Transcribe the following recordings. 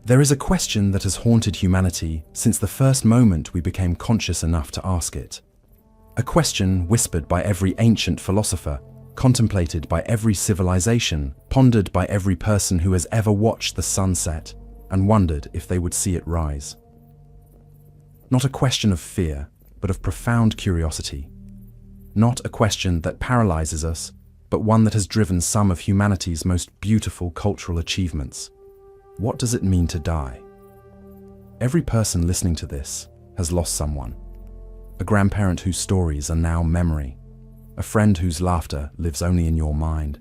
There is a question that has haunted humanity since the first moment we became conscious enough to ask it. A question whispered by every ancient philosopher, contemplated by every civilization, pondered by every person who has ever watched the sunset and wondered if they would see it rise. Not a question of fear, but of profound curiosity. Not a question that paralyzes us, but one that has driven some of humanity's most beautiful cultural achievements. What does it mean to die? Every person listening to this has lost someone. A grandparent whose stories are now memory. A friend whose laughter lives only in your mind.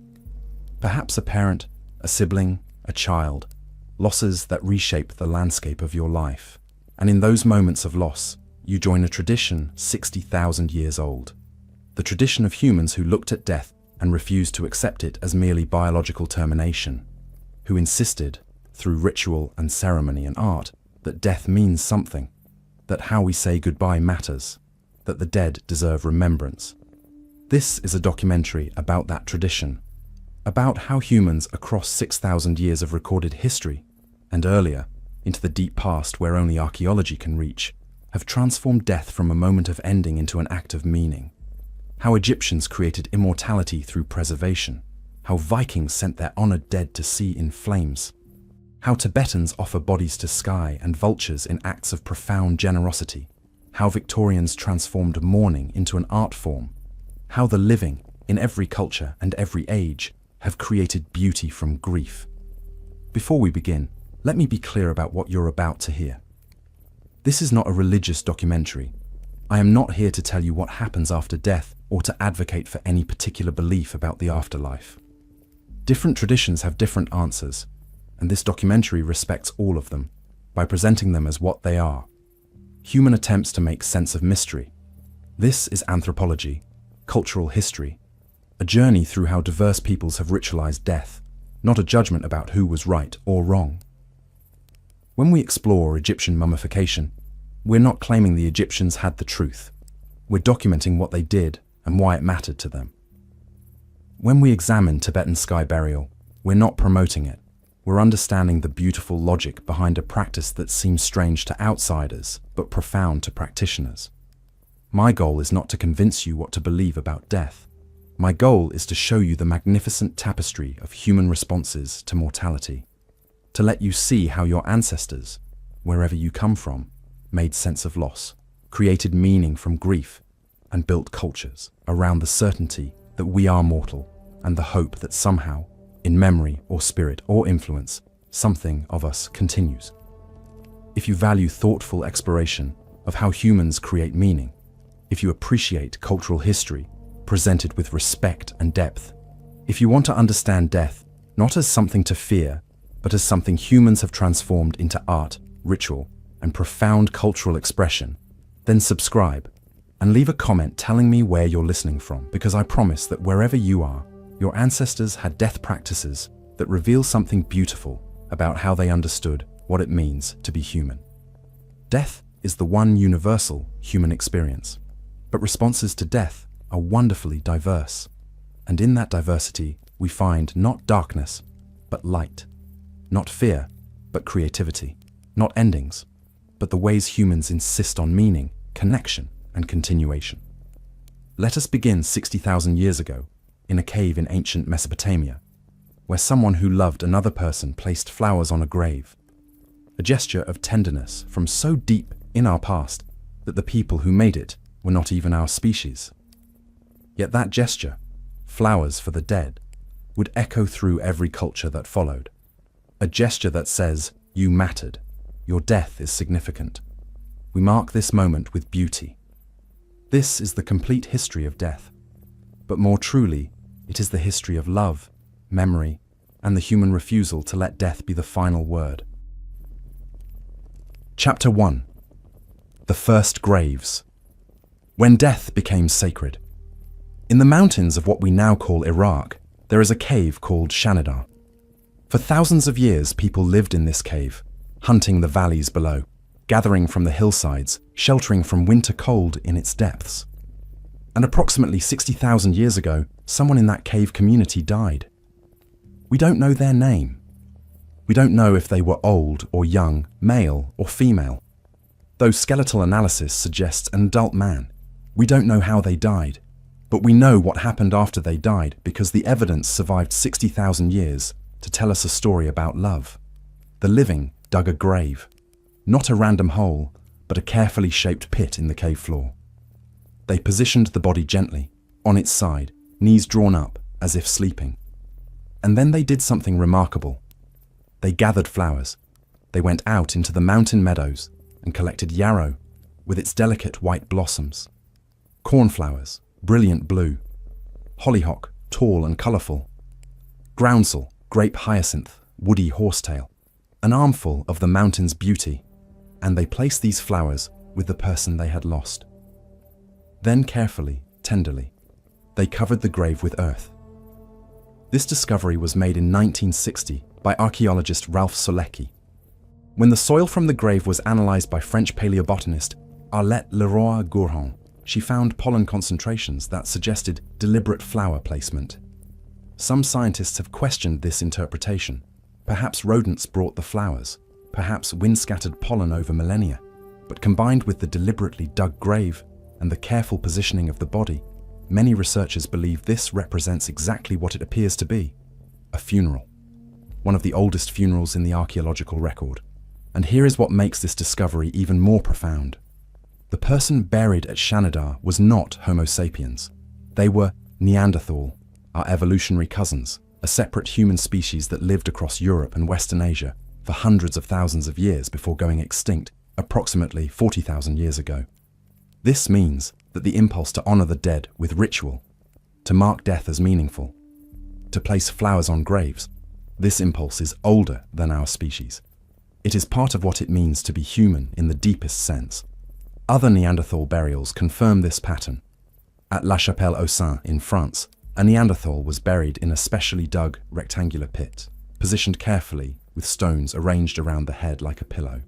Perhaps a parent, a sibling, a child. Losses that reshape the landscape of your life. And in those moments of loss, you join a tradition 60,000 years old. The tradition of humans who looked at death and refused to accept it as merely biological termination. Who insisted, through ritual and ceremony and art, that death means something, that how we say goodbye matters, that the dead deserve remembrance. This is a documentary about that tradition, about how humans across 6,000 years of recorded history, and earlier, into the deep past where only archaeology can reach, have transformed death from a moment of ending into an act of meaning. How Egyptians created immortality through preservation, how Vikings sent their honored dead to sea in flames, how Tibetans offer bodies to sky and vultures in acts of profound generosity, how Victorians transformed mourning into an art form, how the living, in every culture and every age, have created beauty from grief. Before we begin, let me be clear about what you're about to hear. This is not a religious documentary. I am not here to tell you what happens after death or to advocate for any particular belief about the afterlife. Different traditions have different answers, and this documentary respects all of them by presenting them as what they are: human attempts to make sense of mystery. This is anthropology, cultural history, a journey through how diverse peoples have ritualized death, not a judgment about who was right or wrong. When we explore Egyptian mummification, we're not claiming the Egyptians had the truth. We're documenting what they did and why it mattered to them. When we examine Tibetan sky burial, we're not promoting it. We're understanding the beautiful logic behind a practice that seems strange to outsiders, but profound to practitioners. My goal is not to convince you what to believe about death. My goal is to show you the magnificent tapestry of human responses to mortality, to let you see how your ancestors, wherever you come from, made sense of loss, created meaning from grief, and built cultures around the certainty that we are mortal and the hope that somehow, in memory or spirit or influence, something of us continues. If you value thoughtful exploration of how humans create meaning, if you appreciate cultural history presented with respect and depth, if you want to understand death not as something to fear, but as something humans have transformed into art, ritual, and profound cultural expression, then subscribe and leave a comment telling me where you're listening from, because I promise that wherever you are, your ancestors had death practices that reveal something beautiful about how they understood what it means to be human. Death is the one universal human experience, but responses to death are wonderfully diverse. And in that diversity, we find not darkness, but light. Not fear, but creativity. Not endings, but the ways humans insist on meaning, connection, and continuation. Let us begin 60,000 years ago, in a cave in ancient Mesopotamia, where someone who loved another person placed flowers on a grave, a gesture of tenderness from so deep in our past that the people who made it were not even our species. Yet that gesture, flowers for the dead, would echo through every culture that followed. A gesture that says, you mattered, your death is significant. We mark this moment with beauty. This is the complete history of death. But more truly, it is the history of love, memory, and the human refusal to let death be the final word. Chapter 1. The First Graves. When death became sacred. In the mountains of what we now call Iraq, there is a cave called Shanidar. For thousands of years, people lived in this cave, hunting the valleys below, gathering from the hillsides, sheltering from winter cold in its depths. And approximately 60,000 years ago, someone in that cave community died. We don't know their name. We don't know if they were old or young, male or female. Though skeletal analysis suggests an adult man, we don't know how they died. But we know what happened after they died because the evidence survived 60,000 years to tell us a story about love. The living dug a grave, not a random hole, but a carefully shaped pit in the cave floor. They positioned the body gently, on its side, knees drawn up, as if sleeping. And then they did something remarkable. They gathered flowers. They went out into the mountain meadows and collected yarrow with its delicate white blossoms, cornflowers, brilliant blue, hollyhock, tall and colourful, groundsel, grape hyacinth, woody horsetail, an armful of the mountain's beauty, and they placed these flowers with the person they had lost. Then carefully, tenderly, they covered the grave with earth. This discovery was made in 1960 by archaeologist Ralph Solecki. When the soil from the grave was analysed by French paleobotanist Arlette Leroy-Gourhan, she found pollen concentrations that suggested deliberate flower placement. Some scientists have questioned this interpretation. Perhaps rodents brought the flowers, perhaps wind-scattered pollen over millennia, but combined with the deliberately dug grave and the careful positioning of the body, many researchers believe this represents exactly what it appears to be: a funeral. One of the oldest funerals in the archaeological record. And here is what makes this discovery even more profound. The person buried at Shanidar was not Homo sapiens. They were Neanderthal, our evolutionary cousins, a separate human species that lived across Europe and Western Asia for hundreds of thousands of years before going extinct approximately 40,000 years ago. This means that the impulse to honor the dead with ritual, to mark death as meaningful, to place flowers on graves, this impulse is older than our species. It is part of what it means to be human in the deepest sense. Other Neanderthal burials confirm this pattern. At La Chapelle-aux-Saints in France, a Neanderthal was buried in a specially dug rectangular pit, positioned carefully with stones arranged around the head like a pillow.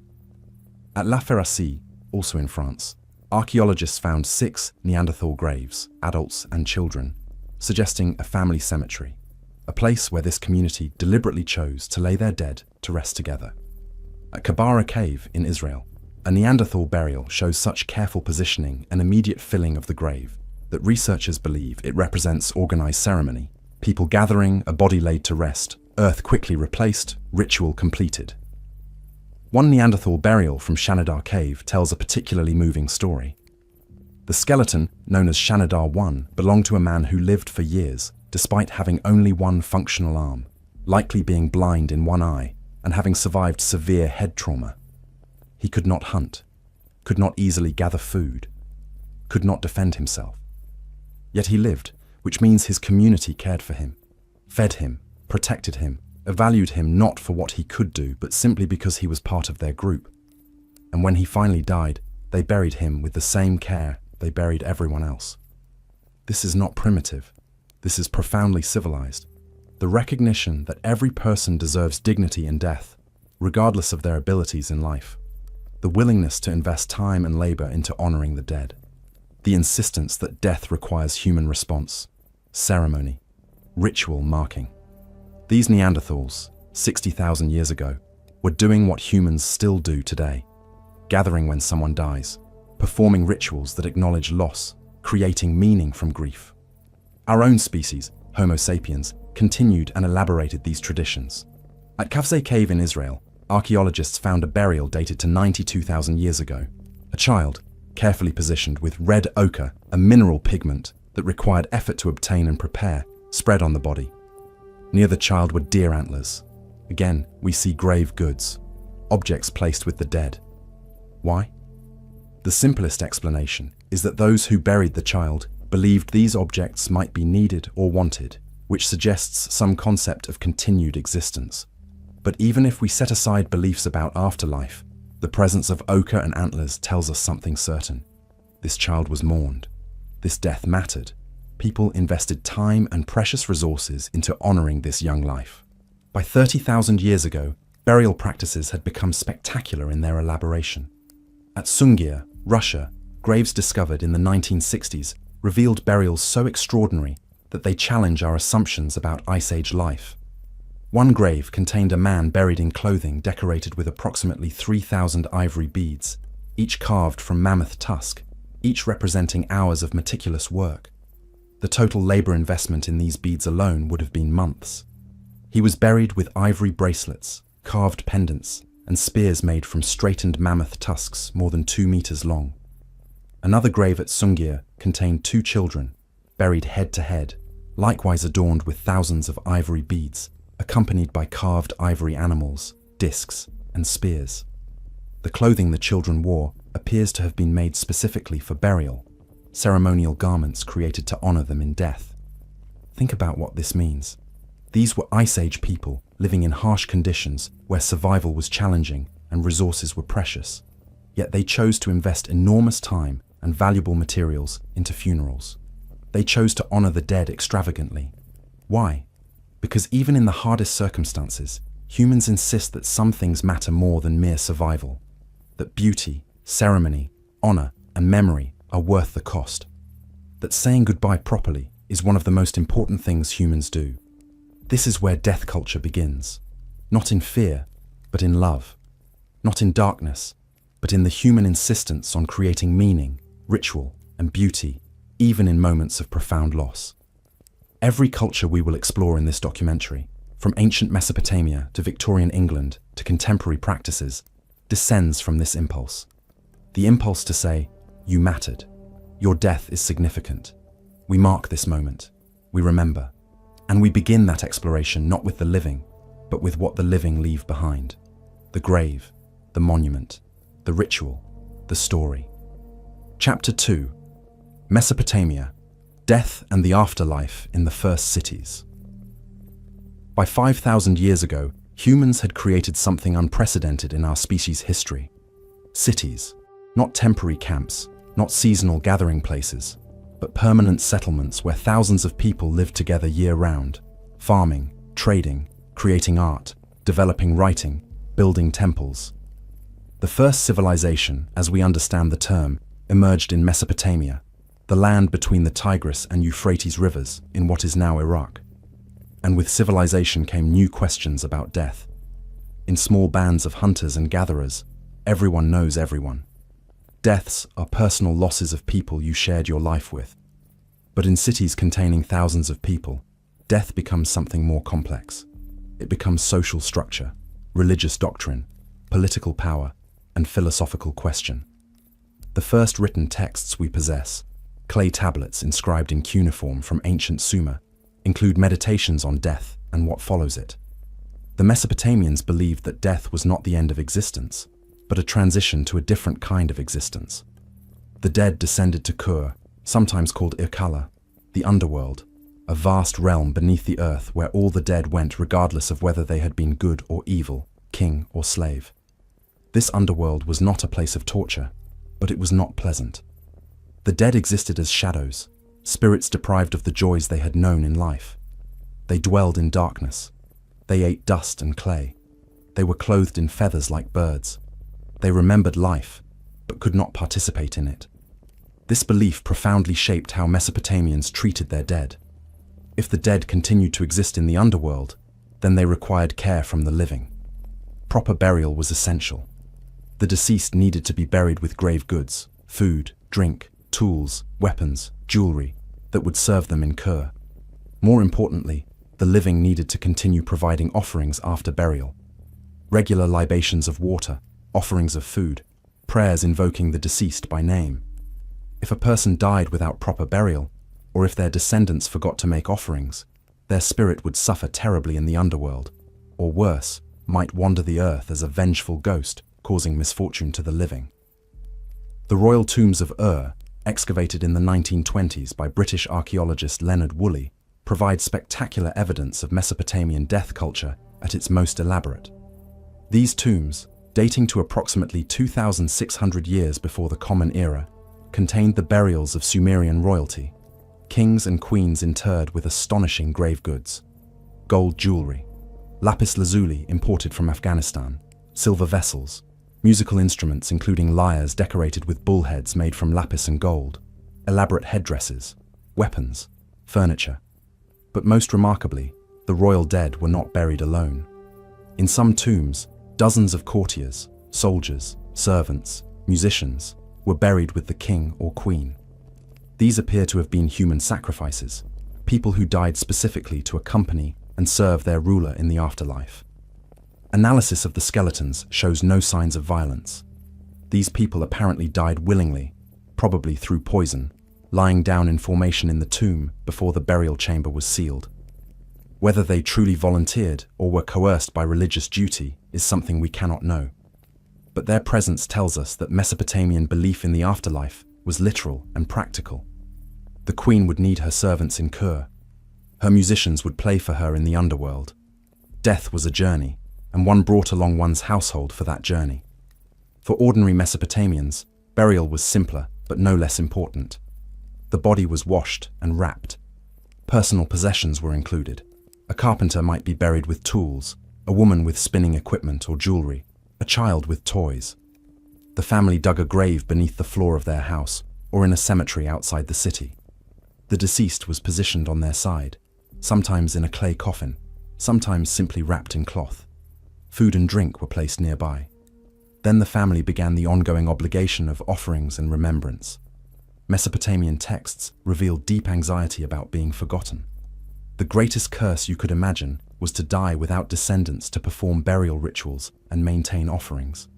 At La Ferracie, also in France, archaeologists found 6 Neanderthal graves, adults and children, suggesting a family cemetery, a place where this community deliberately chose to lay their dead to rest together. At Kabara Cave in Israel, a Neanderthal burial shows such careful positioning and immediate filling of the grave that researchers believe it represents organized ceremony, people gathering, a body laid to rest, earth quickly replaced, ritual completed. One Neanderthal burial from Shanidar Cave tells a particularly moving story. The skeleton, known as Shanidar I, belonged to a man who lived for years, despite having only one functional arm, likely being blind in one eye, and having survived severe head trauma. He could not hunt, could not easily gather food, could not defend himself. Yet he lived, which means his community cared for him, fed him, protected him, valued him not for what he could do, but simply because he was part of their group. And when he finally died, they buried him with the same care they buried everyone else. This is not primitive. This is profoundly civilized. The recognition that every person deserves dignity in death, regardless of their abilities in life. The willingness to invest time and labor into honoring the dead. The insistence that death requires human response, ceremony, ritual marking. These Neanderthals, 60,000 years ago, were doing what humans still do today, gathering when someone dies, performing rituals that acknowledge loss, creating meaning from grief. Our own species, Homo sapiens, continued and elaborated these traditions. At Kafze Cave in Israel, archaeologists found a burial dated to 92,000 years ago. A child, carefully positioned with red ochre, a mineral pigment that required effort to obtain and prepare, spread on the body. Near the child were deer antlers. Again, we see grave goods, objects placed with the dead. Why? The simplest explanation is that those who buried the child believed these objects might be needed or wanted, which suggests some concept of continued existence. But even if we set aside beliefs about afterlife, the presence of ochre and antlers tells us something certain. This child was mourned. This death mattered. People invested time and precious resources into honoring this young life. By 30,000 years ago, burial practices had become spectacular in their elaboration. At Sungir, Russia, graves discovered in the 1960s revealed burials so extraordinary that they challenge our assumptions about Ice Age life. One grave contained a man buried in clothing decorated with approximately 3,000 ivory beads, each carved from mammoth tusk, each representing hours of meticulous work. The total labor investment in these beads alone would have been months. He was buried with ivory bracelets, carved pendants, and spears made from straightened mammoth tusks more than 2 meters long. Another grave at Sungir contained 2 children, buried head to head, likewise adorned with thousands of ivory beads, accompanied by carved ivory animals, discs, and spears. The clothing the children wore appears to have been made specifically for burial, ceremonial garments created to honor them in death. Think about what this means. These were Ice Age people living in harsh conditions where survival was challenging and resources were precious. Yet they chose to invest enormous time and valuable materials into funerals. They chose to honor the dead extravagantly. Why? Because even in the hardest circumstances, humans insist that some things matter more than mere survival. That beauty, ceremony, honor, and memory are worth the cost. That saying goodbye properly is one of the most important things humans do. This is where death culture begins. Not in fear, but in love. Not in darkness, but in the human insistence on creating meaning, ritual, and beauty, even in moments of profound loss. Every culture we will explore in this documentary, from ancient Mesopotamia to Victorian England to contemporary practices, descends from this impulse. The impulse to say, "You mattered. Your death is significant." We mark this moment. We remember. And we begin that exploration not with the living, but with what the living leave behind. The grave, the monument, the ritual, the story. Chapter 2. Mesopotamia. Death and the afterlife in the first cities. By 5,000 years ago, humans had created something unprecedented in our species' history. Cities, not temporary camps, not seasonal gathering places, but permanent settlements where thousands of people lived together year-round, farming, trading, creating art, developing writing, building temples. The first civilization, as we understand the term, emerged in Mesopotamia, the land between the Tigris and Euphrates rivers in what is now Iraq. And with civilization came new questions about death. In small bands of hunters and gatherers, everyone knows everyone. Deaths are personal losses of people you shared your life with. But in cities containing thousands of people, death becomes something more complex. It becomes social structure, religious doctrine, political power, and philosophical question. The first written texts we possess, clay tablets inscribed in cuneiform from ancient Sumer, include meditations on death and what follows it. The Mesopotamians believed that death was not the end of existence, but a transition to a different kind of existence. The dead descended to Kur, sometimes called Irkalla, the underworld, a vast realm beneath the earth where all the dead went regardless of whether they had been good or evil, king or slave. This underworld was not a place of torture, but it was not pleasant. The dead existed as shadows, spirits deprived of the joys they had known in life. They dwelled in darkness. They ate dust and clay. They were clothed in feathers like birds. They remembered life, but could not participate in it. This belief profoundly shaped how Mesopotamians treated their dead. If the dead continued to exist in the underworld, then they required care from the living. Proper burial was essential. The deceased needed to be buried with grave goods, food, drink, tools, weapons, jewelry, that would serve them in Kur. More importantly, the living needed to continue providing offerings after burial. Regular libations of water, offerings of food, prayers invoking the deceased by name. If a person died without proper burial, or if their descendants forgot to make offerings, their spirit would suffer terribly in the underworld, or worse, might wander the earth as a vengeful ghost, causing misfortune to the living. The royal tombs of Ur, excavated in the 1920s by British archaeologist Leonard Woolley, provide spectacular evidence of Mesopotamian death culture at its most elaborate. These tombs, dating to approximately 2,600 years before the Common Era, contained the burials of Sumerian royalty, kings and queens interred with astonishing grave goods, gold jewelry, lapis lazuli imported from Afghanistan, silver vessels, musical instruments including lyres decorated with bull heads made from lapis and gold, elaborate headdresses, weapons, furniture. But most remarkably, the royal dead were not buried alone. In some tombs, dozens of courtiers, soldiers, servants, musicians were buried with the king or queen. These appear to have been human sacrifices, people who died specifically to accompany and serve their ruler in the afterlife. Analysis of the skeletons shows no signs of violence. These people apparently died willingly, probably through poison, lying down in formation in the tomb before the burial chamber was sealed. Whether they truly volunteered or were coerced by religious duty is something we cannot know. But their presence tells us that Mesopotamian belief in the afterlife was literal and practical. The queen would need her servants in Kur. Her musicians would play for her in the underworld. Death was a journey, and one brought along one's household for that journey. For ordinary Mesopotamians, burial was simpler, but no less important. The body was washed and wrapped. Personal possessions were included. A carpenter might be buried with tools, a woman with spinning equipment or jewelry, a child with toys. The family dug a grave beneath the floor of their house or in a cemetery outside the city. The deceased was positioned on their side, sometimes in a clay coffin, sometimes simply wrapped in cloth. Food and drink were placed nearby. Then the family began the ongoing obligation of offerings and remembrance. Mesopotamian texts revealed deep anxiety about being forgotten. The greatest curse you could imagine was to die without descendants to perform burial rituals and maintain offerings.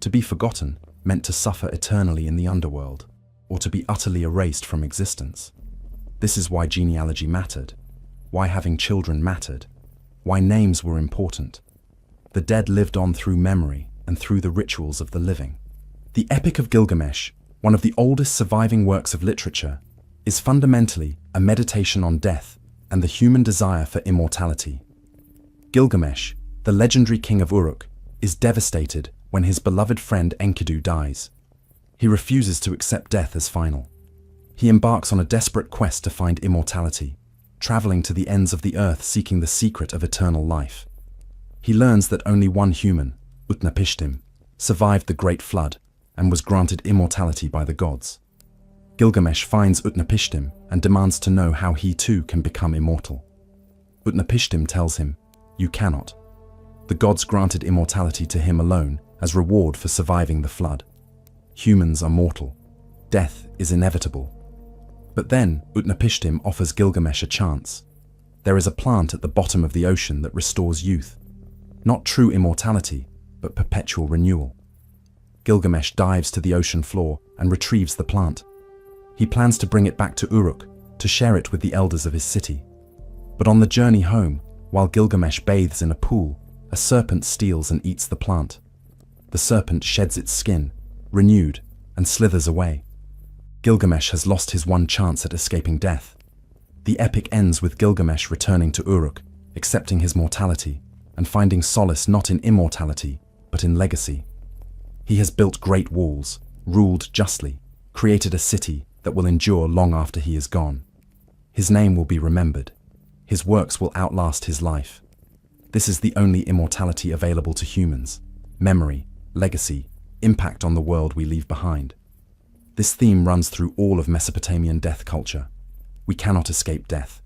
To be forgotten meant to suffer eternally in the underworld, or to be utterly erased from existence. This is why genealogy mattered, why having children mattered, why names were important. The dead lived on through memory and through the rituals of the living. The Epic of Gilgamesh, one of the oldest surviving works of literature, is fundamentally a meditation on death and the human desire for immortality. Gilgamesh, the legendary king of Uruk, is devastated when his beloved friend Enkidu dies. He refuses to accept death as final. He embarks on a desperate quest to find immortality, traveling to the ends of the earth seeking the secret of eternal life. He learns that only one human, Utnapishtim, survived the Great Flood and was granted immortality by the gods. Gilgamesh finds Utnapishtim and demands to know how he too can become immortal. Utnapishtim tells him, "You cannot." The gods granted immortality to him alone as reward for surviving the flood. Humans are mortal. Death is inevitable. But then Utnapishtim offers Gilgamesh a chance. There is a plant at the bottom of the ocean that restores youth. Not true immortality, but perpetual renewal. Gilgamesh dives to the ocean floor and retrieves the plant. He plans to bring it back to Uruk, to share it with the elders of his city. But on the journey home, while Gilgamesh bathes in a pool, a serpent steals and eats the plant. The serpent sheds its skin, renewed, and slithers away. Gilgamesh has lost his one chance at escaping death. The epic ends with Gilgamesh returning to Uruk, accepting his mortality, and finding solace not in immortality, but in legacy. He has built great walls, ruled justly, created a city that will endure long after he is gone. His name will be remembered. His works will outlast his life. This is the only immortality available to humans: memory, legacy, impact on the world we leave behind. This theme runs through all of Mesopotamian death culture. We cannot escape death,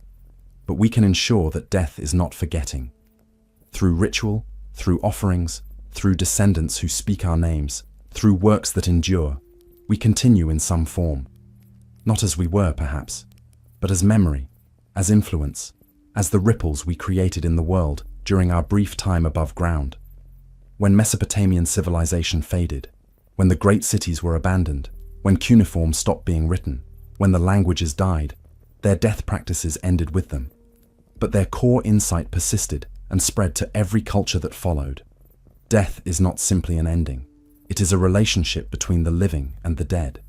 but we can ensure that death is not forgetting. Through ritual, through offerings, through descendants who speak our names, through works that endure, we continue in some form. Not as we were, perhaps, but as memory, as influence, as the ripples we created in the world during our brief time above ground. When Mesopotamian civilization faded, when the great cities were abandoned, when cuneiform stopped being written, when the languages died, their death practices ended with them. But their core insight persisted and spread to every culture that followed. Death is not simply an ending. It is a relationship between the living and the dead,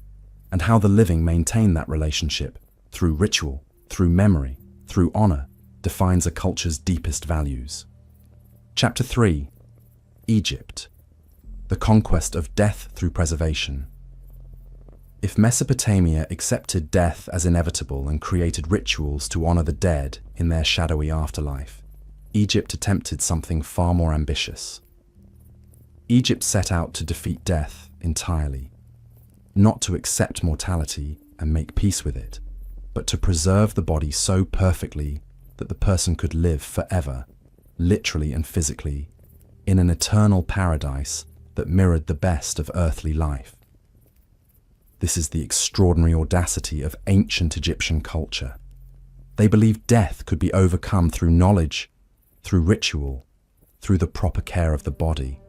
and how the living maintain that relationship through ritual, through memory, through honor, defines a culture's deepest values. Chapter 3. Egypt. The conquest of death through preservation. If Mesopotamia accepted death as inevitable and created rituals to honor the dead in their shadowy afterlife, Egypt attempted something far more ambitious. Egypt set out to defeat death entirely, not to accept mortality and make peace with it, but to preserve the body so perfectly that the person could live forever, literally and physically, in an eternal paradise that mirrored the best of earthly life. This is the extraordinary audacity of ancient Egyptian culture. They believed death could be overcome through knowledge, through ritual, through the proper care of the body.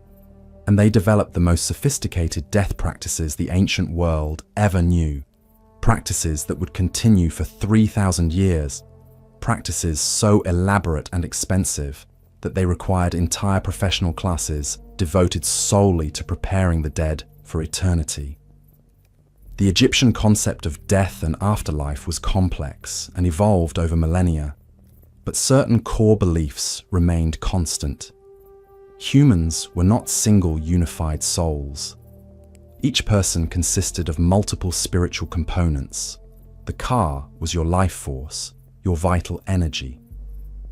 And they developed the most sophisticated death practices the ancient world ever knew. Practices that would continue for 3,000 years. Practices so elaborate and expensive that they required entire professional classes devoted solely to preparing the dead for eternity. The Egyptian concept of death and afterlife was complex and evolved over millennia, but certain core beliefs remained constant. Humans were not single unified souls. Each person consisted of multiple spiritual components. The Ka was your life force, your vital energy.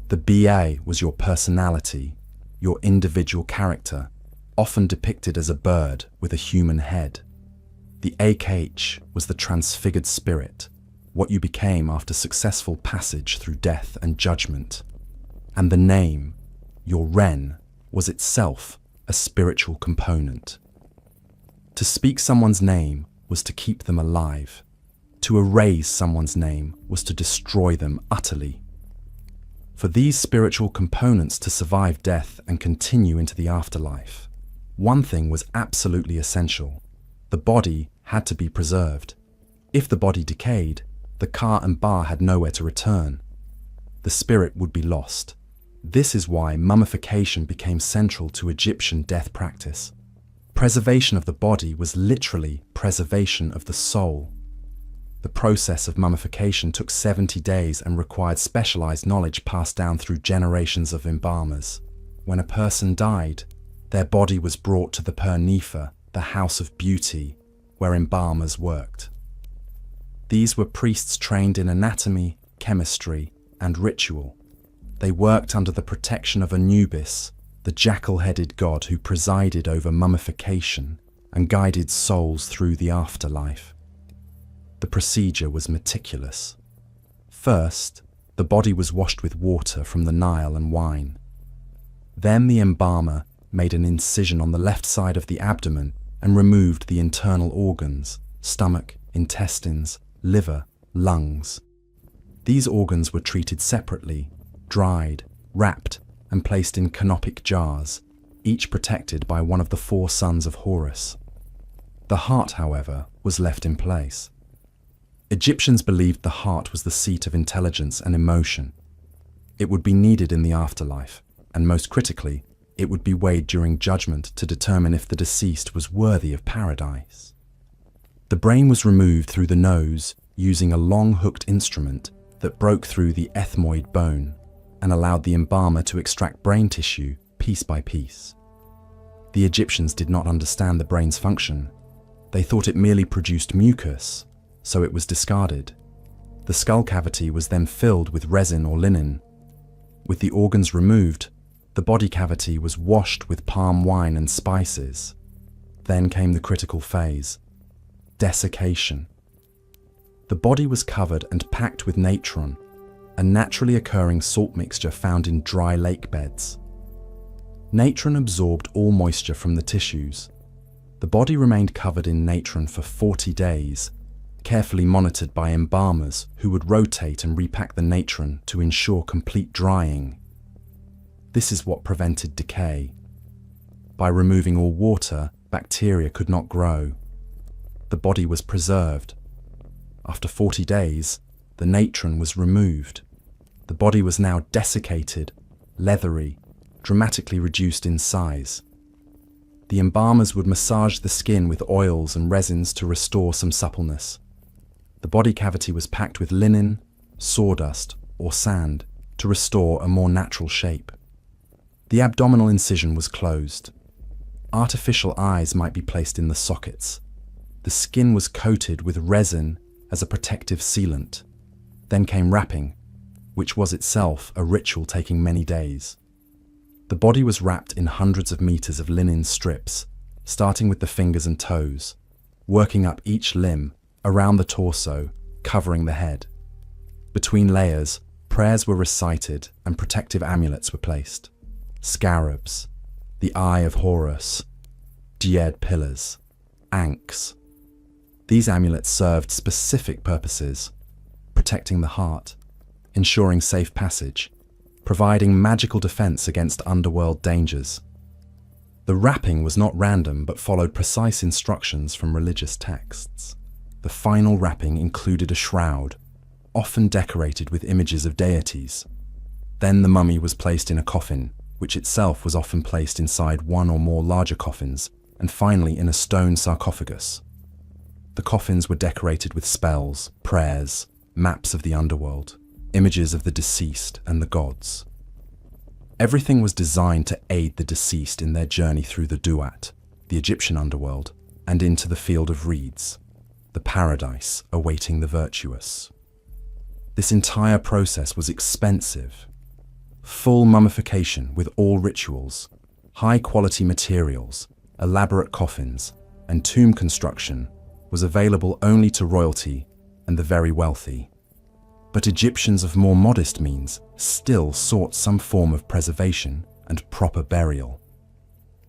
The Ba was your personality, your individual character, often depicted as a bird with a human head. The Akh was the transfigured spirit, what you became after successful passage through death and judgment. And the name, your Ren, was itself a spiritual component. To speak someone's name was to keep them alive. To erase someone's name was to destroy them utterly. For these spiritual components to survive death and continue into the afterlife, one thing was absolutely essential. The body had to be preserved. If the body decayed, the Ka and Ba had nowhere to return. The spirit would be lost. This is why mummification became central to Egyptian death practice. Preservation of the body was literally preservation of the soul. The process of mummification took 70 days and required specialized knowledge passed down through generations of embalmers. When a person died, their body was brought to the Pernifa, the house of beauty, where embalmers worked. These were priests trained in anatomy, chemistry, and ritual. They worked under the protection of Anubis, the jackal-headed god who presided over mummification and guided souls through the afterlife. The procedure was meticulous. First, the body was washed with water from the Nile and wine. Then the embalmer made an incision on the left side of the abdomen and removed the internal organs, stomach, intestines, liver, lungs. These organs were treated separately, dried, wrapped, and placed in canopic jars, each protected by one of the 4 sons of Horus. The heart, however, was left in place. Egyptians believed the heart was the seat of intelligence and emotion. It would be needed in the afterlife, and most critically, it would be weighed during judgment to determine if the deceased was worthy of paradise. The brain was removed through the nose using a long hooked instrument that broke through the ethmoid bone and allowed the embalmer to extract brain tissue piece by piece. The Egyptians did not understand the brain's function. They thought it merely produced mucus, so it was discarded. The skull cavity was then filled with resin or linen. With the organs removed, the body cavity was washed with palm wine and spices. Then came the critical phase, desiccation. The body was covered and packed with natron, a naturally occurring salt mixture found in dry lake beds. Natron absorbed all moisture from the tissues. The body remained covered in natron for 40 days, carefully monitored by embalmers who would rotate and repack the natron to ensure complete drying. This is what prevented decay. By removing all water, bacteria could not grow. The body was preserved. After 40 days, the natron was removed. The body was now desiccated, leathery, dramatically reduced in size. The embalmers would massage the skin with oils and resins to restore some suppleness. The body cavity was packed with linen, sawdust, or sand to restore a more natural shape. The abdominal incision was closed. Artificial eyes might be placed in the sockets. The skin was coated with resin as a protective sealant. Then came wrapping, which was itself a ritual taking many days. The body was wrapped in hundreds of meters of linen strips, starting with the fingers and toes, working up each limb, around the torso, covering the head. Between layers, Prayers were recited and protective amulets were placed. Scarabs, the Eye of Horus, Djed pillars, ankhs. These amulets served specific purposes: protecting the heart, ensuring safe passage, providing magical defense against underworld dangers. The wrapping was not random but followed precise instructions from religious texts. The final wrapping included a shroud, often decorated with images of deities. Then the mummy was placed in a coffin, which itself was often placed inside one or more larger coffins, and finally in a stone sarcophagus. The coffins were decorated with spells, prayers, maps of the underworld, images of the deceased and the gods. Everything was designed to aid the deceased in their journey through the Duat, the Egyptian underworld, and into the field of reeds, the paradise awaiting the virtuous. This entire process was expensive. Full mummification with all rituals, high-quality materials, elaborate coffins, and tomb construction was available only to royalty and the very wealthy. But Egyptians of more modest means still sought some form of preservation and proper burial.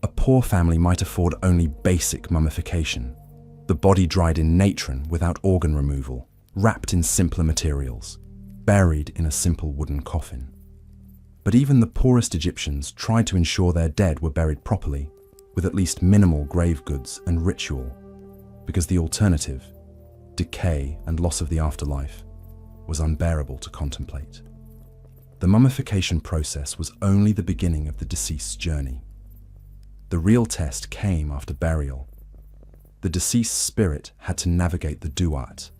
A poor family might afford only basic mummification, the body dried in natron without organ removal, wrapped in simpler materials, buried in a simple wooden coffin. But even the poorest Egyptians tried to ensure their dead were buried properly, with at least minimal grave goods and ritual, because the alternative, decay and loss of the afterlife, was unbearable to contemplate. The mummification process was only the beginning of the deceased's journey. The real test came after burial. The deceased's spirit had to navigate the Duat,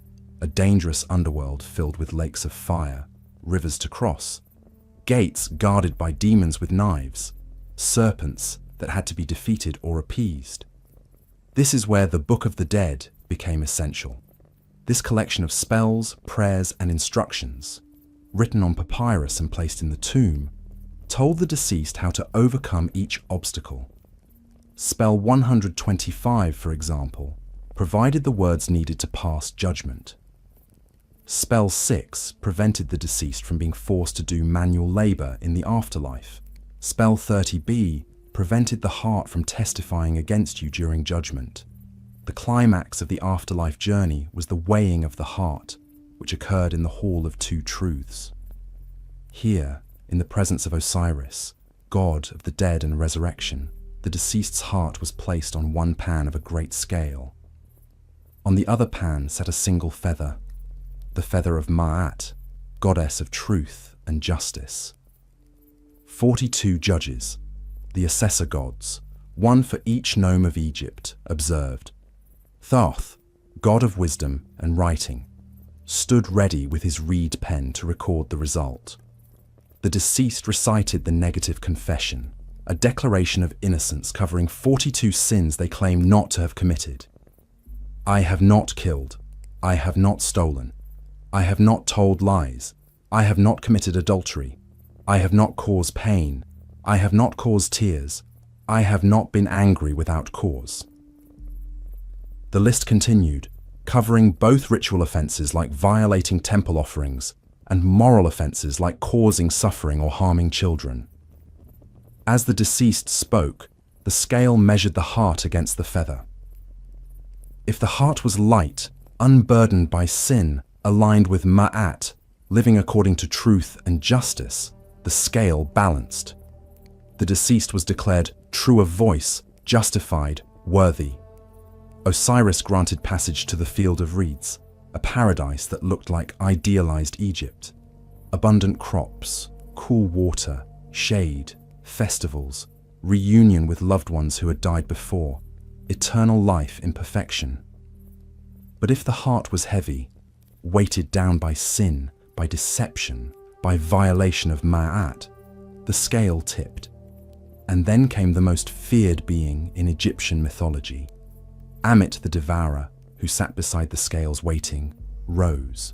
a dangerous underworld filled with lakes of fire, rivers to cross, gates guarded by demons with knives, serpents that had to be defeated or appeased. This is where the Book of the Dead became essential. This collection of spells, prayers, and instructions, written on papyrus and placed in the tomb, told the deceased how to overcome each obstacle. Spell 125, for example, provided the words needed to pass judgment. Spell 6 prevented the deceased from being forced to do manual labor in the afterlife. Spell 30b prevented the heart from testifying against you during judgment. The climax of the afterlife journey was the weighing of the heart, which occurred in the Hall of Two Truths. Here, in the presence of Osiris, god of the dead and resurrection, the deceased's heart was placed on one pan of a great scale. On the other pan sat a single feather, the feather of Ma'at, goddess of truth and justice. 42 judges, the assessor gods, one for each nome of Egypt, observed. Thoth, god of wisdom and writing, stood ready with his reed pen to record the result. The deceased recited the negative confession, a declaration of innocence covering 42 sins they claim not to have committed. I have not killed. I have not stolen. I have not told lies. I have not committed adultery. I have not caused pain. I have not caused tears. I have not been angry without cause. The list continued, covering both ritual offenses like violating temple offerings and moral offenses like causing suffering or harming children. As the deceased spoke, the scale measured the heart against the feather. If the heart was light, unburdened by sin, aligned with Ma'at, living according to truth and justice, the scale balanced. The deceased was declared true of voice, justified, worthy. Osiris granted passage to the field of reeds, a paradise that looked like idealized Egypt. Abundant crops, cool water, shade, festivals, reunion with loved ones who had died before, eternal life in perfection. But if the heart was heavy, weighted down by sin, by deception, by violation of Ma'at, the scale tipped. And then came the most feared being in Egyptian mythology. Amit the Devourer, who sat beside the scales waiting, rose.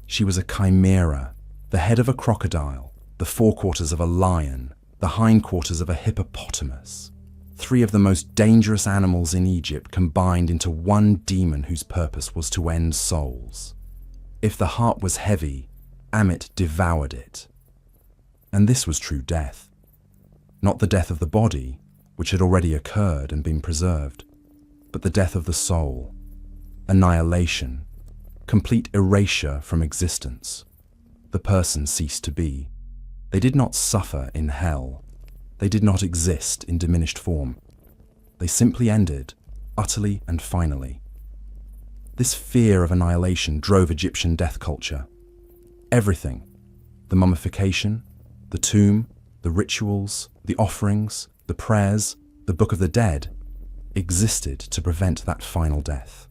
She was a chimera, the head of a crocodile, the forequarters of a lion, the hindquarters of a hippopotamus. 3 of the most dangerous animals in Egypt combined into one demon whose purpose was to end souls. If the heart was heavy, Amit devoured it. And this was true death. Not the death of the body, which had already occurred and been preserved, but the death of the soul, annihilation, complete erasure from existence. The person ceased to be. They did not suffer in hell. They did not exist in diminished form. They simply ended, utterly and finally. This fear of annihilation drove Egyptian death culture. Everything, the mummification, the tomb, the rituals, the offerings, the prayers, the Book of the Dead, existed to prevent that final death,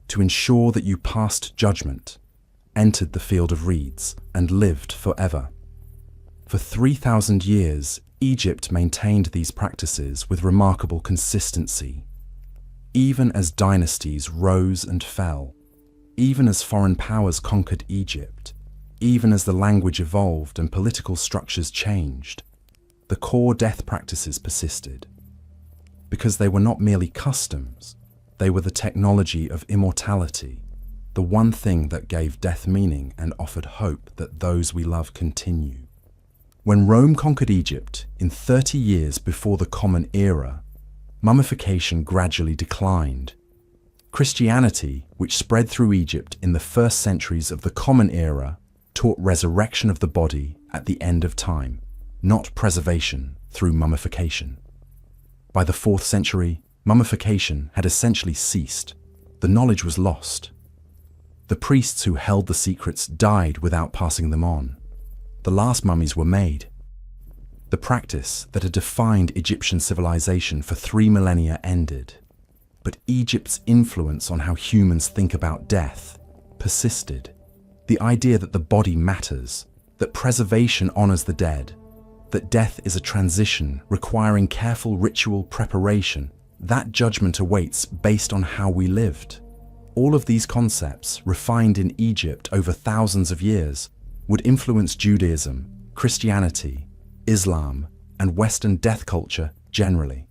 to ensure that you passed judgment, entered the field of reeds, and lived forever. For 3,000 years, Egypt maintained these practices with remarkable consistency. Even as dynasties rose and fell, even as foreign powers conquered Egypt, even as the language evolved and political structures changed, the core death practices persisted. Because they were not merely customs, they were the technology of immortality, the one thing that gave death meaning and offered hope that those we love continue. When Rome conquered Egypt in 30 years before the Common Era, mummification gradually declined. Christianity, which spread through Egypt in the first centuries of the Common Era, taught resurrection of the body at the end of time, not preservation through mummification. By the 4th century, mummification had essentially ceased. The knowledge was lost. The priests who held the secrets died without passing them on. The last mummies were made. The practice that had defined Egyptian civilization for 3 millennia ended. But Egypt's influence on how humans think about death persisted. The idea that the body matters, that preservation honors the dead, that death is a transition requiring careful ritual preparation, that judgment awaits based on how we lived. All of these concepts, refined in Egypt over thousands of years, would influence Judaism, Christianity, Islam, and Western death culture generally.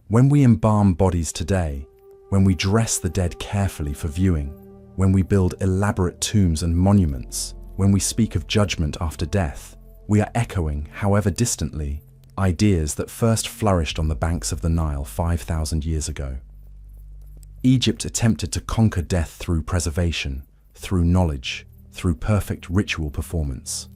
When we embalm bodies today, when we dress the dead carefully for viewing, when we build elaborate tombs and monuments, when we speak of judgment after death, we are echoing, however distantly, ideas that first flourished on the banks of the Nile 5,000 years ago. Egypt attempted to conquer death through preservation, through knowledge, through perfect ritual performance.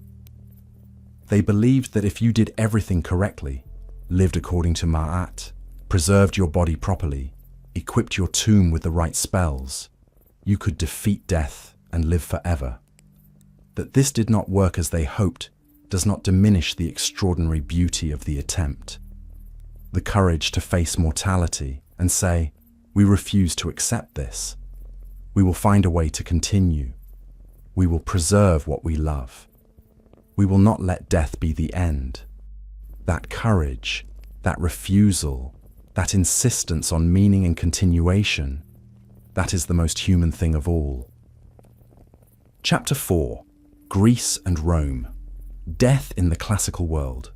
They believed that if you did everything correctly, lived according to Ma'at, preserved your body properly, equipped your tomb with the right spells, you could defeat death and live forever. That this did not work as they hoped does not diminish the extraordinary beauty of the attempt. The courage to face mortality and say, we refuse to accept this. We will find a way to continue. We will preserve what we love. We will not let death be the end. That courage, that refusal, that insistence on meaning and continuation, that is the most human thing of all. Chapter 4. Greece and Rome. Death in the classical world.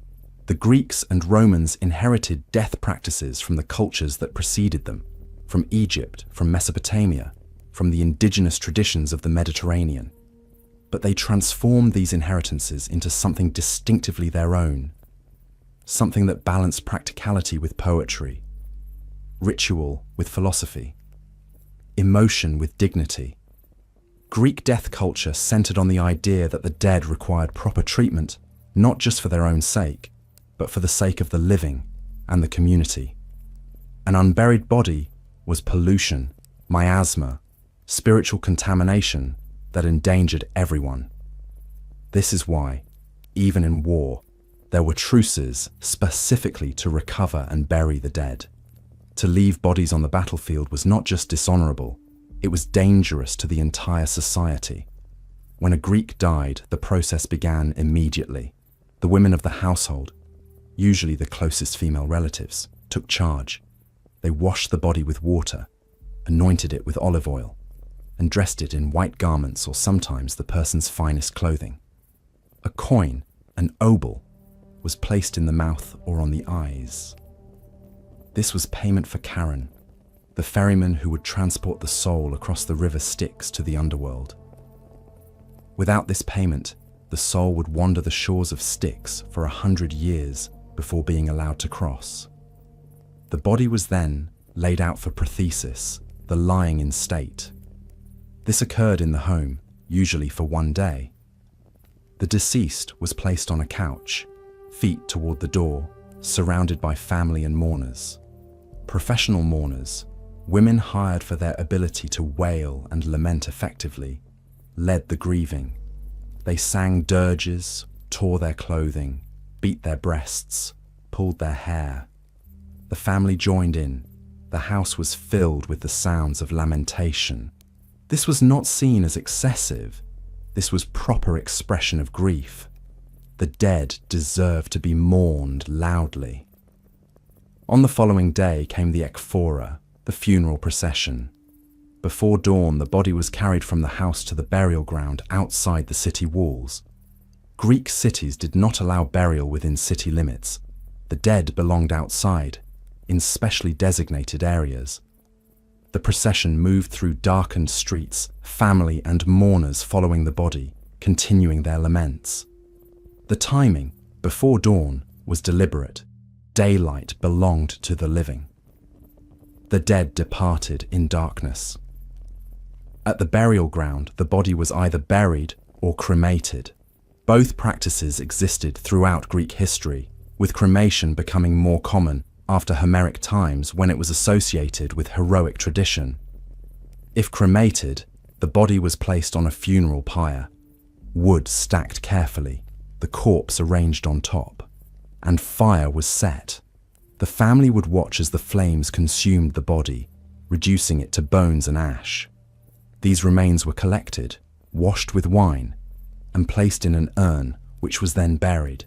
The Greeks and Romans inherited death practices from the cultures that preceded them, from Egypt, from Mesopotamia, from the indigenous traditions of the Mediterranean. But they transformed these inheritances into something distinctively their own, something that balanced practicality with poetry, ritual with philosophy, emotion with dignity. Greek death culture centered on the idea that the dead required proper treatment, not just for their own sake, but for the sake of the living and the community. An unburied body was pollution, miasma, spiritual contamination that endangered everyone. This is why, even in war, there were truces specifically to recover and bury the dead. To leave bodies on the battlefield was not just dishonorable, it was dangerous to the entire society. When a Greek died, the process began immediately. The women of the household, usually the closest female relatives, took charge. They washed the body with water, anointed it with olive oil, and dressed it in white garments or sometimes the person's finest clothing. A coin, an obol, was placed in the mouth or on the eyes. This was payment for Charon, the ferryman who would transport the soul across the river Styx to the underworld. Without this payment, the soul would wander the shores of Styx for 100 years before being allowed to cross. The body was then laid out for prothesis, the lying in state. This occurred in the home, usually for 1 day. The deceased was placed on a couch, feet toward the door, surrounded by family and mourners. Professional mourners, women hired for their ability to wail and lament effectively, led the grieving. They sang dirges, tore their clothing, beat their breasts, pulled their hair. The family joined in. The house was filled with the sounds of lamentation. This was not seen as excessive. This was proper expression of grief. The dead deserved to be mourned loudly. On the following day came the ekphora, the funeral procession. Before dawn, the body was carried from the house to the burial ground outside the city walls. Greek cities did not allow burial within city limits. The dead belonged outside, in specially designated areas. The procession moved through darkened streets, family and mourners following the body, continuing their laments. The timing, before dawn, was deliberate. Daylight belonged to the living. The dead departed in darkness. At the burial ground, the body was either buried or cremated. Both practices existed throughout Greek history, with cremation becoming more common after Homeric times when it was associated with heroic tradition. If cremated, the body was placed on a funeral pyre, wood stacked carefully, the corpse arranged on top, and fire was set. The family would watch as the flames consumed the body, reducing it to bones and ash. These remains were collected, washed with wine, and placed in an urn, which was then buried.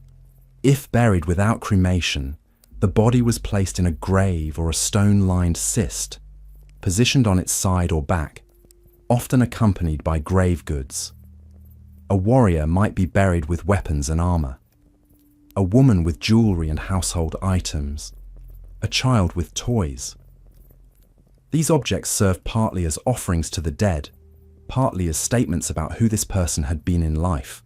If buried without cremation, the body was placed in a grave or a stone-lined cist, positioned on its side or back, often accompanied by grave goods. A warrior might be buried with weapons and armor, a woman with jewelry and household items, a child with toys. These objects served partly as offerings to the dead, partly as statements about who this person had been in life.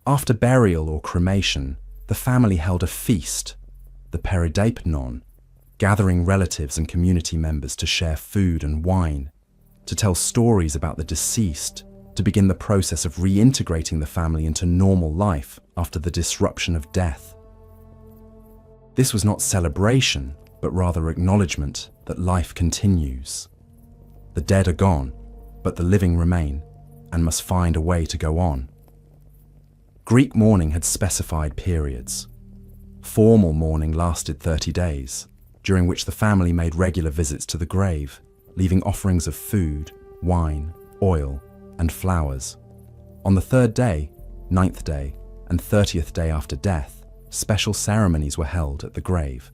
After burial or cremation, the family held a feast, the peridapnon, gathering relatives and community members to share food and wine, to tell stories about the deceased, to begin the process of reintegrating the family into normal life after the disruption of death. This was not celebration, but rather acknowledgement that life continues. The dead are gone, but the living remain and must find a way to go on. Greek mourning had specified periods. Formal mourning lasted 30 days, during which the family made regular visits to the grave, leaving offerings of food, wine, oil, and flowers. On the 3rd day, 9th day, and 30th day after death, special ceremonies were held at the grave.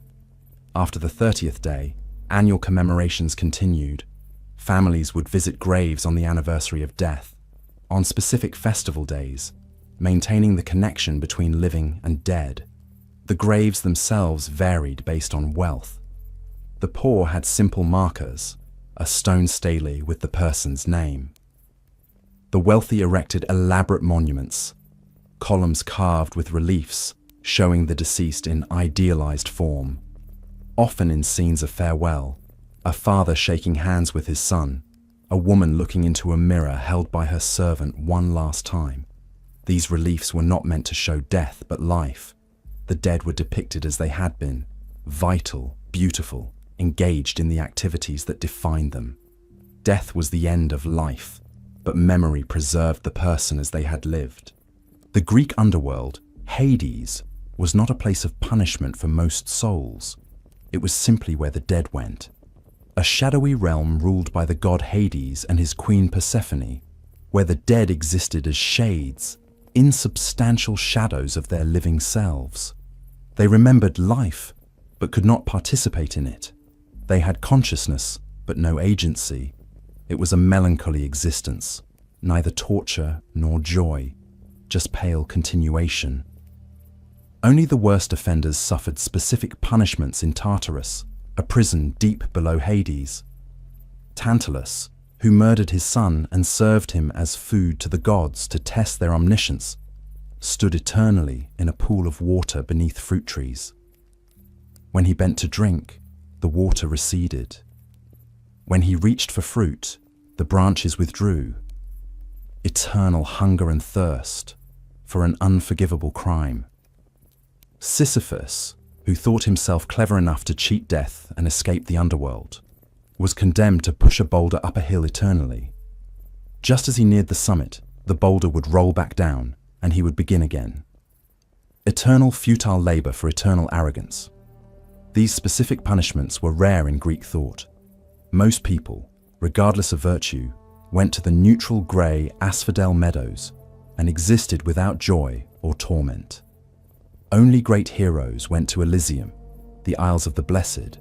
After the 30th day, annual commemorations continued. Families would visit graves on the anniversary of death, on specific festival days, maintaining the connection between living and dead. The graves themselves varied based on wealth. The poor had simple markers, a stone stele with the person's name. The wealthy erected elaborate monuments, columns carved with reliefs showing the deceased in idealized form, often in scenes of farewell, a father shaking hands with his son, a woman looking into a mirror held by her servant one last time. These reliefs were not meant to show death but life. The dead were depicted as they had been, vital, beautiful, engaged in the activities that defined them. Death was the end of life, but memory preserved the person as they had lived. The Greek underworld, Hades, was not a place of punishment for most souls. It was simply where the dead went. A shadowy realm ruled by the god Hades and his queen Persephone, where the dead existed as shades, insubstantial shadows of their living selves. They remembered life, but could not participate in it. They had consciousness, but no agency. It was a melancholy existence, neither torture nor joy, just pale continuation. Only the worst offenders suffered specific punishments in Tartarus, a prison deep below Hades. Tantalus, who murdered his son and served him as food to the gods to test their omniscience, stood eternally in a pool of water beneath fruit trees. When he bent to drink, the water receded. When he reached for fruit, the branches withdrew. Eternal hunger and thirst for an unforgivable crime. Sisyphus, who thought himself clever enough to cheat death and escape the underworld, was condemned to push a boulder up a hill eternally. Just as he neared the summit, the boulder would roll back down and he would begin again. Eternal futile labor for eternal arrogance. These specific punishments were rare in Greek thought. Most people, regardless of virtue, went to the neutral grey asphodel meadows and existed without joy or torment. Only great heroes went to Elysium, the Isles of the Blessed,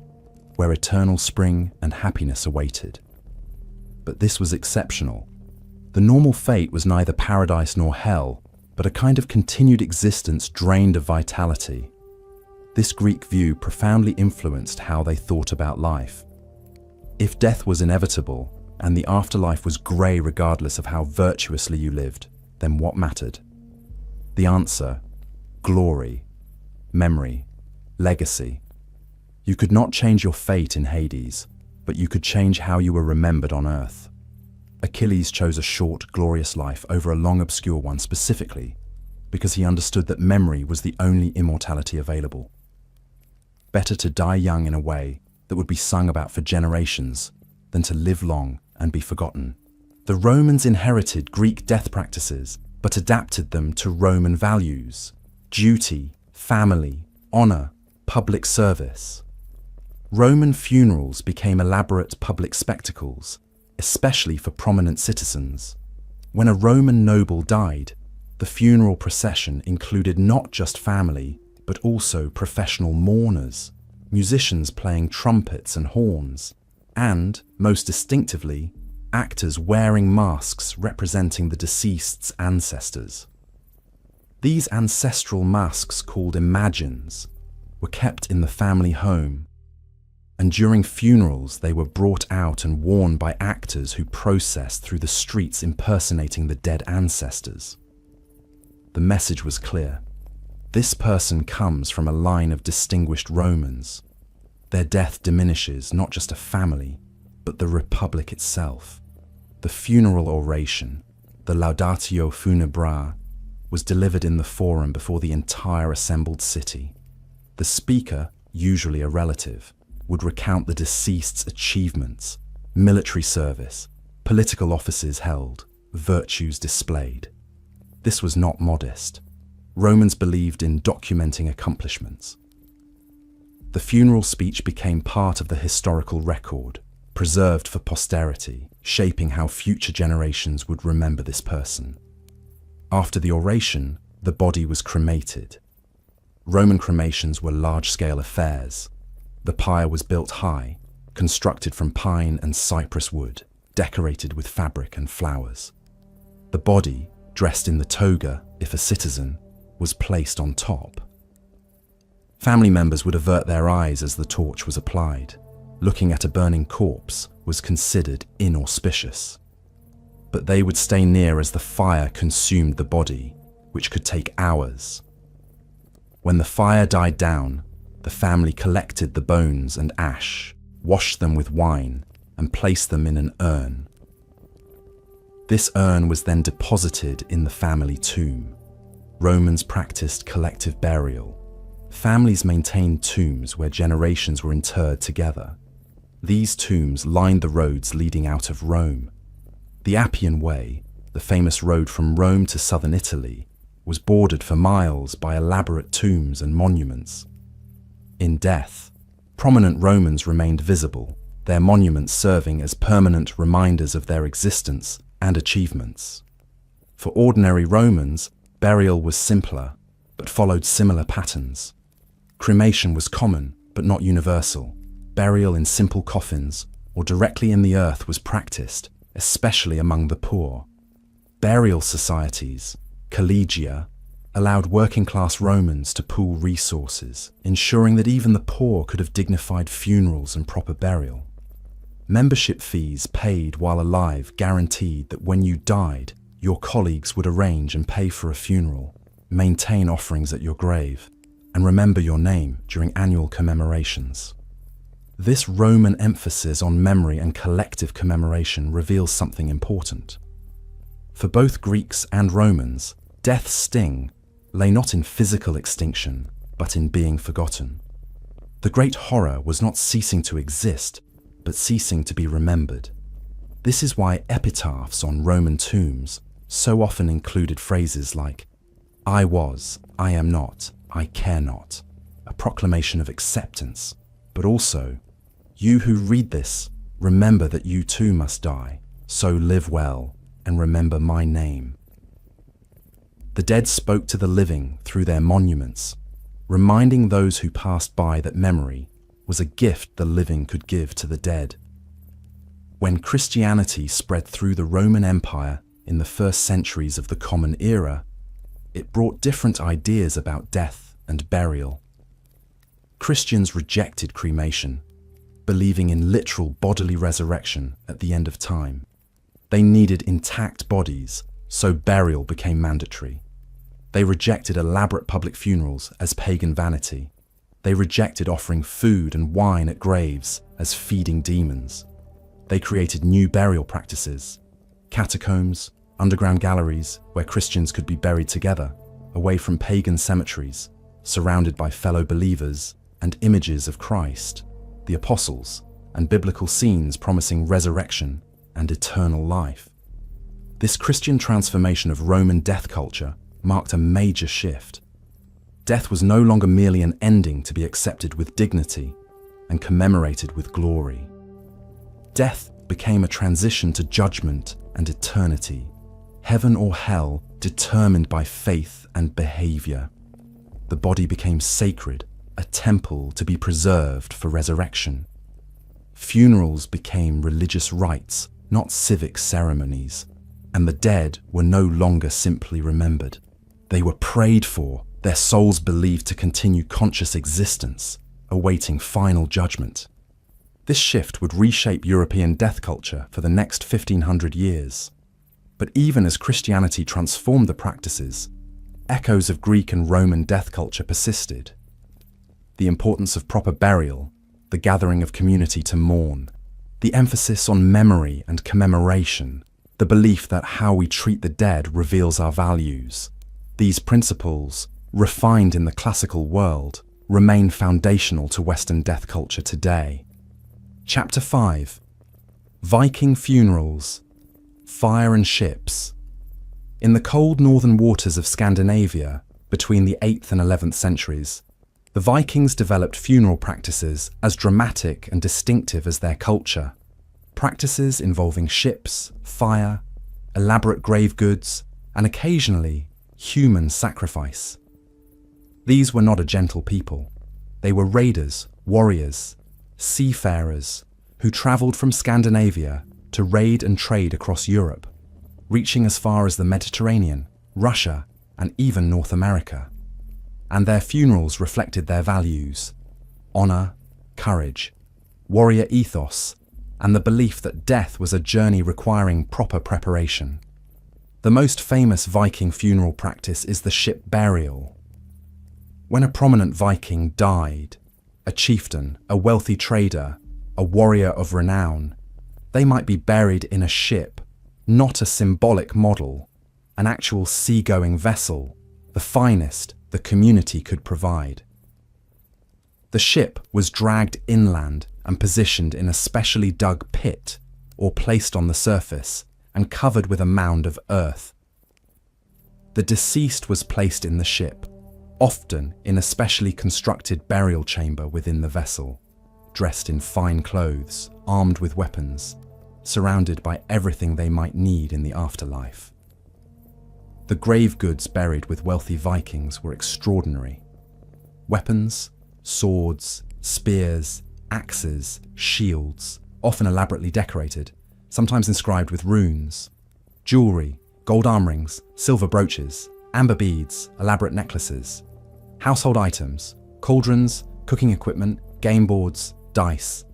where eternal spring and happiness awaited. But this was exceptional. The normal fate was neither paradise nor hell, but a kind of continued existence drained of vitality. This Greek view profoundly influenced how they thought about life. If death was inevitable, and the afterlife was grey regardless of how virtuously you lived, then what mattered? The answer: glory, memory, legacy. You could not change your fate in Hades, but you could change how you were remembered on earth. Achilles chose a short, glorious life over a long, obscure one specifically because he understood that memory was the only immortality available. Better to die young in a way that would be sung about for generations than to live long and be forgotten. The Romans inherited Greek death practices, but adapted them to Roman values: duty, family, honor, public service. Roman funerals became elaborate public spectacles, especially for prominent citizens. When a Roman noble died, the funeral procession included not just family, but also professional mourners, musicians playing trumpets and horns, and, most distinctively, actors wearing masks representing the deceased's ancestors. These ancestral masks, called imagines, were kept in the family home, and during funerals they were brought out and worn by actors who processed through the streets impersonating the dead ancestors. The message was clear. This person comes from a line of distinguished Romans. Their death diminishes not just a family, but the republic itself. The funeral oration, the Laudatio Funebra, was delivered in the forum before the entire assembled city. The speaker, usually a relative, would recount the deceased's achievements, military service, political offices held, virtues displayed. This was not modest. Romans believed in documenting accomplishments. The funeral speech became part of the historical record, preserved for posterity, shaping how future generations would remember this person. After the oration, the body was cremated. Roman cremations were large-scale affairs. The pyre was built high, constructed from pine and cypress wood, decorated with fabric and flowers. The body, dressed in the toga, if a citizen, was placed on top. Family members would avert their eyes as the torch was applied. Looking at a burning corpse was considered inauspicious. But they would stay near as the fire consumed the body, which could take hours. When the fire died down, the family collected the bones and ash, washed them with wine, and placed them in an urn. This urn was then deposited in the family tomb. Romans practiced collective burial. Families maintained tombs where generations were interred together. These tombs lined the roads leading out of Rome. The Appian Way, the famous road from Rome to southern Italy, was bordered for miles by elaborate tombs and monuments. In death, prominent Romans remained visible, their monuments serving as permanent reminders of their existence and achievements. For ordinary Romans, burial was simpler, but followed similar patterns. Cremation was common, but not universal. Burial in simple coffins or directly in the earth was practiced, especially among the poor. Burial societies, collegia, allowed working-class Romans to pool resources, ensuring that even the poor could have dignified funerals and proper burial. Membership fees paid while alive guaranteed that when you died, your colleagues would arrange and pay for a funeral, maintain offerings at your grave, and remember your name during annual commemorations. This Roman emphasis on memory and collective commemoration reveals something important. For both Greeks and Romans, death's sting lay not in physical extinction, but in being forgotten. The great horror was not ceasing to exist, but ceasing to be remembered. This is why epitaphs on Roman tombs so often included phrases like, "I was, I am not, I care not," a proclamation of acceptance, but also, "You who read this, remember that you too must die, so live well and remember my name." The dead spoke to the living through their monuments, reminding those who passed by that memory was a gift the living could give to the dead. When Christianity spread through the Roman Empire in the first centuries of the Common Era, it brought different ideas about death and burial. Christians rejected cremation, believing in literal bodily resurrection at the end of time. They needed intact bodies, so burial became mandatory. They rejected elaborate public funerals as pagan vanity. They rejected offering food and wine at graves as feeding demons. They created new burial practices, catacombs, underground galleries where Christians could be buried together, away from pagan cemeteries, surrounded by fellow believers and images of Christ, the apostles, and biblical scenes promising resurrection and eternal life. This Christian transformation of Roman death culture marked a major shift. Death was no longer merely an ending to be accepted with dignity and commemorated with glory. Death became a transition to judgment and eternity, heaven or hell determined by faith and behavior. The body became sacred, a temple to be preserved for resurrection. Funerals became religious rites, not civic ceremonies, and the dead were no longer simply remembered. They were prayed for, their souls believed to continue conscious existence, awaiting final judgment. This shift would reshape European death culture for the next 1500 years. But even as Christianity transformed the practices, echoes of Greek and Roman death culture persisted. The importance of proper burial, the gathering of community to mourn, the emphasis on memory and commemoration, the belief that how we treat the dead reveals our values. These principles, refined in the classical world, remain foundational to Western death culture today. Chapter 5. Viking Funerals, Fire and Ships. In the cold northern waters of Scandinavia, between the 8th and 11th centuries, the Vikings developed funeral practices as dramatic and distinctive as their culture. Practices involving ships, fire, elaborate grave goods, and occasionally human sacrifice. These were not a gentle people. They were raiders, warriors, seafarers who travelled from Scandinavia to raid and trade across Europe, reaching as far as the Mediterranean, Russia, and even North America. And their funerals reflected their values: honour, courage, warrior ethos, and the belief that death was a journey requiring proper preparation. The most famous Viking funeral practice is the ship burial. When a prominent Viking died, a chieftain, a wealthy trader, a warrior of renown, they might be buried in a ship, not a symbolic model, an actual seagoing vessel, the finest the community could provide. The ship was dragged inland and positioned in a specially dug pit or placed on the surface and covered with a mound of earth. The deceased was placed in the ship, often in a specially constructed burial chamber within the vessel, dressed in fine clothes, armed with weapons, surrounded by everything they might need in the afterlife. The grave goods buried with wealthy Vikings were extraordinary. Weapons, swords, spears, axes, shields, often elaborately decorated, sometimes inscribed with runes, jewelry, gold arm rings, silver brooches, amber beads, elaborate necklaces, household items, cauldrons, cooking equipment, game boards, dice,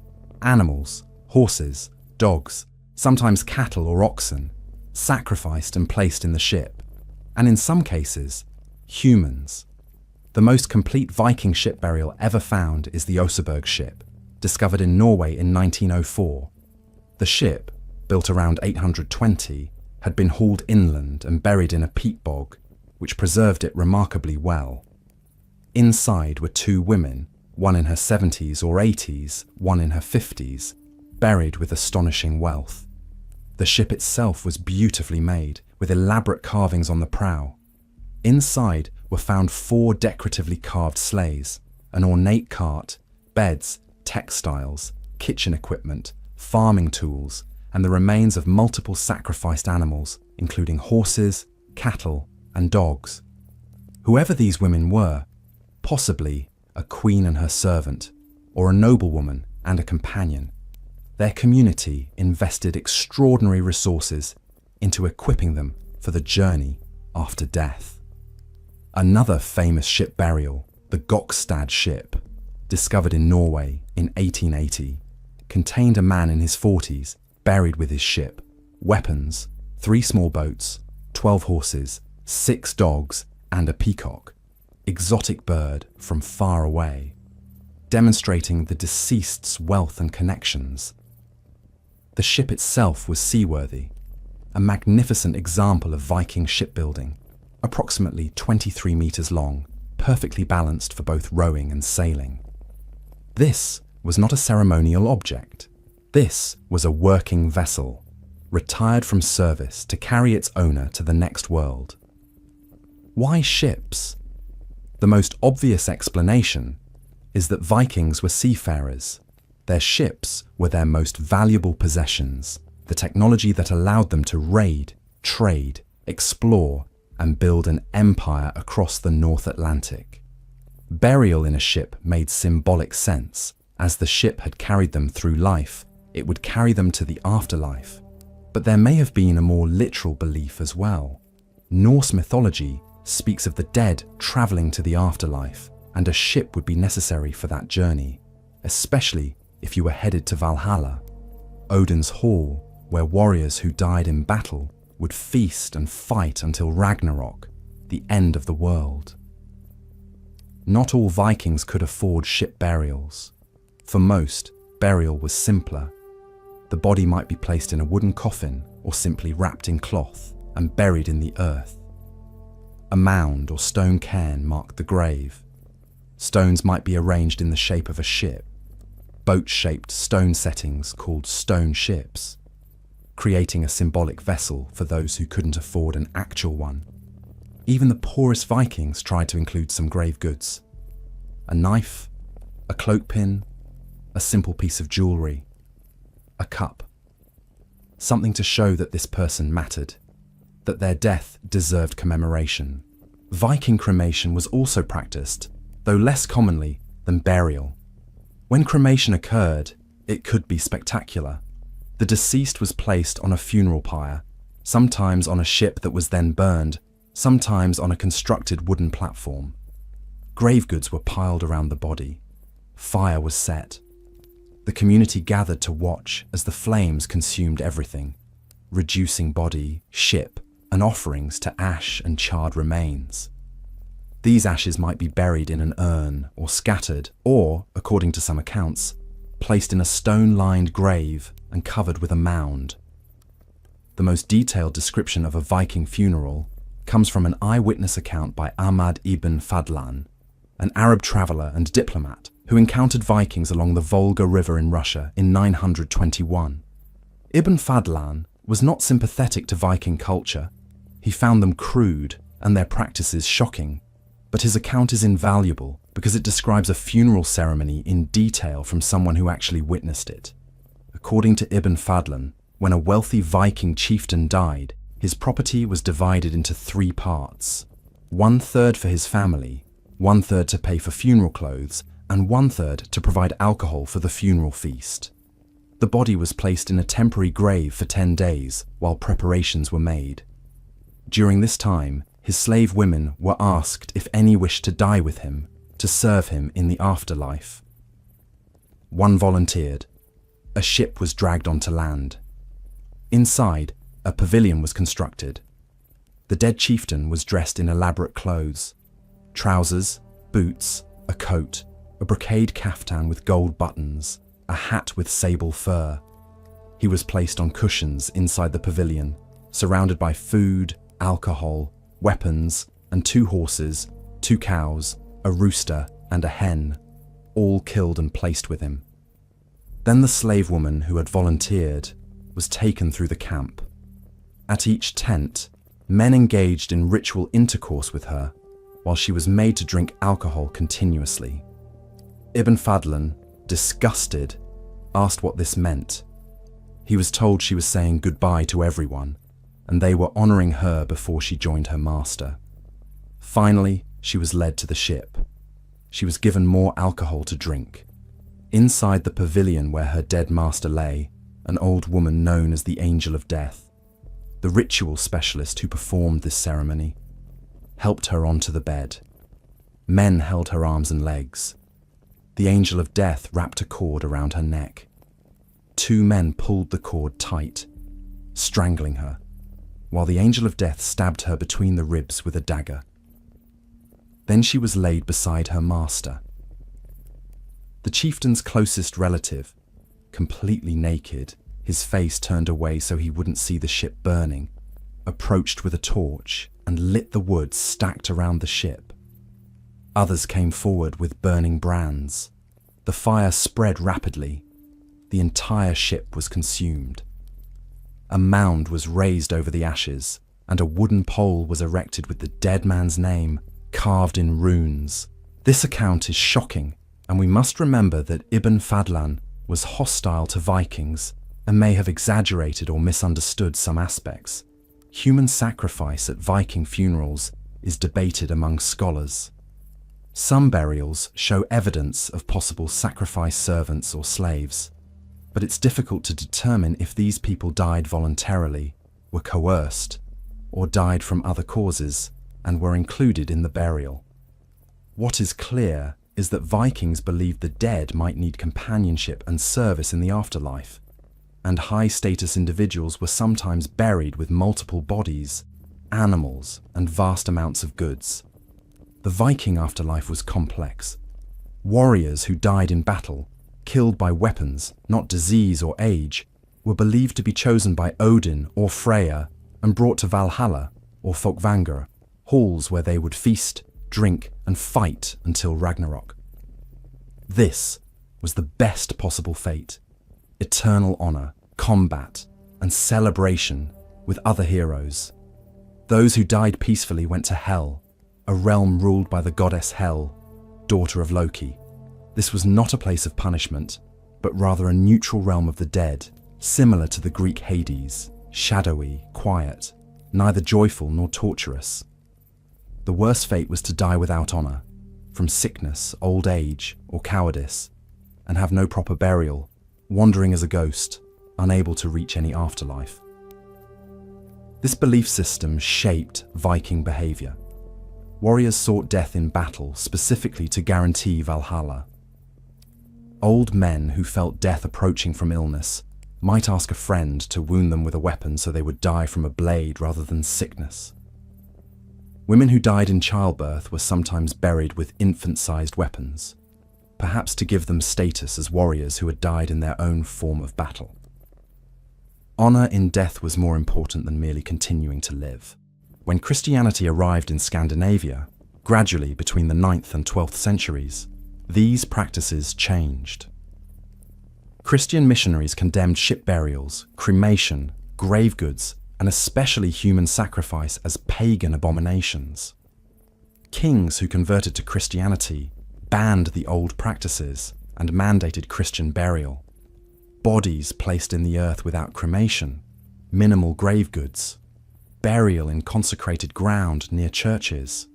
animals, horses, dogs, sometimes cattle or oxen, sacrificed and placed in the ship, and in some cases, humans. The most complete Viking ship burial ever found is the Oseberg ship, discovered in Norway in 1904. The ship, built around 820, had been hauled inland and buried in a peat bog, which preserved it remarkably well. Inside were two women, one in her 70s or 80s, one in her 50s, buried with astonishing wealth. The ship itself was beautifully made, with elaborate carvings on the prow. Inside were found 4 decoratively carved sleighs, an ornate cart, beds, textiles, kitchen equipment, farming tools, and the remains of multiple sacrificed animals, including horses, cattle, and dogs. Whoever these women were, possibly a queen and her servant, or a noblewoman and a companion, their community invested extraordinary resources into equipping them for the journey after death. Another famous ship burial, the Gokstad ship, discovered in Norway in 1880, contained a man in his 40s buried with his ship, weapons, 3 small boats, 12 horses, 6 dogs, and a peacock, exotic bird from far away, demonstrating the deceased's wealth and connections. The ship itself was seaworthy, a magnificent example of Viking shipbuilding, approximately 23 meters long, perfectly balanced for both rowing and sailing. This was not a ceremonial object. This was a working vessel, retired from service to carry its owner to the next world. Why ships? The most obvious explanation is that Vikings were seafarers. Their ships were their most valuable possessions, the technology that allowed them to raid, trade, explore, and build an empire across the North Atlantic. Burial in a ship made symbolic sense. As the ship had carried them through life, it would carry them to the afterlife. But there may have been a more literal belief as well. Norse mythology speaks of the dead traveling to the afterlife, and a ship would be necessary for that journey, especially if you were headed to Valhalla, Odin's hall, where warriors who died in battle would feast and fight until Ragnarok, the end of the world. Not all Vikings could afford ship burials. For most, burial was simpler. The body might be placed in a wooden coffin or simply wrapped in cloth and buried in the earth. A mound or stone cairn marked the grave. Stones might be arranged in the shape of a ship, boat-shaped stone settings called stone ships, creating a symbolic vessel for those who couldn't afford an actual one. Even the poorest Vikings tried to include some grave goods. A knife, a cloak pin, a simple piece of jewelry, a cup. Something to show that this person mattered, that their death deserved commemoration. Viking cremation was also practiced, though less commonly than burial. When cremation occurred, it could be spectacular. The deceased was placed on a funeral pyre, sometimes on a ship that was then burned, sometimes on a constructed wooden platform. Grave goods were piled around the body. Fire was set. The community gathered to watch as the flames consumed everything, reducing body, ship, and offerings to ash and charred remains. These ashes might be buried in an urn or scattered, or, according to some accounts, placed in a stone-lined grave and covered with a mound. The most detailed description of a Viking funeral comes from an eyewitness account by Ahmad ibn Fadlan, an Arab traveller and diplomat who encountered Vikings along the Volga River in Russia in 921. Ibn Fadlan was not sympathetic to Viking culture. He found them crude and their practices shocking, but his account is invaluable because it describes a funeral ceremony in detail from someone who actually witnessed it. According to Ibn Fadlan, when a wealthy Viking chieftain died, his property was divided into 3 parts: 1/3 for his family, 1/3 to pay for funeral clothes, and 1/3 to provide alcohol for the funeral feast. The body was placed in a temporary grave for 10 days while preparations were made. During this time, his slave women were asked if any wished to die with him, to serve him in the afterlife. One volunteered. A ship was dragged onto land. Inside, a pavilion was constructed. The dead chieftain was dressed in elaborate clothes: trousers, boots, a coat, a brocade caftan with gold buttons, a hat with sable fur. He was placed on cushions inside the pavilion, surrounded by food, alcohol, weapons, and 2 horses, 2 cows, a rooster, and a hen, all killed and placed with him. Then the slave woman who had volunteered was taken through the camp. At each tent, men engaged in ritual intercourse with her, while she was made to drink alcohol continuously. Ibn Fadlan, disgusted, asked what this meant. He was told she was saying goodbye to everyone, and they were honoring her before she joined her master. Finally, she was led to the ship. She was given more alcohol to drink. Inside the pavilion where her dead master lay, an old woman known as the Angel of Death, the ritual specialist who performed this ceremony, helped her onto the bed. Men held her arms and legs. The Angel of Death wrapped a cord around her neck. 2 men pulled the cord tight, strangling her, while the Angel of Death stabbed her between the ribs with a dagger. Then she was laid beside her master. The chieftain's closest relative, completely naked, his face turned away so he wouldn't see the ship burning, approached with a torch and lit the wood stacked around the ship. Others came forward with burning brands. The fire spread rapidly. The entire ship was consumed. A mound was raised over the ashes, and a wooden pole was erected with the dead man's name carved in runes. This account is shocking, and we must remember that Ibn Fadlan was hostile to Vikings and may have exaggerated or misunderstood some aspects. Human sacrifice at Viking funerals is debated among scholars. Some burials show evidence of possible sacrifice servants or slaves, but it's difficult to determine if these people died voluntarily, were coerced, or died from other causes and were included in the burial. What is clear is that Vikings believed the dead might need companionship and service in the afterlife, and high-status individuals were sometimes buried with multiple bodies, animals, and vast amounts of goods. The Viking afterlife was complex. Warriors who died in battle, killed by weapons, not disease or age, were believed to be chosen by Odin or Freyja and brought to Valhalla or Folkvangr, halls where they would feast, drink, and fight until Ragnarok. This was the best possible fate: eternal honor, combat, and celebration with other heroes. Those who died peacefully went to Hel, a realm ruled by the goddess Hel, daughter of Loki. This was not a place of punishment, but rather a neutral realm of the dead, similar to the Greek Hades, shadowy, quiet, neither joyful nor torturous. The worst fate was to die without honor, from sickness, old age, or cowardice, and have no proper burial, wandering as a ghost, unable to reach any afterlife. This belief system shaped Viking behavior. Warriors sought death in battle specifically to guarantee Valhalla. Old men who felt death approaching from illness might ask a friend to wound them with a weapon so they would die from a blade rather than sickness. Women who died in childbirth were sometimes buried with infant-sized weapons, perhaps to give them status as warriors who had died in their own form of battle. Honor in death was more important than merely continuing to live. When Christianity arrived in Scandinavia, gradually between the 9th and 12th centuries, these practices changed. Christian missionaries condemned ship burials, cremation, grave goods, and especially human sacrifice as pagan abominations. Kings who converted to Christianity banned the old practices and mandated Christian burial. Bodies placed in the earth without cremation, minimal grave goods, burial in consecrated ground near churches,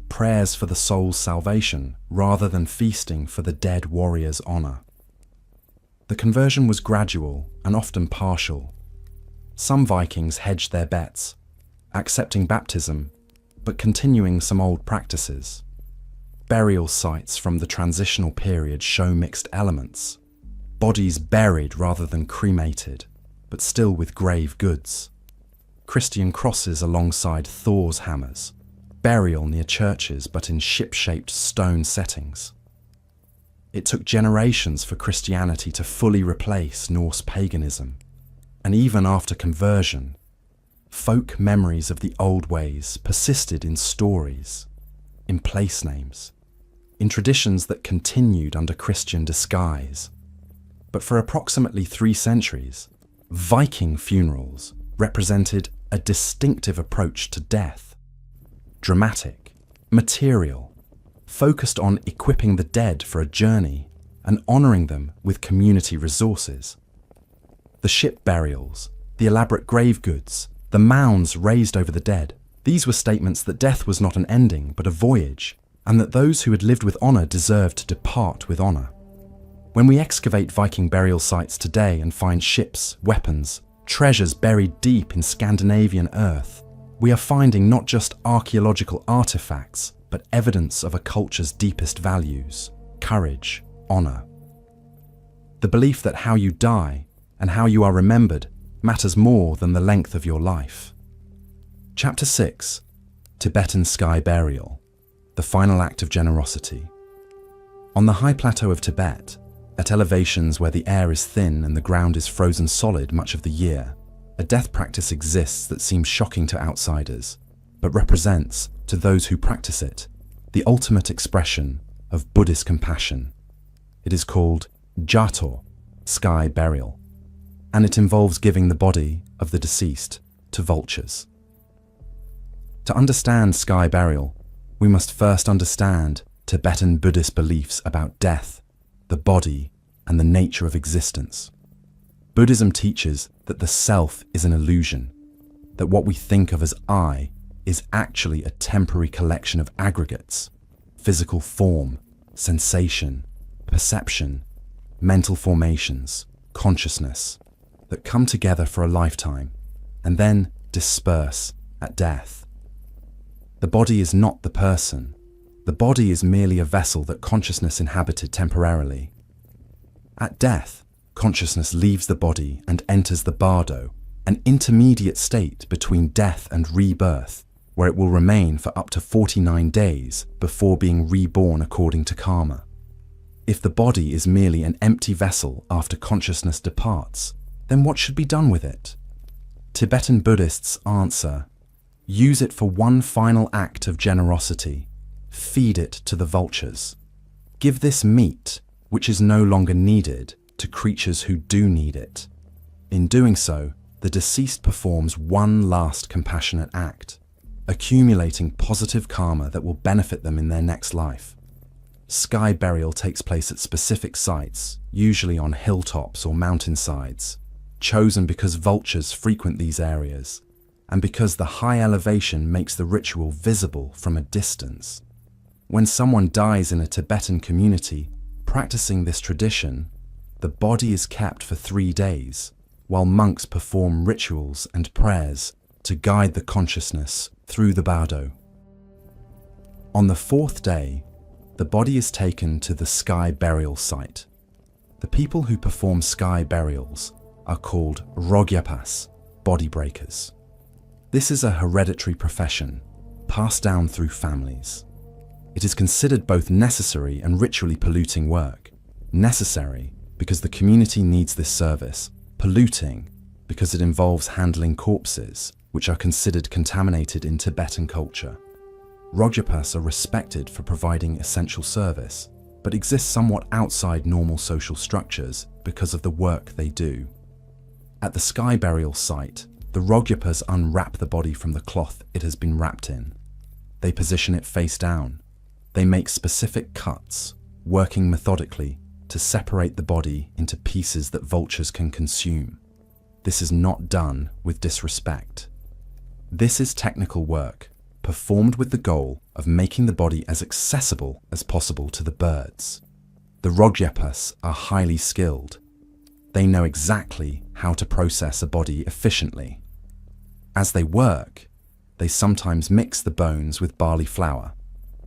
prayers for the soul's salvation rather than feasting for the dead warrior's honor. The conversion was gradual and often partial. Some Vikings hedged their bets, accepting baptism, but continuing some old practices. Burial sites from the transitional period show mixed elements. bodies buried rather than cremated, but still with grave goods. Christian crosses alongside Thor's hammers, burial near churches but in ship-shaped stone settings. It took generations for Christianity to fully replace Norse paganism, and even after conversion, folk memories of the old ways persisted in stories, in place names, in traditions that continued under Christian disguise. But for approximately 3 centuries, Viking funerals represented a distinctive approach to death. Dramatic, material, focused on equipping the dead for a journey and honouring them with community resources. The ship burials, the elaborate grave goods, the mounds raised over the dead, these were statements that death was not an ending but a voyage, and that those who had lived with honour deserved to depart with honour. When we excavate Viking burial sites today and find ships, weapons, treasures buried deep in Scandinavian earth, we are finding not just archaeological artefacts, but evidence of a culture's deepest values: courage, honour. The belief that how you die and how you are remembered matters more than the length of your life. Chapter 6: Tibetan Sky Burial, the final act of generosity. On the high plateau of Tibet, at elevations where the air is thin and the ground is frozen solid much of the year, a death practice exists that seems shocking to outsiders, but represents, to those who practice it, the ultimate expression of Buddhist compassion. It is called Jato, sky burial, and it involves giving the body of the deceased to vultures. To understand sky burial, we must first understand Tibetan Buddhist beliefs about death, the body, and the nature of existence. Buddhism teaches that the self is an illusion, that what we think of as I is actually a temporary collection of aggregates: physical form, sensation, perception, mental formations, consciousness, that come together for a lifetime and then disperse at death. The body is not the person. The body is merely a vessel that consciousness inhabited temporarily. At death, consciousness leaves the body and enters the bardo, an intermediate state between death and rebirth, where it will remain for up to 49 days before being reborn according to karma. If the body is merely an empty vessel after consciousness departs, then what should be done with it? Tibetan Buddhists answer: use it for one final act of generosity. Feed it to the vultures. Give this meat, which is no longer needed, to creatures who do need it. In doing so, the deceased performs one last compassionate act, accumulating positive karma that will benefit them in their next life. Sky burial takes place at specific sites, usually on hilltops or mountainsides, chosen because vultures frequent these areas, and because the high elevation makes the ritual visible from a distance. When someone dies in a Tibetan community practicing this tradition, the body is kept for 3 days, while monks perform rituals and prayers to guide the consciousness through the bardo. On the 4th day, the body is taken to the sky burial site. The people who perform sky burials are called Rogyapas, body breakers. This is a hereditary profession, passed down through families. It is considered both necessary and ritually polluting work. Necessary because the community needs this service, polluting because it involves handling corpses, which are considered contaminated in Tibetan culture. Rogyapas are respected for providing essential service, but exist somewhat outside normal social structures because of the work they do. At the sky burial site, the Rogyapas unwrap the body from the cloth it has been wrapped in. They position it face down. They make specific cuts, working methodically to separate the body into pieces that vultures can consume. This is not done with disrespect. This is technical work, performed with the goal of making the body as accessible as possible to the birds. The Rogyapas are highly skilled. They know exactly how to process a body efficiently. As they work, they sometimes mix the bones with barley flour,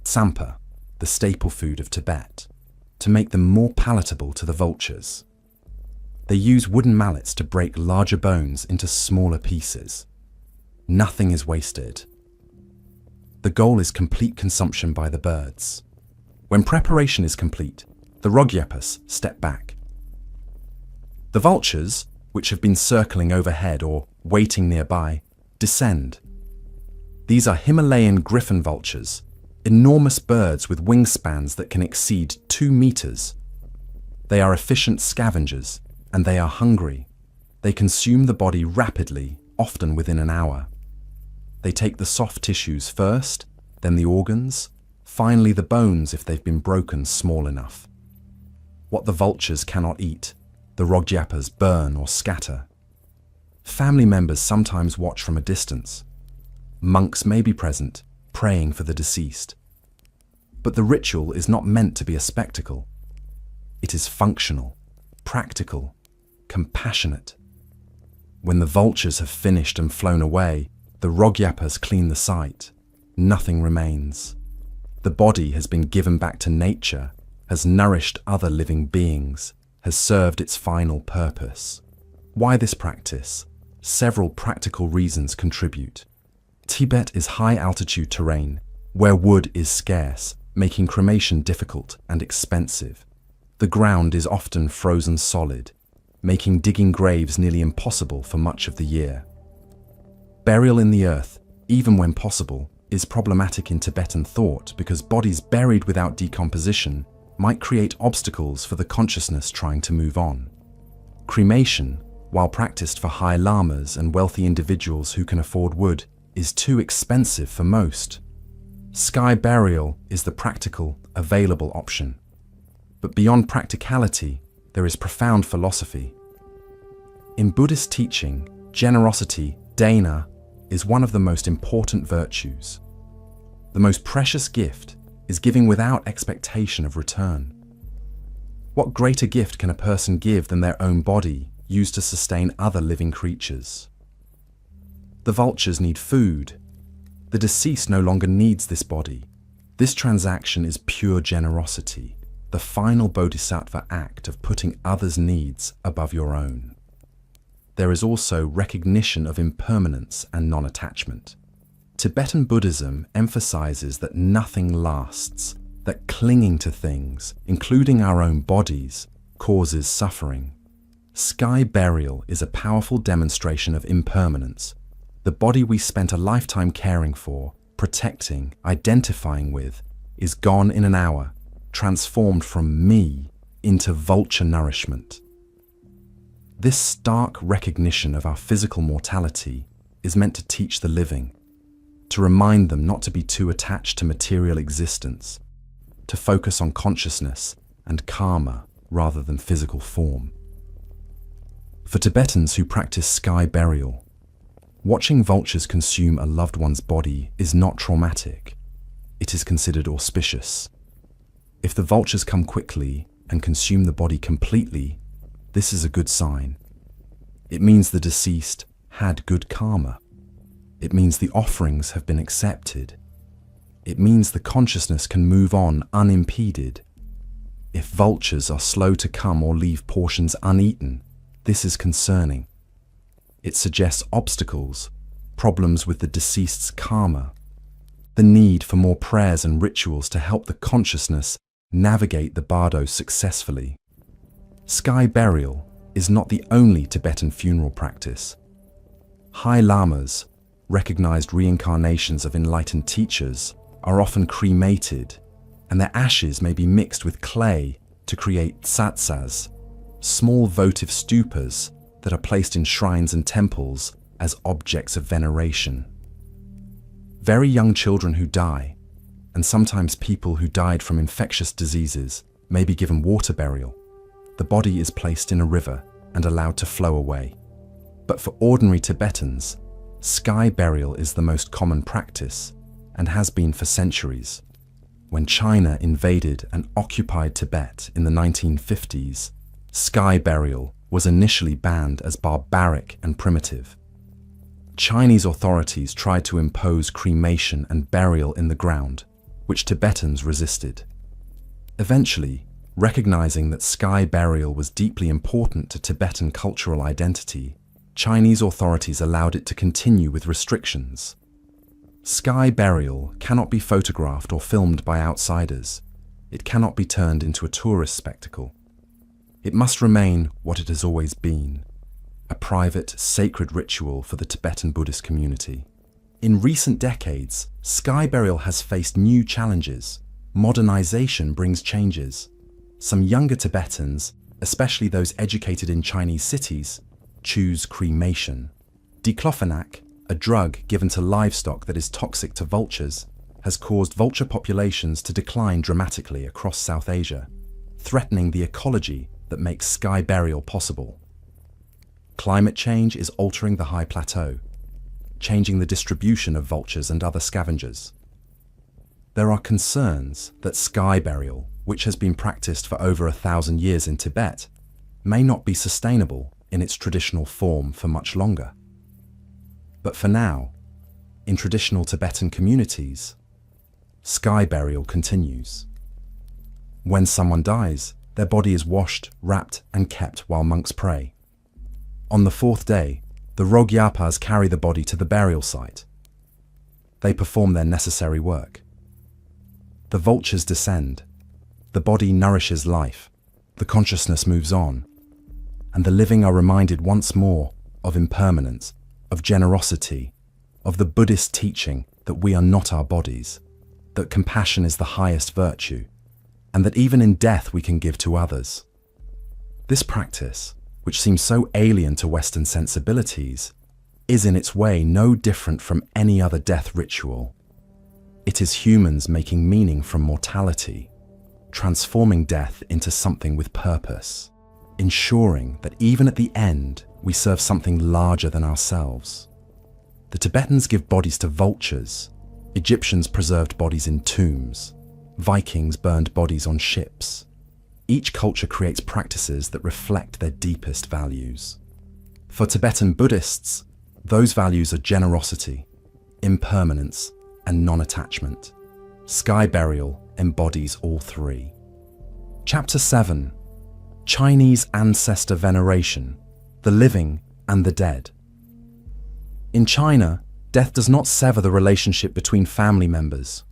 tsampa, the staple food of Tibet, to make them more palatable to the vultures. They use wooden mallets to break larger bones into smaller pieces. Nothing is wasted. The goal is complete consumption by the birds. When preparation is complete, the rogyapas step back. The vultures, which have been circling overhead or waiting nearby, descend. These are Himalayan griffon vultures, enormous birds with wingspans that can exceed 2 meters. They are efficient scavengers, and they are hungry. They consume the body rapidly, often within an hour. They take the soft tissues first, then the organs, finally the bones if they've been broken small enough. What the vultures cannot eat, the rogyapas burn or scatter. Family members sometimes watch from a distance. Monks may be present, praying for the deceased. But the ritual is not meant to be a spectacle. It is functional, practical, compassionate. When the vultures have finished and flown away, the rogyapas clean the site. Nothing remains. The body has been given back to nature, has nourished other living beings, has served its final purpose. Why this practice? Several practical reasons contribute. Tibet is high-altitude terrain, where wood is scarce, making cremation difficult and expensive. The ground is often frozen solid, making digging graves nearly impossible for much of the year. Burial in the earth, even when possible, is problematic in Tibetan thought because bodies buried without decomposition might create obstacles for the consciousness trying to move on. Cremation, while practiced for high lamas and wealthy individuals who can afford wood, is too expensive for most. Sky burial is the practical, available option. But beyond practicality, there is profound philosophy. In Buddhist teaching, generosity, dana, is one of the most important virtues. The most precious gift is giving without expectation of return. What greater gift can a person give than their own body, used to sustain other living creatures? The vultures need food. The deceased no longer needs this body. This transaction is pure generosity, the final bodhisattva act of putting others' needs above your own. There is also recognition of impermanence and non-attachment. Tibetan Buddhism emphasizes that nothing lasts, that clinging to things, including our own bodies, causes suffering. Sky burial is a powerful demonstration of impermanence. The body we spent a lifetime caring for, protecting, identifying with, is gone in an hour, transformed from me into vulture nourishment. This stark recognition of our physical mortality is meant to teach the living, to remind them not to be too attached to material existence, to focus on consciousness and karma rather than physical form. For Tibetans who practice sky burial, watching vultures consume a loved one's body is not traumatic. It is considered auspicious. If the vultures come quickly and consume the body completely, this is a good sign. It means the deceased had good karma. It means the offerings have been accepted. It means the consciousness can move on unimpeded. If vultures are slow to come or leave portions uneaten, this is concerning. It suggests obstacles, problems with the deceased's karma, the need for more prayers and rituals to help the consciousness navigate the bardo successfully. Sky burial is not the only Tibetan funeral practice. High lamas, recognized reincarnations of enlightened teachers, are often cremated, and their ashes may be mixed with clay to create tsatsas, small votive stupas that are placed in shrines and temples as objects of veneration. Very young children who die, and sometimes people who died from infectious diseases, may be given water burial. The body is placed in a river and allowed to flow away. But for ordinary Tibetans, sky burial is the most common practice and has been for centuries. When China invaded and occupied Tibet in the 1950s, sky burial was initially banned as barbaric and primitive. Chinese authorities tried to impose cremation and burial in the ground, which Tibetans resisted. Eventually, Recognizing that sky burial was deeply important to Tibetan cultural identity, Chinese authorities allowed it to continue with restrictions. Sky burial cannot be photographed or filmed by outsiders. It cannot be turned into a tourist spectacle. It must remain what it has always been, a private, sacred ritual for the Tibetan Buddhist community. In recent decades, sky burial has faced new challenges. Modernization brings changes. Some younger Tibetans, especially those educated in Chinese cities, choose cremation. Diclofenac, a drug given to livestock that is toxic to vultures, has caused vulture populations to decline dramatically across South Asia, threatening the ecology that makes sky burial possible. Climate change is altering the high plateau, changing the distribution of vultures and other scavengers. There are concerns that sky burial, which has been practiced for over 1,000 years in Tibet, may not be sustainable in its traditional form for much longer. But for now, in traditional Tibetan communities, sky burial continues. When someone dies, their body is washed, wrapped, and kept while monks pray. On the fourth day, the Rogyapas carry the body to the burial site. They perform their necessary work. The vultures descend. The body nourishes life. The consciousness moves on. And the living are reminded once more of impermanence, of generosity, of the Buddhist teaching that we are not our bodies, that compassion is the highest virtue, and that even in death we can give to others. This practice, which seems so alien to Western sensibilities, is in its way no different from any other death ritual. It is humans making meaning from mortality, transforming death into something with purpose, ensuring that even at the end we serve something larger than ourselves. The Tibetans give bodies to vultures. Egyptians preserved bodies in tombs. Vikings burned bodies on ships. Each culture creates practices that reflect their deepest values. For Tibetan Buddhists, those values are generosity, impermanence, and non-attachment. Sky burial embodies all three. Chapter 7. Chinese Ancestor Veneration, the Living and the Dead. In China, death does not sever the relationship between family members.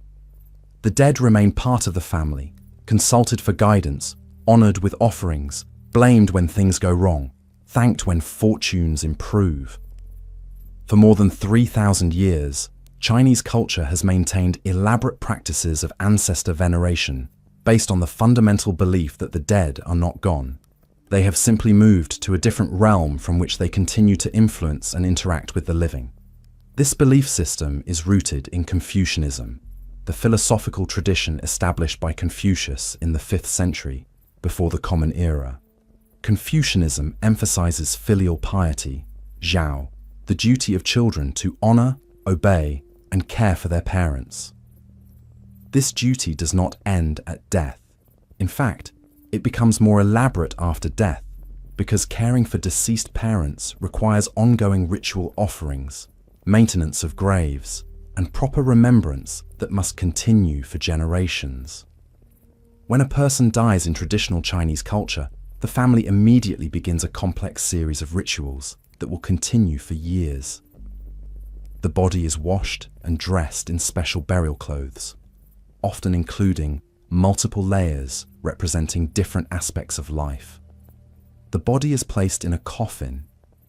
The dead remain part of the family, consulted for guidance, honored with offerings, blamed when things go wrong, thanked when fortunes improve. For more than 3,000 years, Chinese culture has maintained elaborate practices of ancestor veneration based on the fundamental belief that the dead are not gone. They have simply moved to a different realm from which they continue to influence and interact with the living. This belief system is rooted in Confucianism, the philosophical tradition established by Confucius in the 5th century, before the Common Era. Confucianism emphasizes filial piety, zhao, the duty of children to honor, obey, and care for their parents. This duty does not end at death. In fact, it becomes more elaborate after death, because caring for deceased parents requires ongoing ritual offerings, maintenance of graves, and proper remembrance that must continue for generations. When a person dies in traditional Chinese culture, the family immediately begins a complex series of rituals that will continue for years. The body is washed and dressed in special burial clothes, often including multiple layers representing different aspects of life. The body is placed in a coffin.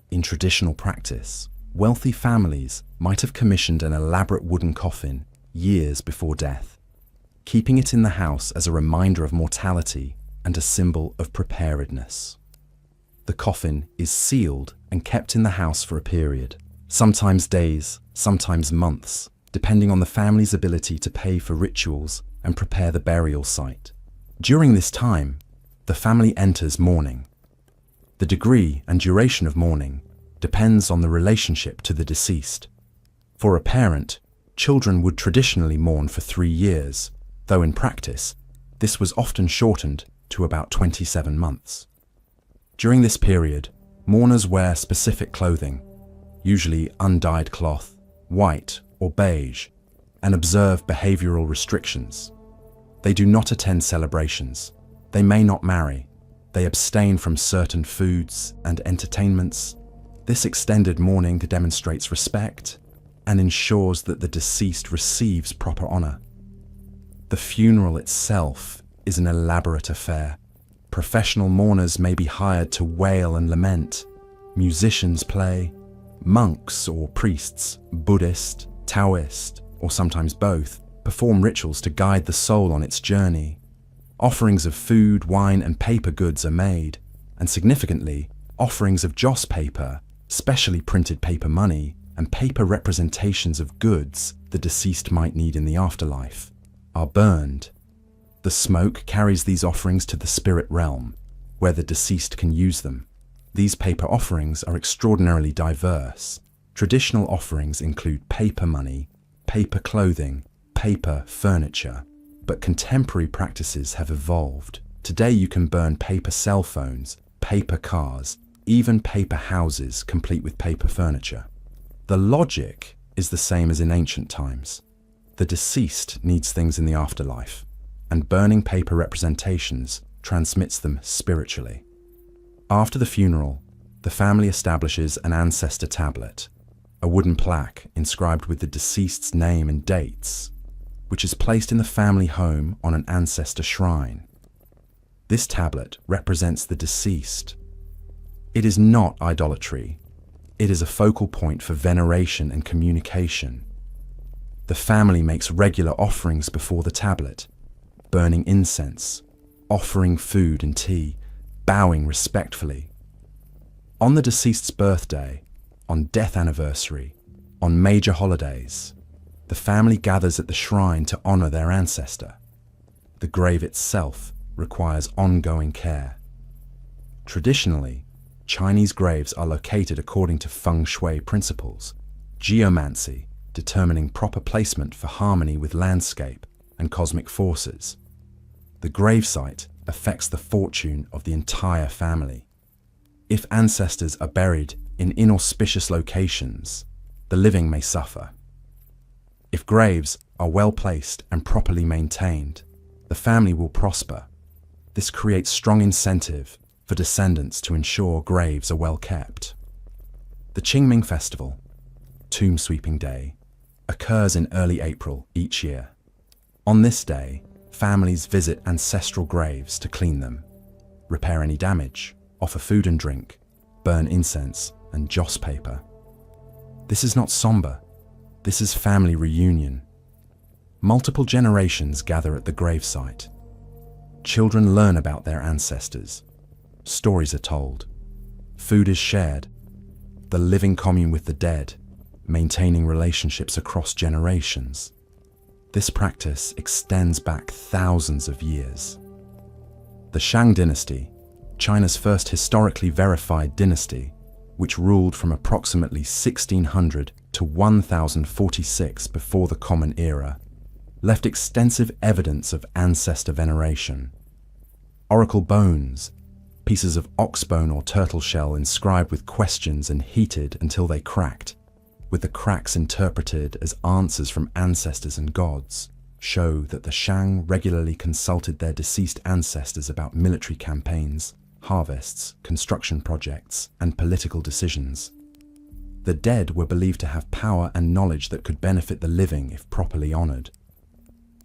In traditional practice, wealthy families might have commissioned an elaborate wooden coffin years before death, keeping it in the house as a reminder of mortality and a symbol of preparedness. The coffin is sealed and kept in the house for a period, sometimes days, sometimes months, depending on the family's ability to pay for rituals and prepare the burial site. During this time, the family enters mourning. The degree and duration of mourning depends on the relationship to the deceased. For a parent, children would traditionally mourn for 3 years, though in practice, this was often shortened to about 27 months. During this period, mourners wear specific clothing, usually undyed cloth, white or beige, and observe behavioral restrictions. They do not attend celebrations. They may not marry. They abstain from certain foods and entertainments. This extended mourning demonstrates respect and ensures that the deceased receives proper honor. The funeral itself is an elaborate affair. Professional mourners may be hired to wail and lament. Musicians play. Monks or priests, Buddhist, Taoist, or sometimes both, perform rituals to guide the soul on its journey. Offerings of food, wine, and paper goods are made, and significantly, offerings of joss paper, specially printed paper money, and paper representations of goods the deceased might need in the afterlife, are burned. The smoke carries these offerings to the spirit realm, where the deceased can use them. These paper offerings are extraordinarily diverse. Traditional offerings include paper money, paper clothing, paper furniture, but contemporary practices have evolved. Today you can burn paper cell phones, paper cars, even paper houses complete with paper furniture. The logic is the same as in ancient times. The deceased needs things in the afterlife, and burning paper representations transmits them spiritually. After the funeral, the family establishes an ancestor tablet, a wooden plaque inscribed with the deceased's name and dates, which is placed in the family home on an ancestor shrine. This tablet represents the deceased. It is not idolatry. It is a focal point for veneration and communication. The family makes regular offerings before the tablet, burning incense, offering food and tea, bowing respectfully. On the deceased's birthday, on death anniversary, on major holidays, the family gathers at the shrine to honor their ancestor. The grave itself requires ongoing care. Traditionally, Chinese graves are located according to feng shui principles, geomancy, determining proper placement for harmony with landscape and cosmic forces. The gravesite affects the fortune of the entire family. If ancestors are buried in inauspicious locations, the living may suffer. If graves are well placed and properly maintained, the family will prosper. This creates strong incentive for descendants to ensure graves are well kept. The Qingming Festival, Tomb Sweeping Day, occurs in early April each year. On this day, families visit ancestral graves to clean them, repair any damage, offer food and drink, burn incense and joss paper. This is not somber. This is family reunion. Multiple generations gather at the gravesite. Children learn about their ancestors. Stories are told. Food is shared. The living commune with the dead, maintaining relationships across generations. This practice extends back thousands of years. The Shang dynasty, China's first historically verified dynasty, which ruled from approximately 1600 to 1046 before the Common Era, left extensive evidence of ancestor veneration. Oracle bones, pieces of ox bone or turtle shell inscribed with questions and heated until they cracked, with the cracks interpreted as answers from ancestors and gods, show that the Shang regularly consulted their deceased ancestors about military campaigns, harvests, construction projects, and political decisions. The dead were believed to have power and knowledge that could benefit the living if properly honored.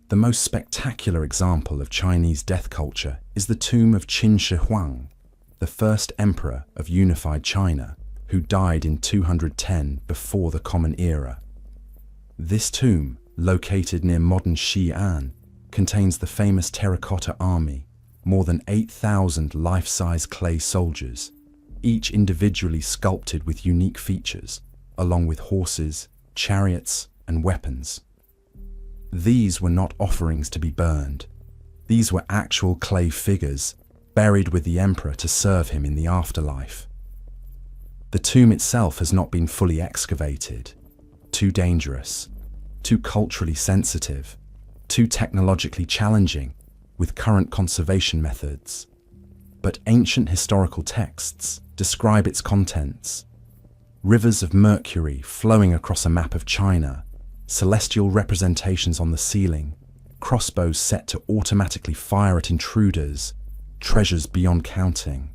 The most spectacular example of Chinese death culture is the tomb of Qin Shi Huang, the first emperor of unified China, who died in 210 before the Common Era. This tomb, located near modern Xi'an, contains the famous terracotta army, more than 8,000 life-size clay soldiers, each individually sculpted with unique features, along with horses, chariots, and weapons. These were not offerings to be burned. These were actual clay figures, buried with the emperor to serve him in the afterlife. The tomb itself has not been fully excavated. Too dangerous, too culturally sensitive, too technologically challenging with current conservation methods. But ancient historical texts describe its contents. Rivers of mercury flowing across a map of China, celestial representations on the ceiling, crossbows set to automatically fire at intruders, treasures beyond counting.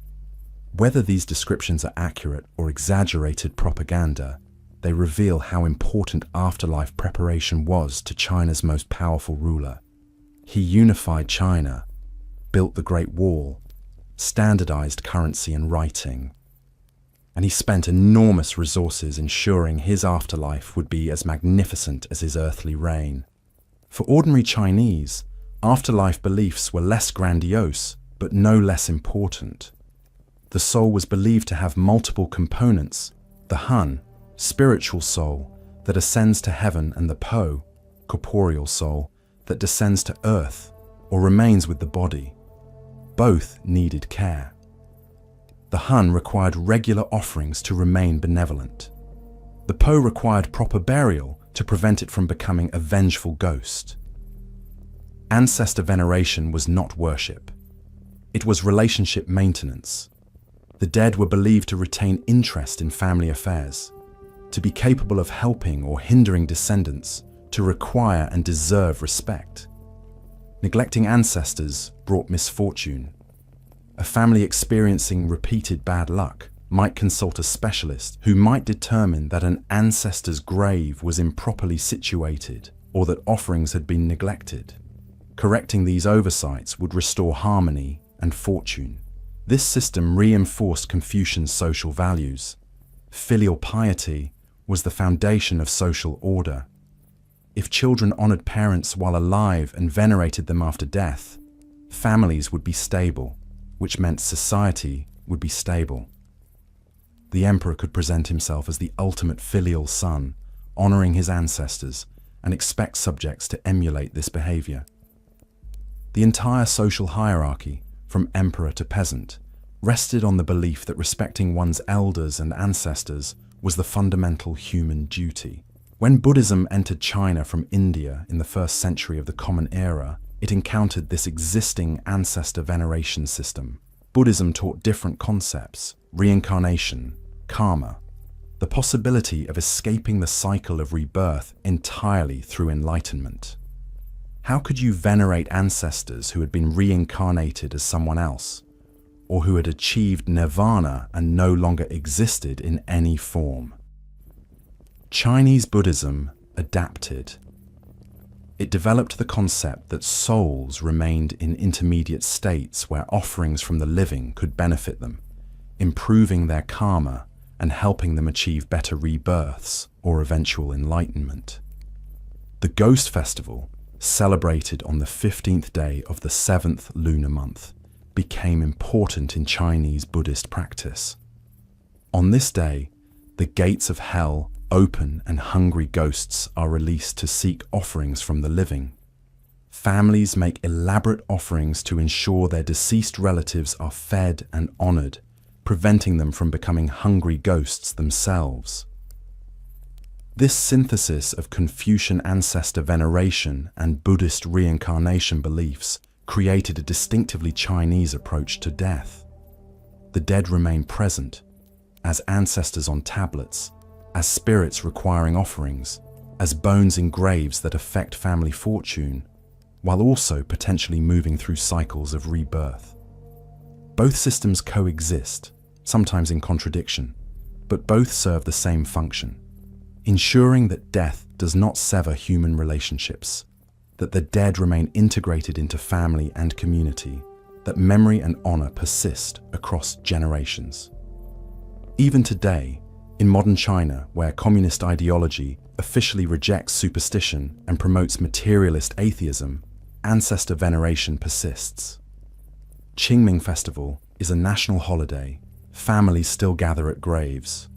Whether these descriptions are accurate or exaggerated propaganda, they reveal how important afterlife preparation was to China's most powerful ruler. He unified China, built the Great Wall, standardized currency and writing, and he spent enormous resources ensuring his afterlife would be as magnificent as his earthly reign. For ordinary Chinese, afterlife beliefs were less grandiose, but no less important. The soul was believed to have multiple components: the hun, spiritual soul, that ascends to heaven, and the po, corporeal soul, that descends to earth or remains with the body. Both needed care. The hun required regular offerings to remain benevolent. The po required proper burial to prevent it from becoming a vengeful ghost. Ancestor veneration was not worship. It was relationship maintenance. The dead were believed to retain interest in family affairs, to be capable of helping or hindering descendants, to require and deserve respect. Neglecting ancestors brought misfortune. A family experiencing repeated bad luck might consult a specialist who might determine that an ancestor's grave was improperly situated or that offerings had been neglected. Correcting these oversights would restore harmony and fortune. This system reinforced Confucian's social values. Filial piety was the foundation of social order. If children honored parents while alive and venerated them after death, families would be stable, which meant society would be stable. The emperor could present himself as the ultimate filial son, honoring his ancestors, and expect subjects to emulate this behavior. The entire social hierarchy, from emperor to peasant, rested on the belief that respecting one's elders and ancestors was the fundamental human duty. When Buddhism entered China from India in the 1st century of the Common Era, it encountered this existing ancestor veneration system. Buddhism taught different concepts: reincarnation, karma, the possibility of escaping the cycle of rebirth entirely through enlightenment. How could you venerate ancestors who had been reincarnated as someone else, or who had achieved nirvana and no longer existed in any form? Chinese Buddhism adapted. It developed the concept that souls remained in intermediate states where offerings from the living could benefit them, improving their karma and helping them achieve better rebirths or eventual enlightenment. The Ghost Festival, celebrated on the 15th day of the 7th lunar month, became important in Chinese Buddhist practice. On this day, the gates of hell open and hungry ghosts are released to seek offerings from the living. Families make elaborate offerings to ensure their deceased relatives are fed and honored, preventing them from becoming hungry ghosts themselves. This synthesis of Confucian ancestor veneration and Buddhist reincarnation beliefs created a distinctively Chinese approach to death. The dead remain present, as ancestors on tablets, as spirits requiring offerings, as bones in graves that affect family fortune, while also potentially moving through cycles of rebirth. Both systems coexist, sometimes in contradiction, but both serve the same function: ensuring that death does not sever human relationships, that the dead remain integrated into family and community, that memory and honor persist across generations. Even today, in modern China, where communist ideology officially rejects superstition and promotes materialist atheism, ancestor veneration persists. Qingming Festival is a national holiday. Families still gather at graves.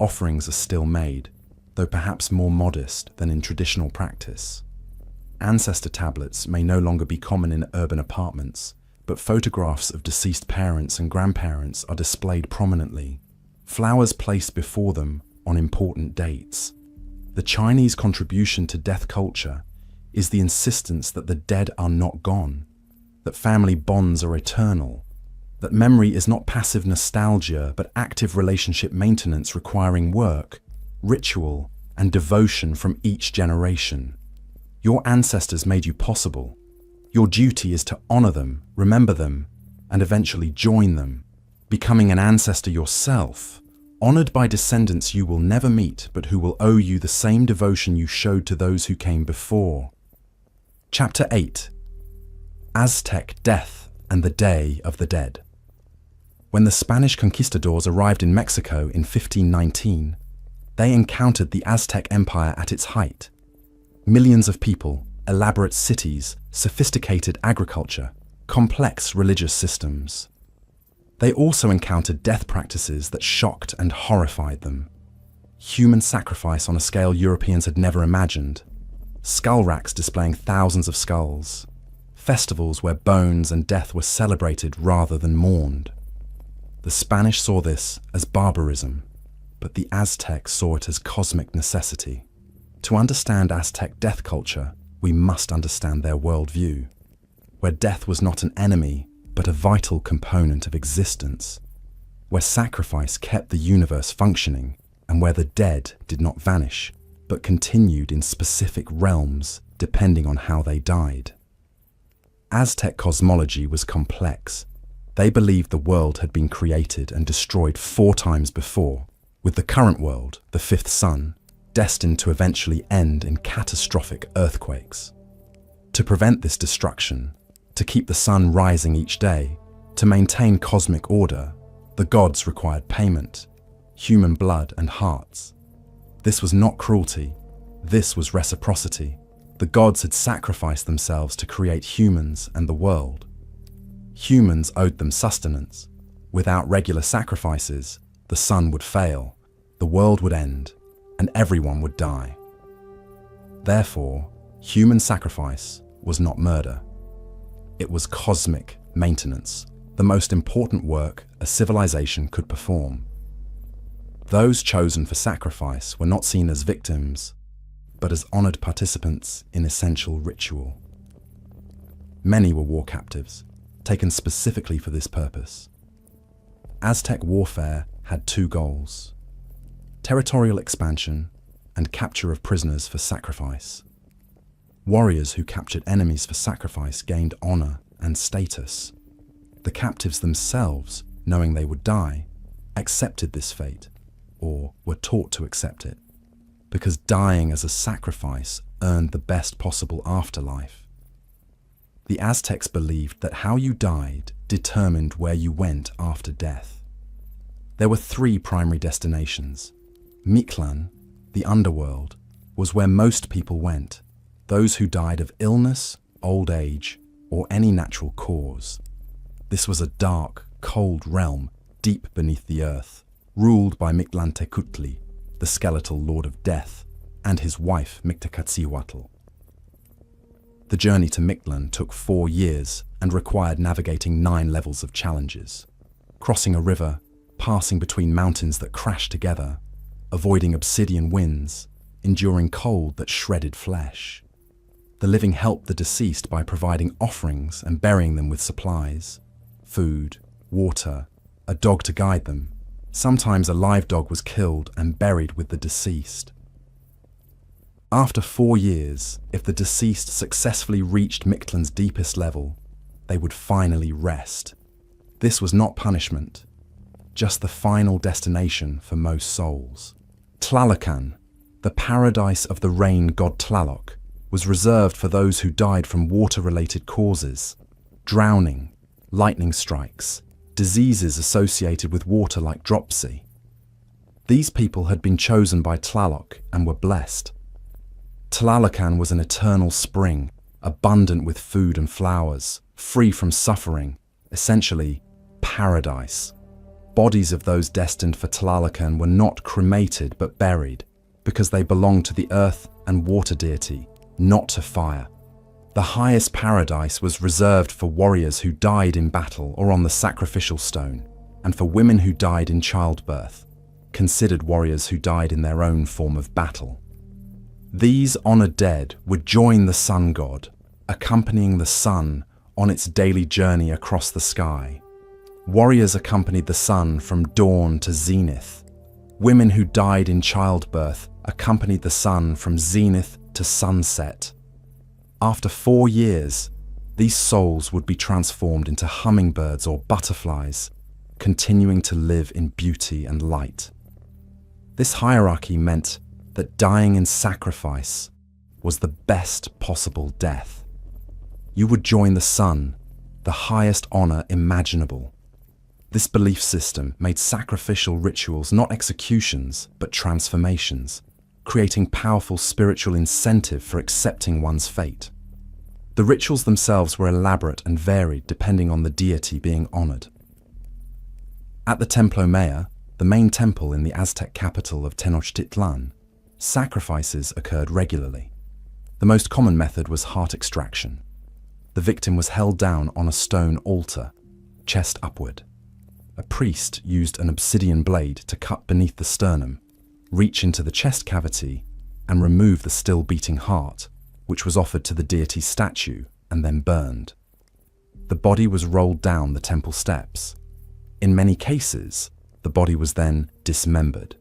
Offerings are still made, though perhaps more modest than in traditional practice. Ancestor tablets may no longer be common in urban apartments, but photographs of deceased parents and grandparents are displayed prominently, flowers placed before them on important dates. The Chinese contribution to death culture is the insistence that the dead are not gone, that family bonds are eternal, that memory is not passive nostalgia but active relationship maintenance requiring work, ritual, and devotion from each generation. Your ancestors made you possible. Your duty is to honor them, remember them, and eventually join them, becoming an ancestor yourself, honored by descendants you will never meet but who will owe you the same devotion you showed to those who came before. Chapter 8. Aztec Death and the Day of the Dead. When the Spanish conquistadors arrived in Mexico in 1519, they encountered the Aztec Empire at its height. Millions of people, elaborate cities, sophisticated agriculture, complex religious systems. They also encountered death practices that shocked and horrified them. Human sacrifice on a scale Europeans had never imagined. Skull racks displaying thousands of skulls. Festivals where bones and death were celebrated rather than mourned. The Spanish saw this as barbarism, but the Aztecs saw it as cosmic necessity. To understand Aztec death culture, we must understand their worldview, where death was not an enemy, but a vital component of existence, where sacrifice kept the universe functioning, and where the dead did not vanish, but continued in specific realms depending on how they died. Aztec cosmology was complex. They believed the world had been created and destroyed 4 times before, with the current world, the 5th sun, destined to eventually end in catastrophic earthquakes. To prevent this destruction, to keep the sun rising each day, to maintain cosmic order, the gods required payment, human blood and hearts. This was not cruelty, this was reciprocity. The gods had sacrificed themselves to create humans and the world. Humans owed them sustenance. Without regular sacrifices, the sun would fail, the world would end, and everyone would die. Therefore, human sacrifice was not murder. It was cosmic maintenance, the most important work a civilization could perform. Those chosen for sacrifice were not seen as victims, but as honored participants in essential ritual. Many were war captives, taken specifically for this purpose. Aztec warfare had 2 goals: territorial expansion and capture of prisoners for sacrifice. Warriors who captured enemies for sacrifice gained honor and status. The captives themselves, knowing they would die, accepted this fate, or were taught to accept it, because dying as a sacrifice earned the best possible afterlife. The Aztecs believed that how you died determined where you went after death. There were 3 primary destinations. Mictlan, the underworld, was where most people went, those who died of illness, old age, or any natural cause. This was a dark, cold realm deep beneath the earth, ruled by Mictlantecutli, the skeletal lord of death, and his wife Mictacatzihuatl. The journey to Mictlan took 4 years and required navigating 9 levels of challenges, crossing a river, passing between mountains that crashed together, avoiding obsidian winds, enduring cold that shredded flesh. The living helped the deceased by providing offerings and burying them with supplies, food, water, a dog to guide them. Sometimes a live dog was killed and buried with the deceased. After 4 years, if the deceased successfully reached Mictlan's deepest level, they would finally rest. This was not punishment, just the final destination for most souls. Tlalocan, the paradise of the rain god Tlaloc, was reserved for those who died from water-related causes: drowning, lightning strikes, diseases associated with water like dropsy. These people had been chosen by Tlaloc and were blessed. Tlalocan was an eternal spring, abundant with food and flowers, free from suffering, essentially paradise. Bodies of those destined for Tlalocan were not cremated but buried, because they belonged to the earth and water deity, not to fire. The highest paradise was reserved for warriors who died in battle or on the sacrificial stone, and for women who died in childbirth, considered warriors who died in their own form of battle. These honored dead would join the sun god, accompanying the sun on its daily journey across the sky. Warriors accompanied the sun from dawn to zenith. Women who died in childbirth accompanied the sun from zenith to sunset. After 4 years, These souls would be transformed into hummingbirds or butterflies, continuing to live in beauty and light. This hierarchy meant that dying in sacrifice was the best possible death. You would join the sun, the highest honor imaginable. This belief system made sacrificial rituals not executions, but transformations, creating powerful spiritual incentive for accepting one's fate. The rituals themselves were elaborate and varied depending on the deity being honored. At the Templo Maya, the main temple in the Aztec capital of Tenochtitlan, sacrifices occurred regularly. The most common method was heart extraction. The victim was held down on a stone altar, chest upward. A priest used an obsidian blade to cut beneath the sternum, reach into the chest cavity, and remove the still beating heart, which was offered to the deity's statue and then burned. The body was rolled down the temple steps. In many cases, the body was then dismembered,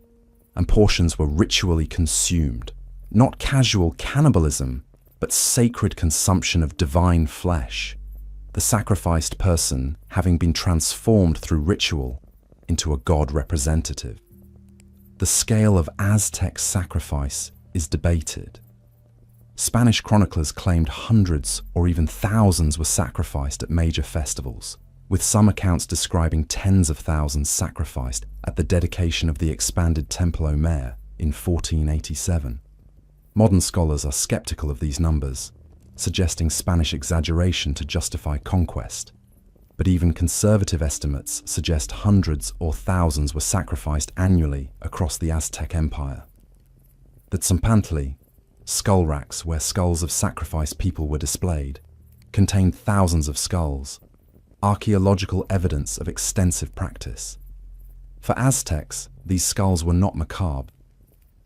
and portions were ritually consumed. Not casual cannibalism, but sacred consumption of divine flesh, the sacrificed person having been transformed through ritual into a god representative. The scale of Aztec sacrifice is debated. Spanish chroniclers claimed hundreds or even thousands were sacrificed at major festivals, with some accounts describing tens of thousands sacrificed at the dedication of the expanded Templo Maya in 1487. Modern scholars are skeptical of these numbers, suggesting Spanish exaggeration to justify conquest. But even conservative estimates suggest hundreds or thousands were sacrificed annually across the Aztec Empire. The Tzompantli, skull racks where skulls of sacrificed people were displayed, contained thousands of skulls, archaeological evidence of extensive practice. For Aztecs, these skulls were not macabre.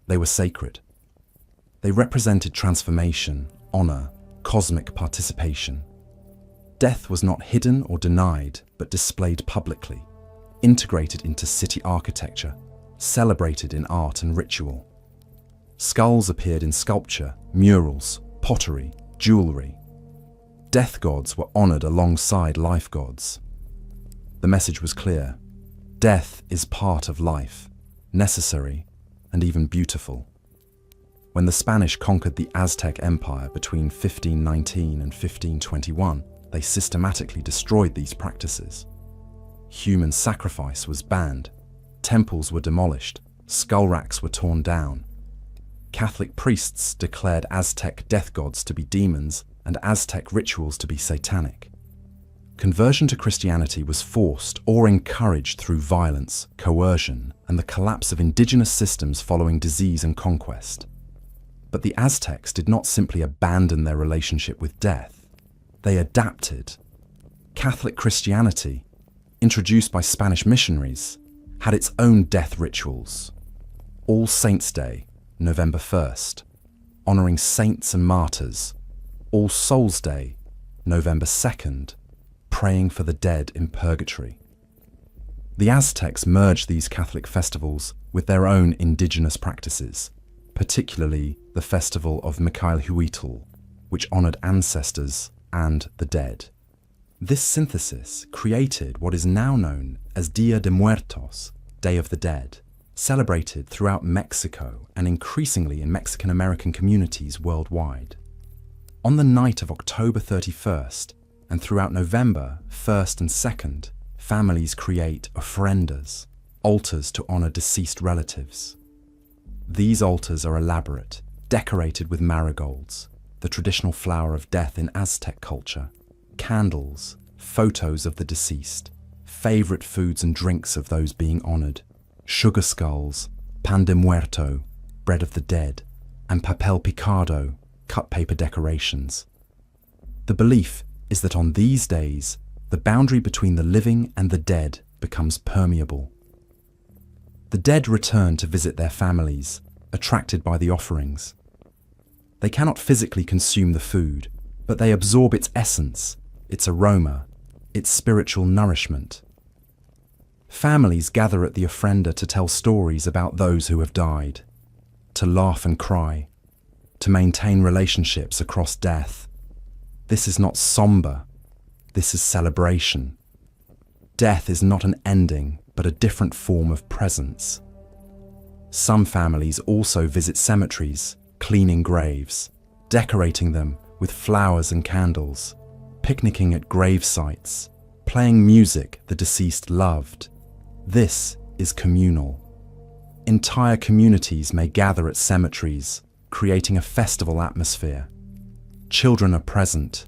They were sacred. They represented transformation, honor, cosmic participation. Death was not hidden or denied, but displayed publicly, integrated into city architecture, celebrated in art and ritual. Skulls appeared in sculpture, murals, pottery, jewelry. Death gods were honored alongside life gods. The message was clear. Death is part of life, necessary, and even beautiful. When the Spanish conquered the Aztec Empire between 1519 and 1521, they systematically destroyed these practices. Human sacrifice was banned, temples were demolished, skull racks were torn down. Catholic priests declared Aztec death gods to be demons and Aztec rituals to be satanic. Conversion to Christianity was forced or encouraged through violence, coercion, and the collapse of indigenous systems following disease and conquest. But the Aztecs did not simply abandon their relationship with death. They adapted. Catholic Christianity, introduced by Spanish missionaries, had its own death rituals. All Saints' Day, November 1st, honoring saints and martyrs. All Souls' Day, November 2nd, praying for the dead in purgatory. The Aztecs merged these Catholic festivals with their own indigenous practices, particularly the festival of Michaelhuitl, which honored ancestors and the dead. This synthesis created what is now known as Dia de Muertos, Day of the Dead, celebrated throughout Mexico and increasingly in Mexican-American communities worldwide. On the night of October 31st and throughout November 1st and 2nd, families create ofrendas, altars to honor deceased relatives. These altars are elaborate, decorated with marigolds, the traditional flower of death in Aztec culture, candles, photos of the deceased, favorite foods and drinks of those being honored, sugar skulls, pan de muerto, bread of the dead, and papel picado, cut paper decorations. The belief is that on these days, the boundary between the living and the dead becomes permeable. The dead return to visit their families, attracted by the offerings. They cannot physically consume the food, but they absorb its essence, its aroma, its spiritual nourishment. Families gather at the ofrenda to tell stories about those who have died, to laugh and cry, to maintain relationships across death. This is not somber. This is celebration. Death is not an ending, but a different form of presence. Some families also visit cemeteries, cleaning graves, decorating them with flowers and candles, picnicking at grave sites, playing music the deceased loved. This is communal. Entire communities may gather at cemeteries, creating a festival atmosphere. Children are present.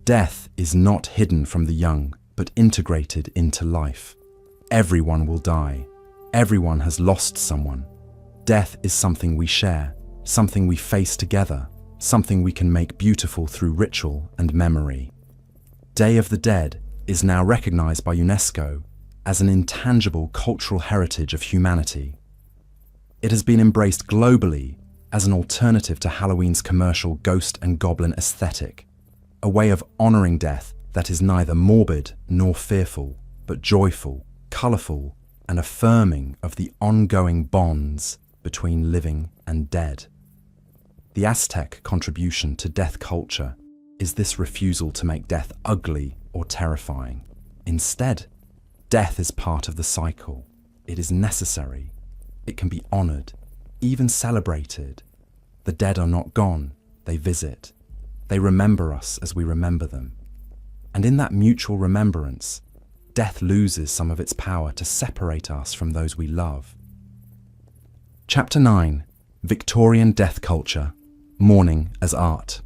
Death is not hidden from the young, but integrated into life. Everyone will die. Everyone has lost someone. Death is something we share, something we face together, something we can make beautiful through ritual and memory. Day of the Dead is now recognized by UNESCO as an intangible cultural heritage of humanity. It has been embraced globally as an alternative to Halloween's commercial ghost and goblin aesthetic, a way of honoring death that is neither morbid nor fearful, but joyful, colorful, and affirming of the ongoing bonds between living and dead. The Aztec contribution to death culture is this refusal to make death ugly or terrifying. Instead, death is part of the cycle. It is necessary. It can be honored, even celebrated. The dead are not gone. They visit. They remember us as we remember them. And in that mutual remembrance, death loses some of its power to separate us from those we love. Chapter 9. Victorian Death Culture. Mourning as Art.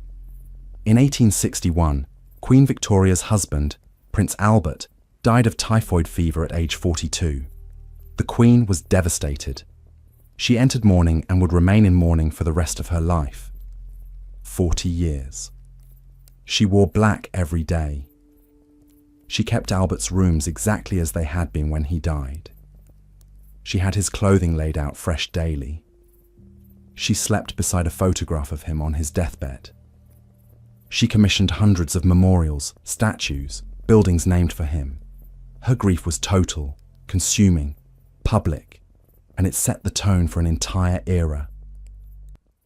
In 1861, Queen Victoria's husband, Prince Albert, died of typhoid fever at age 42. The Queen was devastated. She entered mourning and would remain in mourning for the rest of her life. 40 years. She wore black every day. She kept Albert's rooms exactly as they had been when he died. She had his clothing laid out fresh daily. She slept beside a photograph of him on his deathbed. She commissioned hundreds of memorials, statues, buildings named for him. Her grief was total, consuming, public, and it set the tone for an entire era.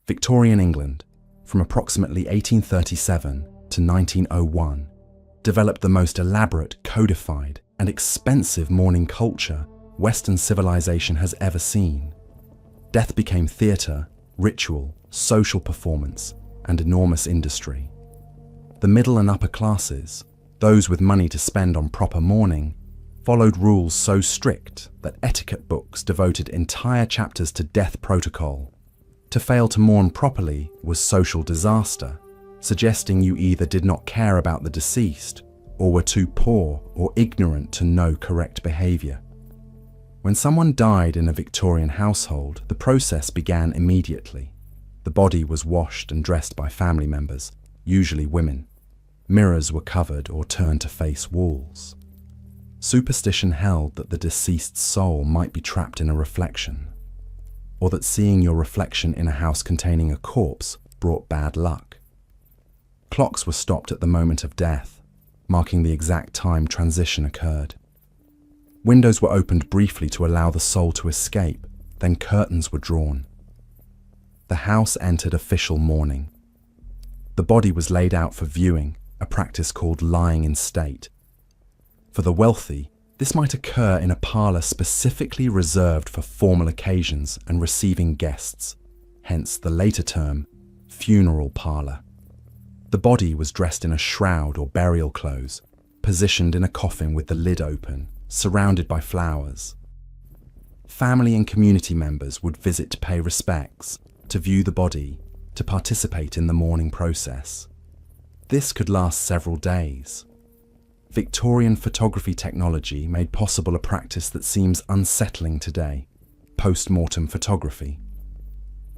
Victorian England, from approximately 1837 to 1901, developed the most elaborate, codified, and expensive mourning culture Western civilization has ever seen. Death became theatre, ritual, social performance, and enormous industry. The middle and upper classes, those with money to spend on proper mourning, followed rules so strict that etiquette books devoted entire chapters to death protocol. To fail to mourn properly was social disaster, suggesting you either did not care about the deceased or were too poor or ignorant to know correct behaviour. When someone died in a Victorian household, the process began immediately. The body was washed and dressed by family members, usually women. Mirrors were covered or turned to face walls. Superstition held that the deceased's soul might be trapped in a reflection, or that seeing your reflection in a house containing a corpse brought bad luck. Clocks were stopped at the moment of death, marking the exact time transition occurred. Windows were opened briefly to allow the soul to escape, then curtains were drawn. The house entered official mourning. The body was laid out for viewing, a practice called lying in state. For the wealthy, this might occur in a parlour specifically reserved for formal occasions and receiving guests, hence the later term, funeral parlour. The body was dressed in a shroud or burial clothes, positioned in a coffin with the lid open, surrounded by flowers. Family and community members would visit to pay respects, to view the body, to participate in the mourning process. This could last several days. Victorian photography technology made possible a practice that seems unsettling today: post-mortem photography.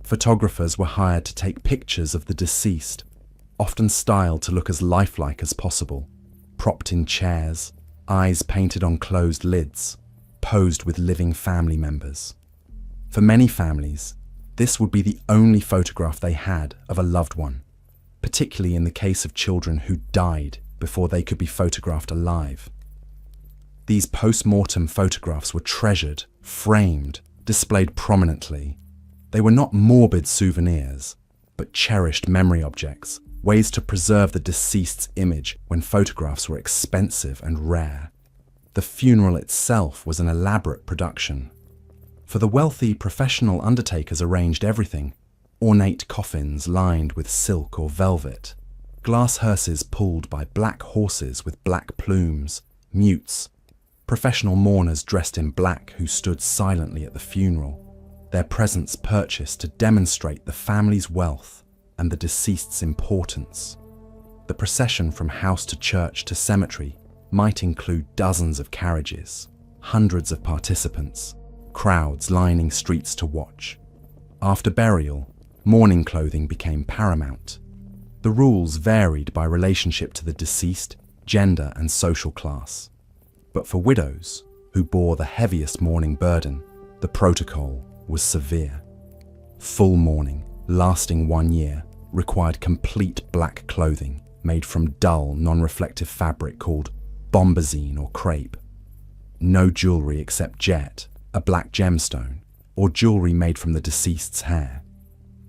Photographers were hired to take pictures of the deceased, often styled to look as lifelike as possible, propped in chairs, eyes painted on closed lids, posed with living family members. For many families, this would be the only photograph they had of a loved one, particularly in the case of children who died before they could be photographed alive. These post-mortem photographs were treasured, framed, displayed prominently. They were not morbid souvenirs, but cherished memory objects, ways to preserve the deceased's image when photographs were expensive and rare. The funeral itself was an elaborate production. For the wealthy, professional undertakers arranged everything: ornate coffins lined with silk or velvet, glass hearses pulled by black horses with black plumes, mutes, professional mourners dressed in black who stood silently at the funeral, their presence purchased to demonstrate the family's wealth and the deceased's importance. The procession from house to church to cemetery might include dozens of carriages, hundreds of participants, crowds lining streets to watch. After burial, mourning clothing became paramount. The rules varied by relationship to the deceased, gender, and social class. But for widows, who bore the heaviest mourning burden, the protocol was severe. Full mourning, lasting 1 year, required complete black clothing made from dull, non-reflective fabric called bombazine or crepe. No jewelry except jet, a black gemstone, or jewelry made from the deceased's hair.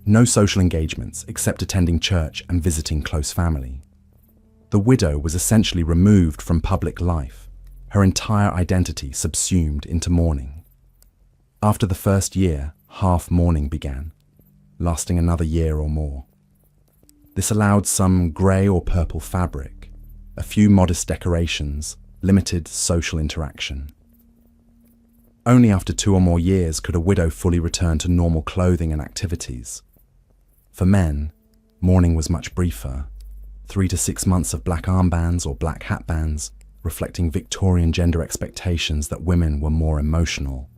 No social engagements except attending church and visiting close family. The widow was essentially removed from public life, her entire identity subsumed into mourning. After the first year, half mourning began, lasting another year or more. This allowed some grey or purple fabric, a few modest decorations, limited social interaction. Only after 2 or more years could a widow fully return to normal clothing and activities. For men, mourning was much briefer, 3 to 6 months of black armbands or black hatbands, reflecting Victorian gender expectations that women were more emotional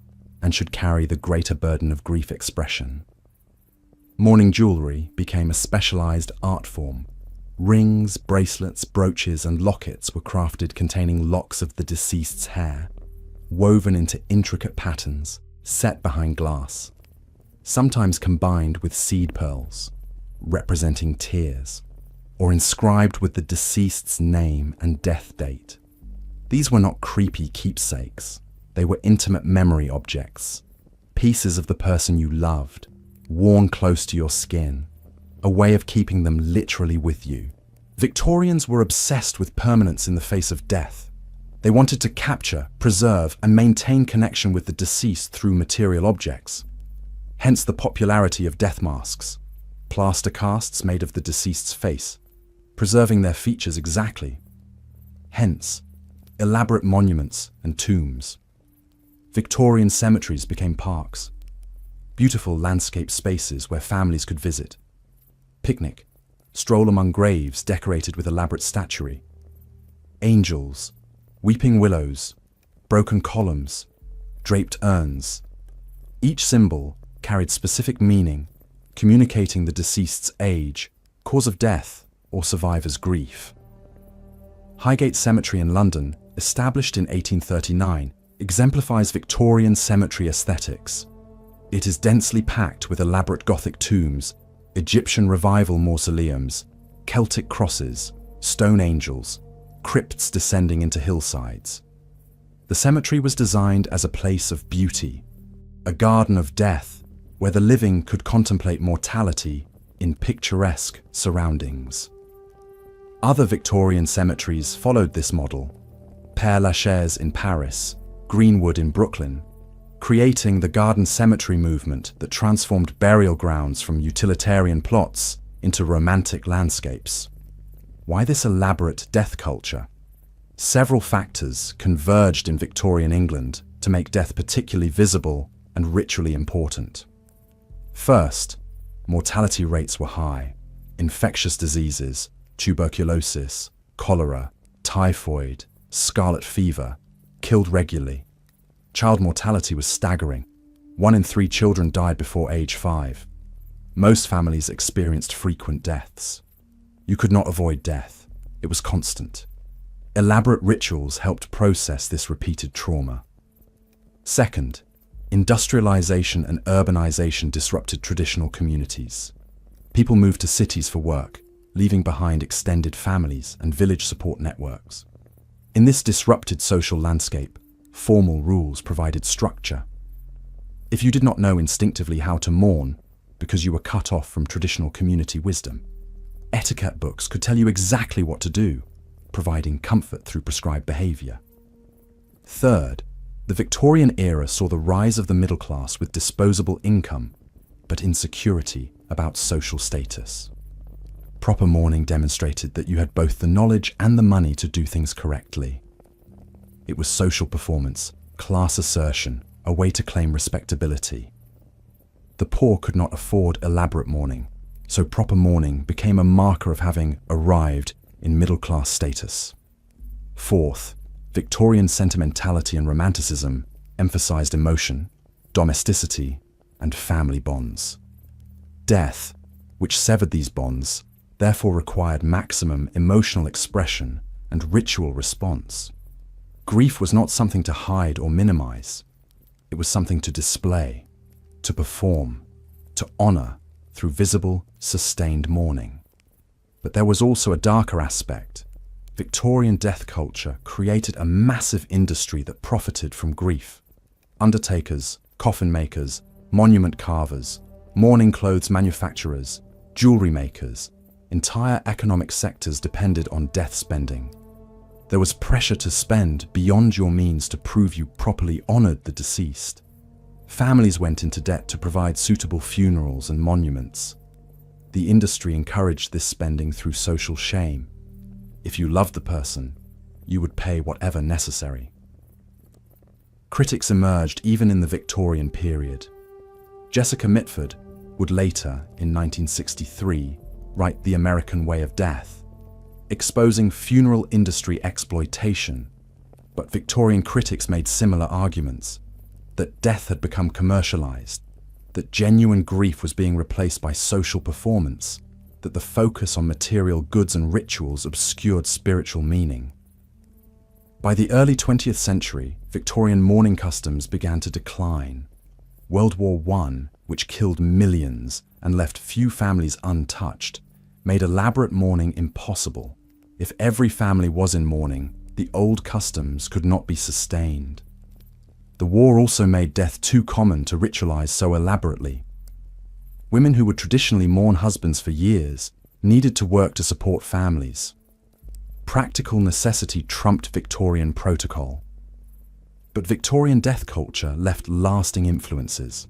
and should carry the greater burden of grief expression. Mourning jewellery became a specialised art form. Rings, bracelets, brooches and lockets were crafted containing locks of the deceased's hair, woven into intricate patterns, set behind glass, sometimes combined with seed pearls, representing tears, or inscribed with the deceased's name and death date. These were not creepy keepsakes. They were intimate memory objects, pieces of the person you loved, worn close to your skin, a way of keeping them literally with you. Victorians were obsessed with permanence in the face of death. They wanted to capture, preserve, and maintain connection with the deceased through material objects. Hence the popularity of death masks, plaster casts made of the deceased's face, preserving their features exactly. Hence, elaborate monuments and tombs. Victorian cemeteries became parks, beautiful landscape spaces where families could visit, picnic, stroll among graves decorated with elaborate statuary, angels, weeping willows, broken columns, draped urns. Each symbol carried specific meaning, communicating the deceased's age, cause of death, or survivor's grief. Highgate Cemetery in London, established in 1839, exemplifies Victorian cemetery aesthetics. It is densely packed with elaborate Gothic tombs, Egyptian revival mausoleums, Celtic crosses, stone angels, crypts descending into hillsides. The cemetery was designed as a place of beauty, a garden of death where the living could contemplate mortality in picturesque surroundings. Other Victorian cemeteries followed this model: Père Lachaise in Paris, Greenwood in Brooklyn, creating the garden cemetery movement that transformed burial grounds from utilitarian plots into romantic landscapes. Why this elaborate death culture? Several factors converged in Victorian England to make death particularly visible and ritually important. First, mortality rates were high. Infectious diseases, tuberculosis, cholera, typhoid, scarlet fever, killed regularly. Child mortality was staggering. 1 in 3 children died before age 5. Most families experienced frequent deaths. You could not avoid death. It was constant. Elaborate rituals helped process this repeated trauma. Second, industrialization and urbanization disrupted traditional communities. People moved to cities for work, leaving behind extended families and village support networks. In this disrupted social landscape, formal rules provided structure. If you did not know instinctively how to mourn because you were cut off from traditional community wisdom, etiquette books could tell you exactly what to do, providing comfort through prescribed behavior. Third, the Victorian era saw the rise of the middle class with disposable income, but insecurity about social status. Proper mourning demonstrated that you had both the knowledge and the money to do things correctly. It was social performance, class assertion, a way to claim respectability. The poor could not afford elaborate mourning, so proper mourning became a marker of having arrived in middle-class status. Fourth, Victorian sentimentality and romanticism emphasized emotion, domesticity, and family bonds. Death, which severed these bonds, therefore required maximum emotional expression and ritual response. Grief was not something to hide or minimize. It was something to display, to perform, to honor through visible, sustained mourning. But there was also a darker aspect. Victorian death culture created a massive industry that profited from grief. Undertakers, coffin makers, monument carvers, mourning clothes manufacturers, jewelry makers, entire economic sectors depended on death spending. There was pressure to spend beyond your means to prove you properly honored the deceased. Families went into debt to provide suitable funerals and monuments. The industry encouraged this spending through social shame. If you loved the person, you would pay whatever necessary. Critics emerged even in the Victorian period. Jessica Mitford would later, in 1963, write The American Way of Death, exposing funeral industry exploitation. But Victorian critics made similar arguments, that death had become commercialized, that genuine grief was being replaced by social performance, that the focus on material goods and rituals obscured spiritual meaning. By the early 20th century, Victorian mourning customs began to decline. World War I, which killed millions and left few families untouched, made elaborate mourning impossible. If every family was in mourning, the old customs could not be sustained. The war also made death too common to ritualize so elaborately. Women who would traditionally mourn husbands for years needed to work to support families. Practical necessity trumped Victorian protocol. But Victorian death culture left lasting influences.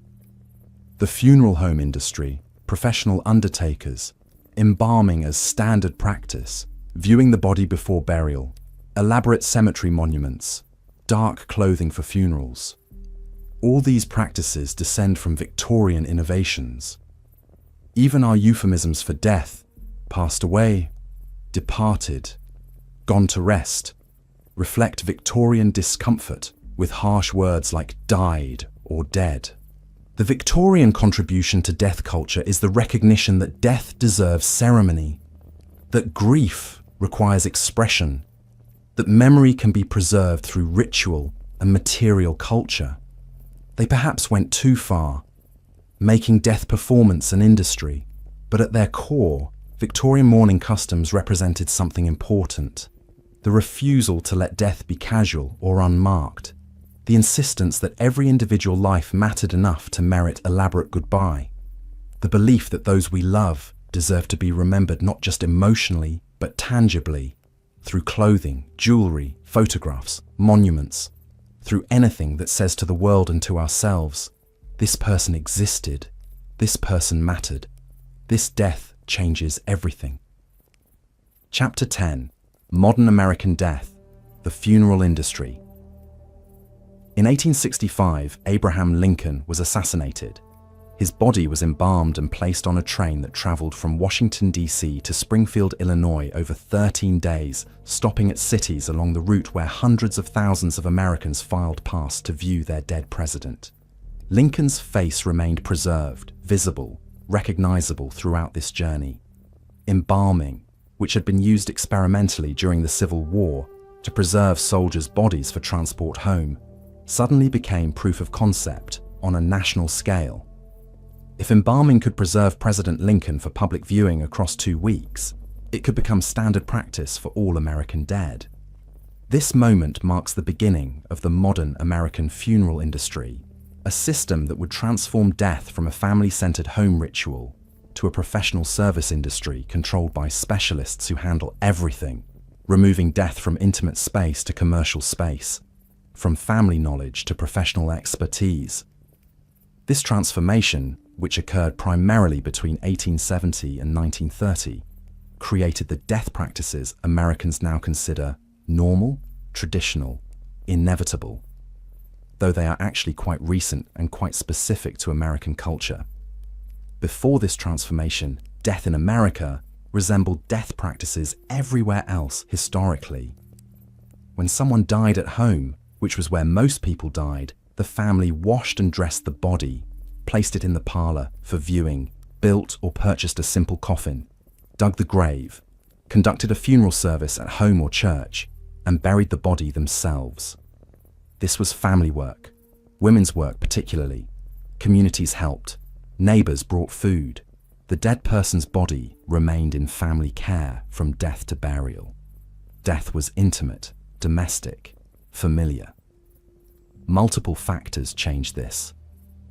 The funeral home industry, professional undertakers, embalming as standard practice, viewing the body before burial, elaborate cemetery monuments, dark clothing for funerals. All these practices descend from Victorian innovations. Even our euphemisms for death, passed away, departed, gone to rest, reflect Victorian discomfort with harsh words like died or dead. The Victorian contribution to death culture is the recognition that death deserves ceremony, that grief requires expression, that memory can be preserved through ritual and material culture. They perhaps went too far, making death performance an industry, but at their core, Victorian mourning customs represented something important: the refusal to let death be casual or unmarked, the insistence that every individual life mattered enough to merit elaborate goodbye, the belief that those we love deserve to be remembered not just emotionally, but tangibly, through clothing, jewelry, photographs, monuments, through anything that says to the world and to ourselves, this person existed, this person mattered, this death changes everything. Chapter 10. Modern American Death, the Funeral Industry. In 1865, Abraham Lincoln was assassinated. His body was embalmed and placed on a train that traveled from Washington, D.C. to Springfield, Illinois over 13 days, stopping at cities along the route where hundreds of thousands of Americans filed past to view their dead president. Lincoln's face remained preserved, visible, recognizable throughout this journey. Embalming, which had been used experimentally during the Civil War to preserve soldiers' bodies for transport home, suddenly became proof of concept on a national scale. If embalming could preserve President Lincoln for public viewing across 2 weeks, it could become standard practice for all American dead. This moment marks the beginning of the modern American funeral industry, a system that would transform death from a family-centered home ritual to a professional service industry controlled by specialists who handle everything, removing death from intimate space to commercial space, from family knowledge to professional expertise. This transformation, which occurred primarily between 1870 and 1930, created the death practices Americans now consider normal, traditional, inevitable, though they are actually quite recent and quite specific to American culture. Before this transformation, death in America resembled death practices everywhere else historically. When someone died at home, which was where most people died, the family washed and dressed the body, placed it in the parlor for viewing, built or purchased a simple coffin, dug the grave, conducted a funeral service at home or church, and buried the body themselves. This was family work, women's work particularly. Communities helped, neighbors brought food. The dead person's body remained in family care from death to burial. Death was intimate, domestic, familiar. Multiple factors changed this.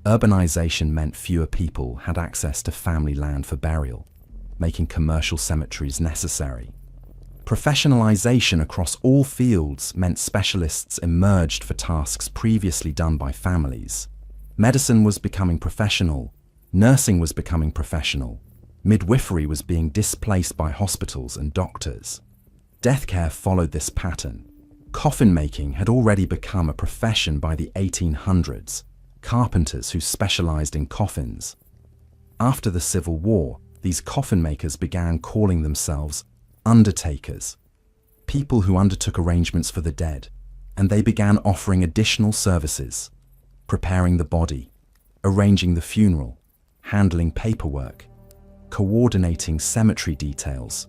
Urbanization meant fewer people had access to family land for burial, making commercial cemeteries necessary. Professionalization across all fields meant specialists emerged for tasks previously done by families. Medicine was becoming professional, nursing was becoming professional, midwifery was being displaced by hospitals and doctors. Death care followed this pattern. Coffin making had already become a profession by the 1800s, carpenters who specialized in coffins. After the Civil War, these coffin makers began calling themselves undertakers, people who undertook arrangements for the dead, and they began offering additional services, preparing the body, arranging the funeral, handling paperwork, coordinating cemetery details.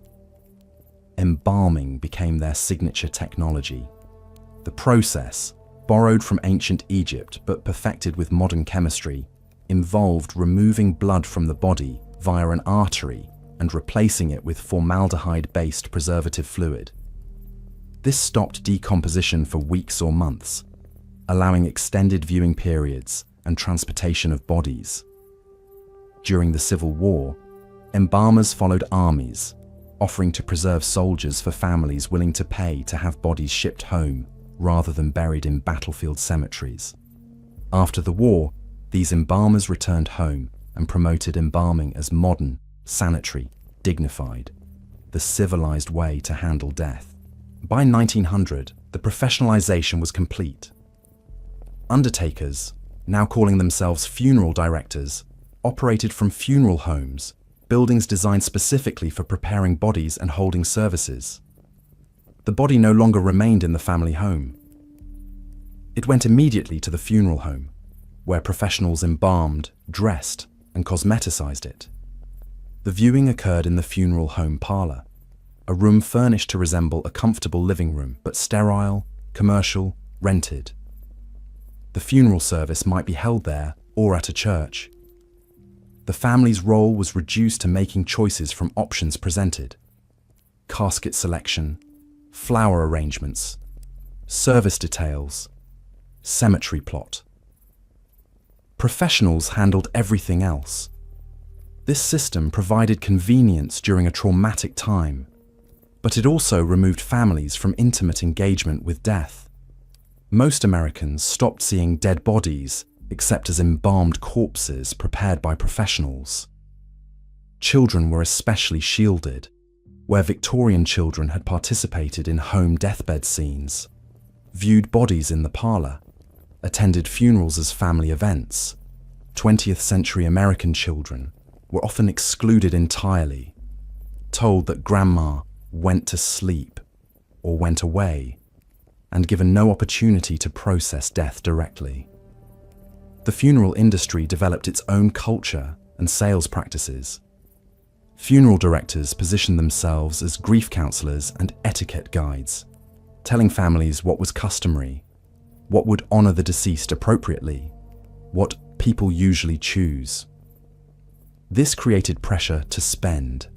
Embalming became their signature technology. The process, borrowed from ancient Egypt but perfected with modern chemistry, involved removing blood from the body via an artery and replacing it with formaldehyde-based preservative fluid. This stopped decomposition for weeks or months, allowing extended viewing periods and transportation of bodies. During the Civil War, embalmers followed armies, offering to preserve soldiers for families willing to pay to have bodies shipped home rather than buried in battlefield cemeteries. After the war, these embalmers returned home and promoted embalming as modern, sanitary, dignified, the civilized way to handle death. By 1900, the professionalization was complete. Undertakers, now calling themselves funeral directors, operated from funeral homes, buildings designed specifically for preparing bodies and holding services. The body no longer remained in the family home. It went immediately to the funeral home, where professionals embalmed, dressed, and cosmeticized it. The viewing occurred in the funeral home parlor, a room furnished to resemble a comfortable living room, but sterile, commercial, rented. The funeral service might be held there or at a church. The family's role was reduced to making choices from options presented: casket selection, flower arrangements, service details, cemetery plot. Professionals handled everything else. This system provided convenience during a traumatic time, but it also removed families from intimate engagement with death. Most Americans stopped seeing dead bodies except as embalmed corpses prepared by professionals. Children were especially shielded, where Victorian children had participated in home deathbed scenes, viewed bodies in the parlor, attended funerals as family events. 20th century American children were often excluded entirely, told that grandma went to sleep or went away, and given no opportunity to process death directly. The funeral industry developed its own culture and sales practices. Funeral directors positioned themselves as grief counselors and etiquette guides, telling families what was customary, what would honor the deceased appropriately, what people usually choose. This created pressure to spend.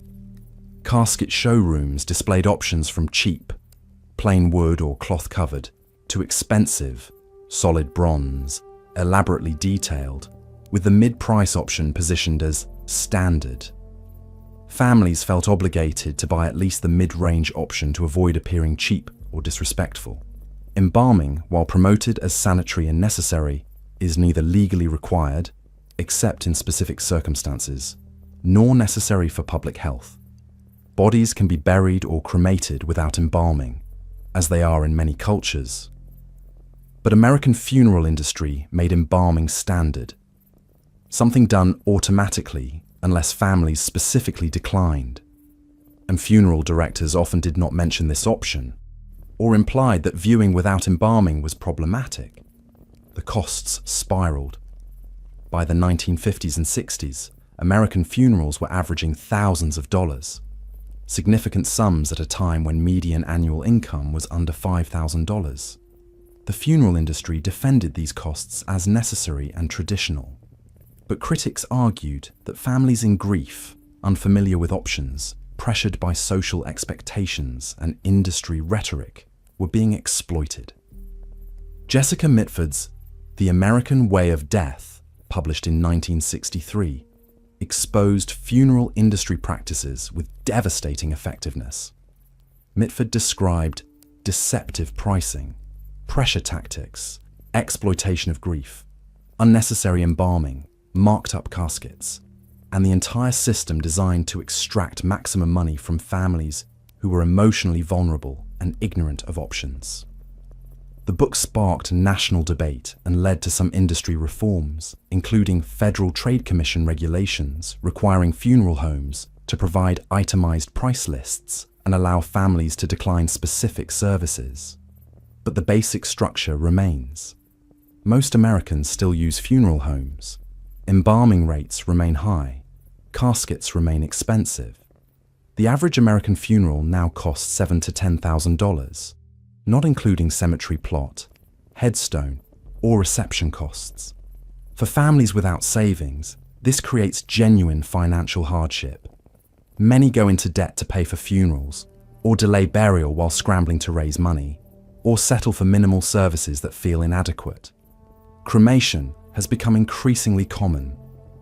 Casket showrooms displayed options from cheap, plain wood or cloth covered, to expensive, solid bronze, elaborately detailed, with the mid-price option positioned as standard, Families felt obligated to buy at least the mid-range option to avoid appearing cheap or disrespectful. Embalming, while promoted as sanitary and necessary, is neither legally required, except in specific circumstances, nor necessary for public health. Bodies can be buried or cremated without embalming, as they are in many cultures. But American funeral industry made embalming standard, something done automatically unless families specifically declined. And funeral directors often did not mention this option, or implied that viewing without embalming was problematic. The costs spiraled. By the 1950s and 60s, American funerals were averaging thousands of dollars, significant sums at a time when median annual income was under $5,000. The funeral industry defended these costs as necessary and traditional. But critics argued that families in grief, unfamiliar with options, pressured by social expectations and industry rhetoric, were being exploited. Jessica Mitford's The American Way of Death, published in 1963, exposed funeral industry practices with devastating effectiveness. Mitford described deceptive pricing, pressure tactics, exploitation of grief, unnecessary embalming, marked-up caskets, and the entire system designed to extract maximum money from families who were emotionally vulnerable and ignorant of options. The book sparked national debate and led to some industry reforms, including Federal Trade Commission regulations requiring funeral homes to provide itemized price lists and allow families to decline specific services. But the basic structure remains. Most Americans still use funeral homes. Embalming rates remain high. Caskets remain expensive. The average American funeral now costs $7,000 to $10,000, not including cemetery plot, headstone, or reception costs. For families without savings, this creates genuine financial hardship. Many go into debt to pay for funerals, or delay burial while scrambling to raise money, or settle for minimal services that feel inadequate. Cremation has become increasingly common,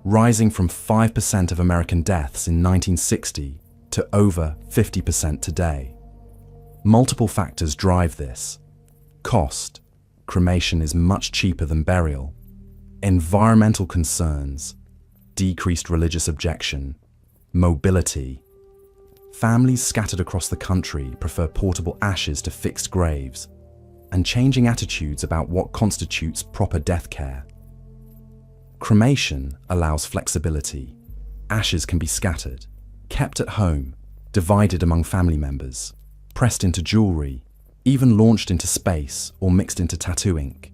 rising from 5% of American deaths in 1960 to over 50% today. Multiple factors drive this. Cost. Cremation is much cheaper than burial. Environmental concerns. Decreased religious objection. Mobility. Families scattered across the country prefer portable ashes to fixed graves, and changing attitudes about what constitutes proper death care. Cremation allows flexibility. Ashes can be scattered, kept at home, divided among family members, pressed into jewelry, even launched into space or mixed into tattoo ink.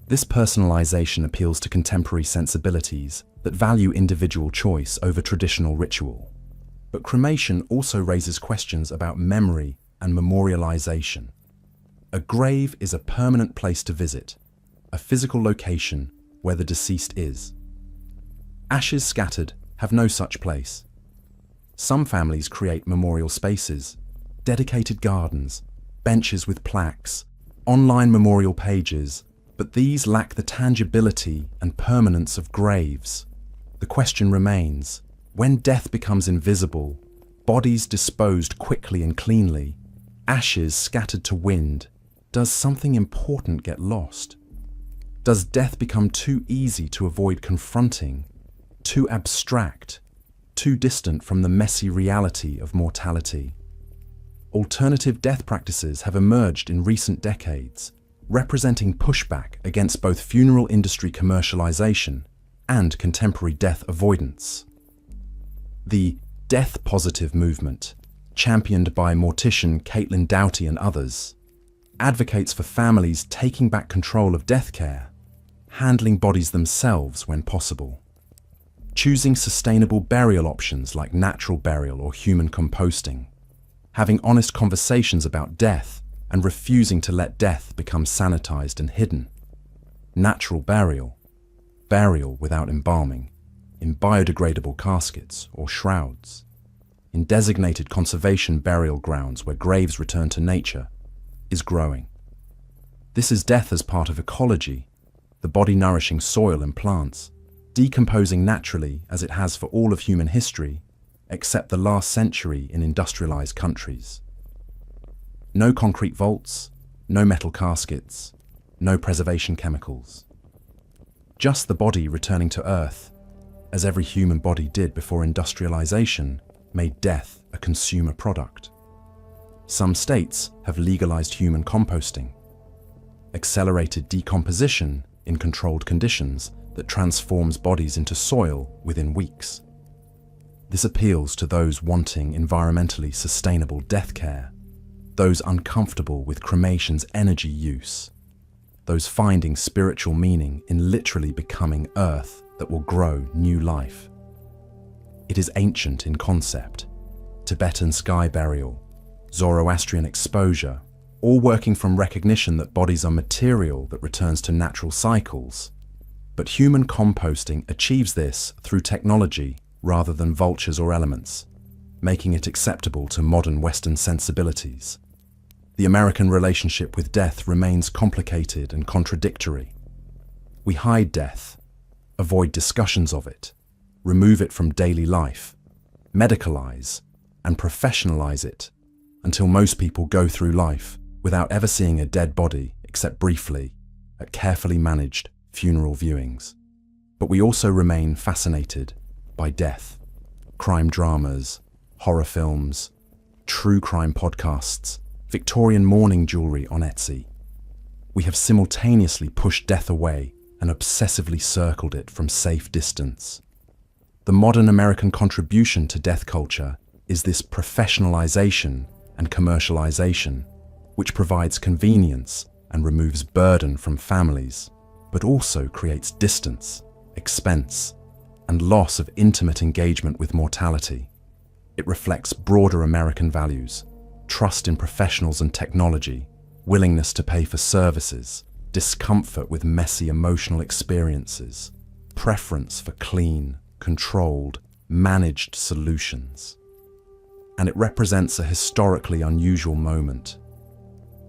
This personalization appeals to contemporary sensibilities that value individual choice over traditional ritual. But cremation also raises questions about memory and memorialization. A grave is a permanent place to visit, a physical location where the deceased is. Ashes scattered have no such place. Some families create memorial spaces, dedicated gardens, benches with plaques, online memorial pages, but these lack the tangibility and permanence of graves. The question remains, when death becomes invisible, bodies disposed quickly and cleanly, ashes scattered to wind, does something important get lost? Does death become too easy to avoid confronting, too abstract, too distant from the messy reality of mortality? Alternative death practices have emerged in recent decades, representing pushback against both funeral industry commercialization and contemporary death avoidance. The death-positive movement, championed by mortician Caitlin Doughty and others, advocates for families taking back control of death care, handling bodies themselves when possible, choosing sustainable burial options like natural burial or human composting, having honest conversations about death and refusing to let death become sanitized and hidden. Natural burial, burial without embalming, in biodegradable caskets or shrouds, in designated conservation burial grounds where graves return to nature, is growing. This is death as part of ecology, the body nourishing soil and plants, decomposing naturally as it has for all of human history, except the last century in industrialized countries. No concrete vaults, no metal caskets, no preservation chemicals. Just the body returning to Earth, as every human body did before industrialization made death a consumer product. Some states have legalized human composting, accelerated decomposition in controlled conditions that transforms bodies into soil within weeks. This appeals to those wanting environmentally sustainable death care, those uncomfortable with cremation's energy use, those finding spiritual meaning in literally becoming earth that will grow new life. It is ancient in concept. Tibetan sky burial, Zoroastrian exposure, all working from recognition that bodies are material that returns to natural cycles. But human composting achieves this through technology rather than vultures or elements, making it acceptable to modern Western sensibilities. The American relationship with death remains complicated and contradictory. We hide death, avoid discussions of it, remove it from daily life, medicalize and professionalize it, until most people go through life without ever seeing a dead body except briefly at carefully managed funeral viewings. But we also remain fascinated by death. Crime dramas, horror films, true crime podcasts, Victorian mourning jewelry on Etsy. We have simultaneously pushed death away and obsessively circled it from safe distance. The modern American contribution to death culture is this professionalization and commercialization, which provides convenience and removes burden from families, but also creates distance, expense, and loss of intimate engagement with mortality. It reflects broader American values: trust in professionals and technology, willingness to pay for services, discomfort with messy emotional experiences, preference for clean, controlled, managed solutions. And it represents a historically unusual moment.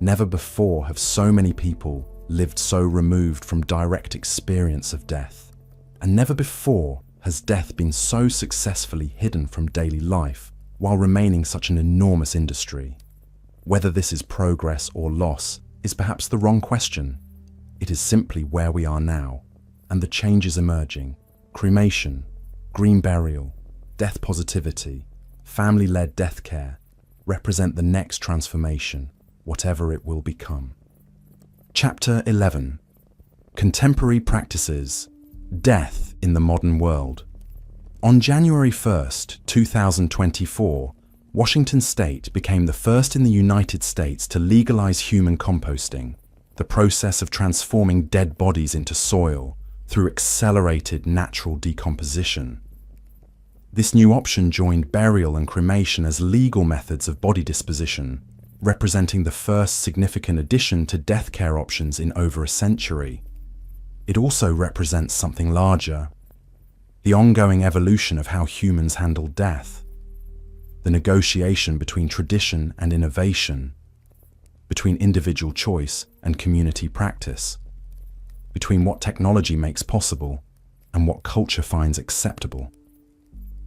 Never before have so many people lived so removed from direct experience of death. And never before has death been so successfully hidden from daily life while remaining such an enormous industry. Whether this is progress or loss is perhaps the wrong question. It is simply where we are now, and the changes emerging: cremation, green burial, death positivity, family-led death care represent the next transformation, whatever it will become. Chapter 11. Contemporary Practices: Death in the Modern World. On January 1st, 2024, Washington State became the first in the United States to legalize human composting, the process of transforming dead bodies into soil through accelerated natural decomposition. This new option joined burial and cremation as legal methods of body disposition, representing the first significant addition to death care options in over a century. It also represents something larger: the ongoing evolution of how humans handle death, the negotiation between tradition and innovation, between individual choice and community practice, between what technology makes possible and what culture finds acceptable.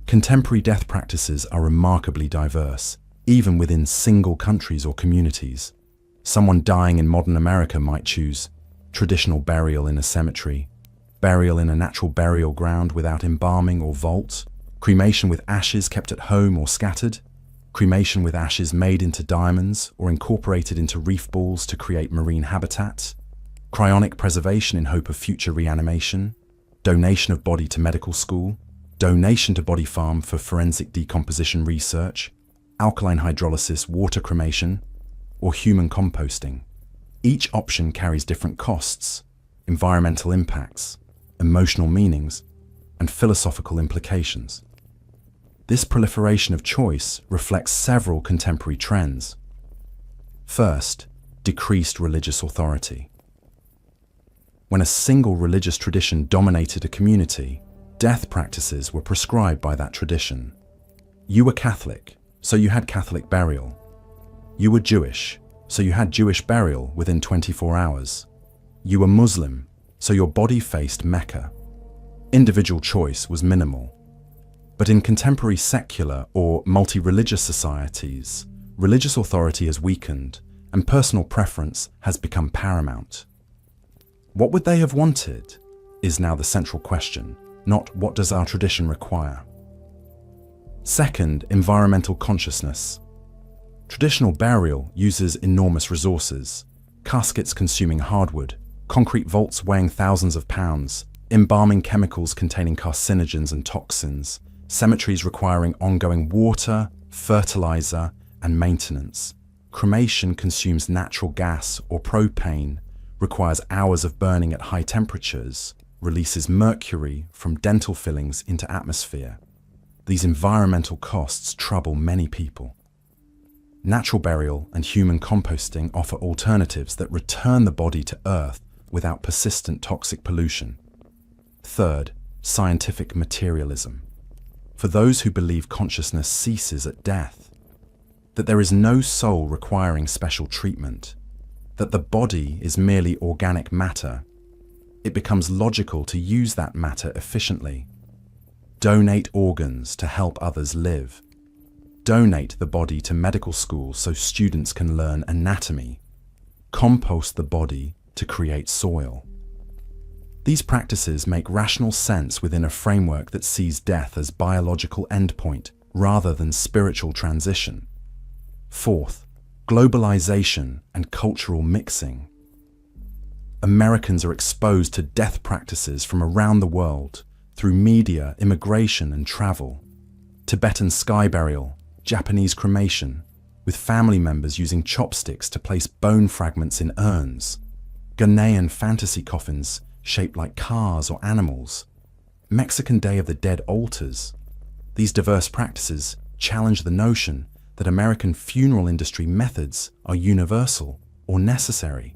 Contemporary death practices are remarkably diverse, even within single countries or communities. Someone dying in modern America might choose traditional burial in a cemetery, burial in a natural burial ground without embalming or vault, cremation with ashes kept at home or scattered, cremation with ashes made into diamonds or incorporated into reef balls to create marine habitat, cryonic preservation in hope of future reanimation, donation of body to medical school, donation to body farm for forensic decomposition research, alkaline hydrolysis, water cremation, or human composting. Each option carries different costs, environmental impacts, emotional meanings, and philosophical implications. This proliferation of choice reflects several contemporary trends. First, decreased religious authority. When a single religious tradition dominated a community, death practices were prescribed by that tradition. You were Catholic, so you had Catholic burial. You were Jewish, so you had Jewish burial within 24 hours. You were Muslim, so your body faced Mecca. Individual choice was minimal. But in contemporary secular or multi-religious societies, religious authority has weakened and personal preference has become paramount. What would they have wanted is now the central question, not what does our tradition require. Second, environmental consciousness. Traditional burial uses enormous resources, caskets consuming hardwood, concrete vaults weighing thousands of pounds, embalming chemicals containing carcinogens and toxins, cemeteries requiring ongoing water, fertilizer, and maintenance. Cremation consumes natural gas or propane, requires hours of burning at high temperatures, releases mercury from dental fillings into atmosphere. These environmental costs trouble many people. Natural burial and human composting offer alternatives that return the body to Earth without persistent toxic pollution. Third, scientific materialism. For those who believe consciousness ceases at death, that there is no soul requiring special treatment, that the body is merely organic matter, it becomes logical to use that matter efficiently. Donate organs to help others live. Donate the body to medical schools so students can learn anatomy. Compost the body to create soil. These practices make rational sense within a framework that sees death as biological endpoint rather than spiritual transition. Fourth, globalization and cultural mixing. Americans are exposed to death practices from around the world through media, immigration, and travel. Tibetan sky burial, Japanese cremation, with family members using chopsticks to place bone fragments in urns. Ghanaian fantasy coffins shaped like cars or animals. Mexican Day of the Dead altars. These diverse practices challenge the notion that American funeral industry methods are universal or necessary.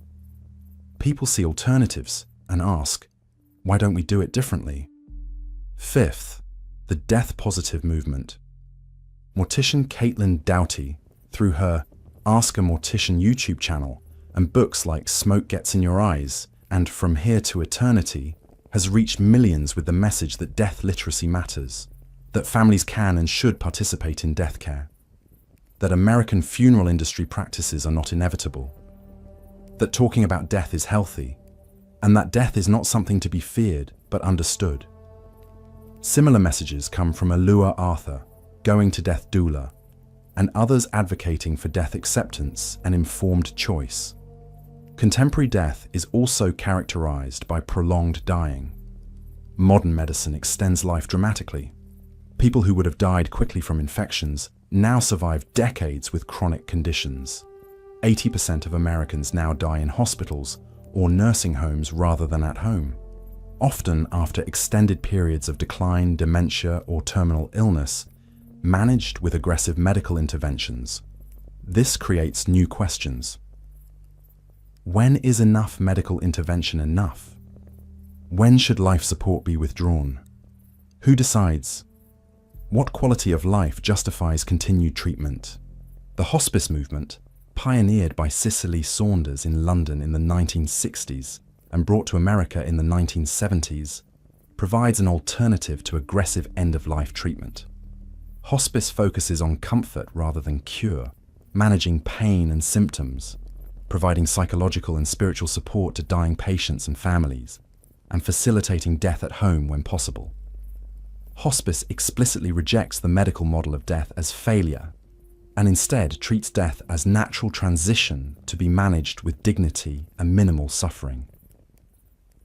People see alternatives and ask, why don't we do it differently? Fifth, the death positive movement. Mortician Caitlin Doughty, through her Ask a Mortician YouTube channel and books like Smoke Gets in Your Eyes and From Here to Eternity, has reached millions with the message that death literacy matters, that families can and should participate in death care, that American funeral industry practices are not inevitable, that talking about death is healthy, and that death is not something to be feared but understood. Similar messages come from Alua Arthur, Going to Death Doula, and others advocating for death acceptance and informed choice. Contemporary death is also characterized by prolonged dying. Modern medicine extends life dramatically. People who would have died quickly from infections now survive decades with chronic conditions. 80% of Americans now die in hospitals or nursing homes rather than at home, often after extended periods of decline, dementia, or terminal illness, managed with aggressive medical interventions. This creates new questions. When is enough medical intervention enough? When should life support be withdrawn? Who decides? What quality of life justifies continued treatment? The hospice movement, pioneered by Cicely Saunders in London in the 1960s and brought to America in the 1970s, provides an alternative to aggressive end-of-life treatment. Hospice focuses on comfort rather than cure, managing pain and symptoms, providing psychological and spiritual support to dying patients and families, and facilitating death at home when possible. Hospice explicitly rejects the medical model of death as failure, and instead treats death as natural transition to be managed with dignity and minimal suffering.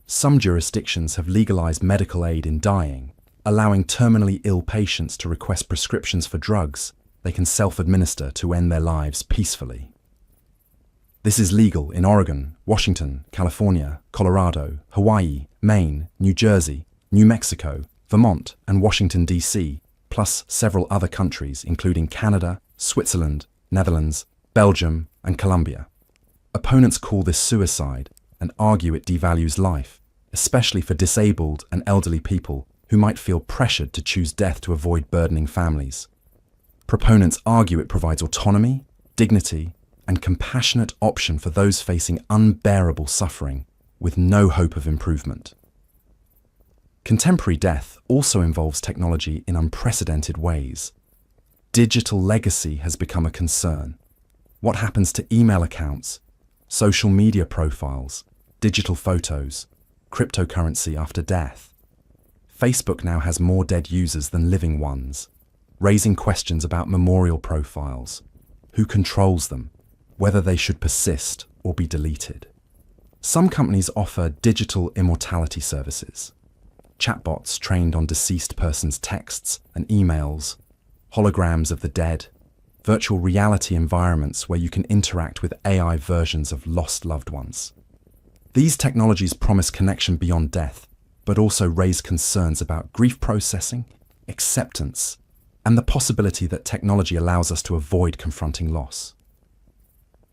Some jurisdictions have legalized medical aid in dying, allowing terminally ill patients to request prescriptions for drugs they can self-administer to end their lives peacefully. This is legal in Oregon, Washington, California, Colorado, Hawaii, Maine, New Jersey, New Mexico, Vermont, and Washington, D.C., plus several other countries, including Canada, Switzerland, Netherlands, Belgium, and Colombia. Opponents call this suicide and argue it devalues life, especially for disabled and elderly people who might feel pressured to choose death to avoid burdening families. Proponents argue it provides autonomy, dignity, and compassionate option for those facing unbearable suffering with no hope of improvement. Contemporary death also involves technology in unprecedented ways. Digital legacy has become a concern. What happens to email accounts, social media profiles, digital photos, cryptocurrency after death? Facebook now has more dead users than living ones, raising questions about memorial profiles, who controls them, whether they should persist or be deleted. Some companies offer digital immortality services, chatbots trained on deceased persons' texts and emails, holograms of the dead, virtual reality environments where you can interact with AI versions of lost loved ones. These technologies promise connection beyond death, but also raise concerns about grief processing, acceptance, and the possibility that technology allows us to avoid confronting loss.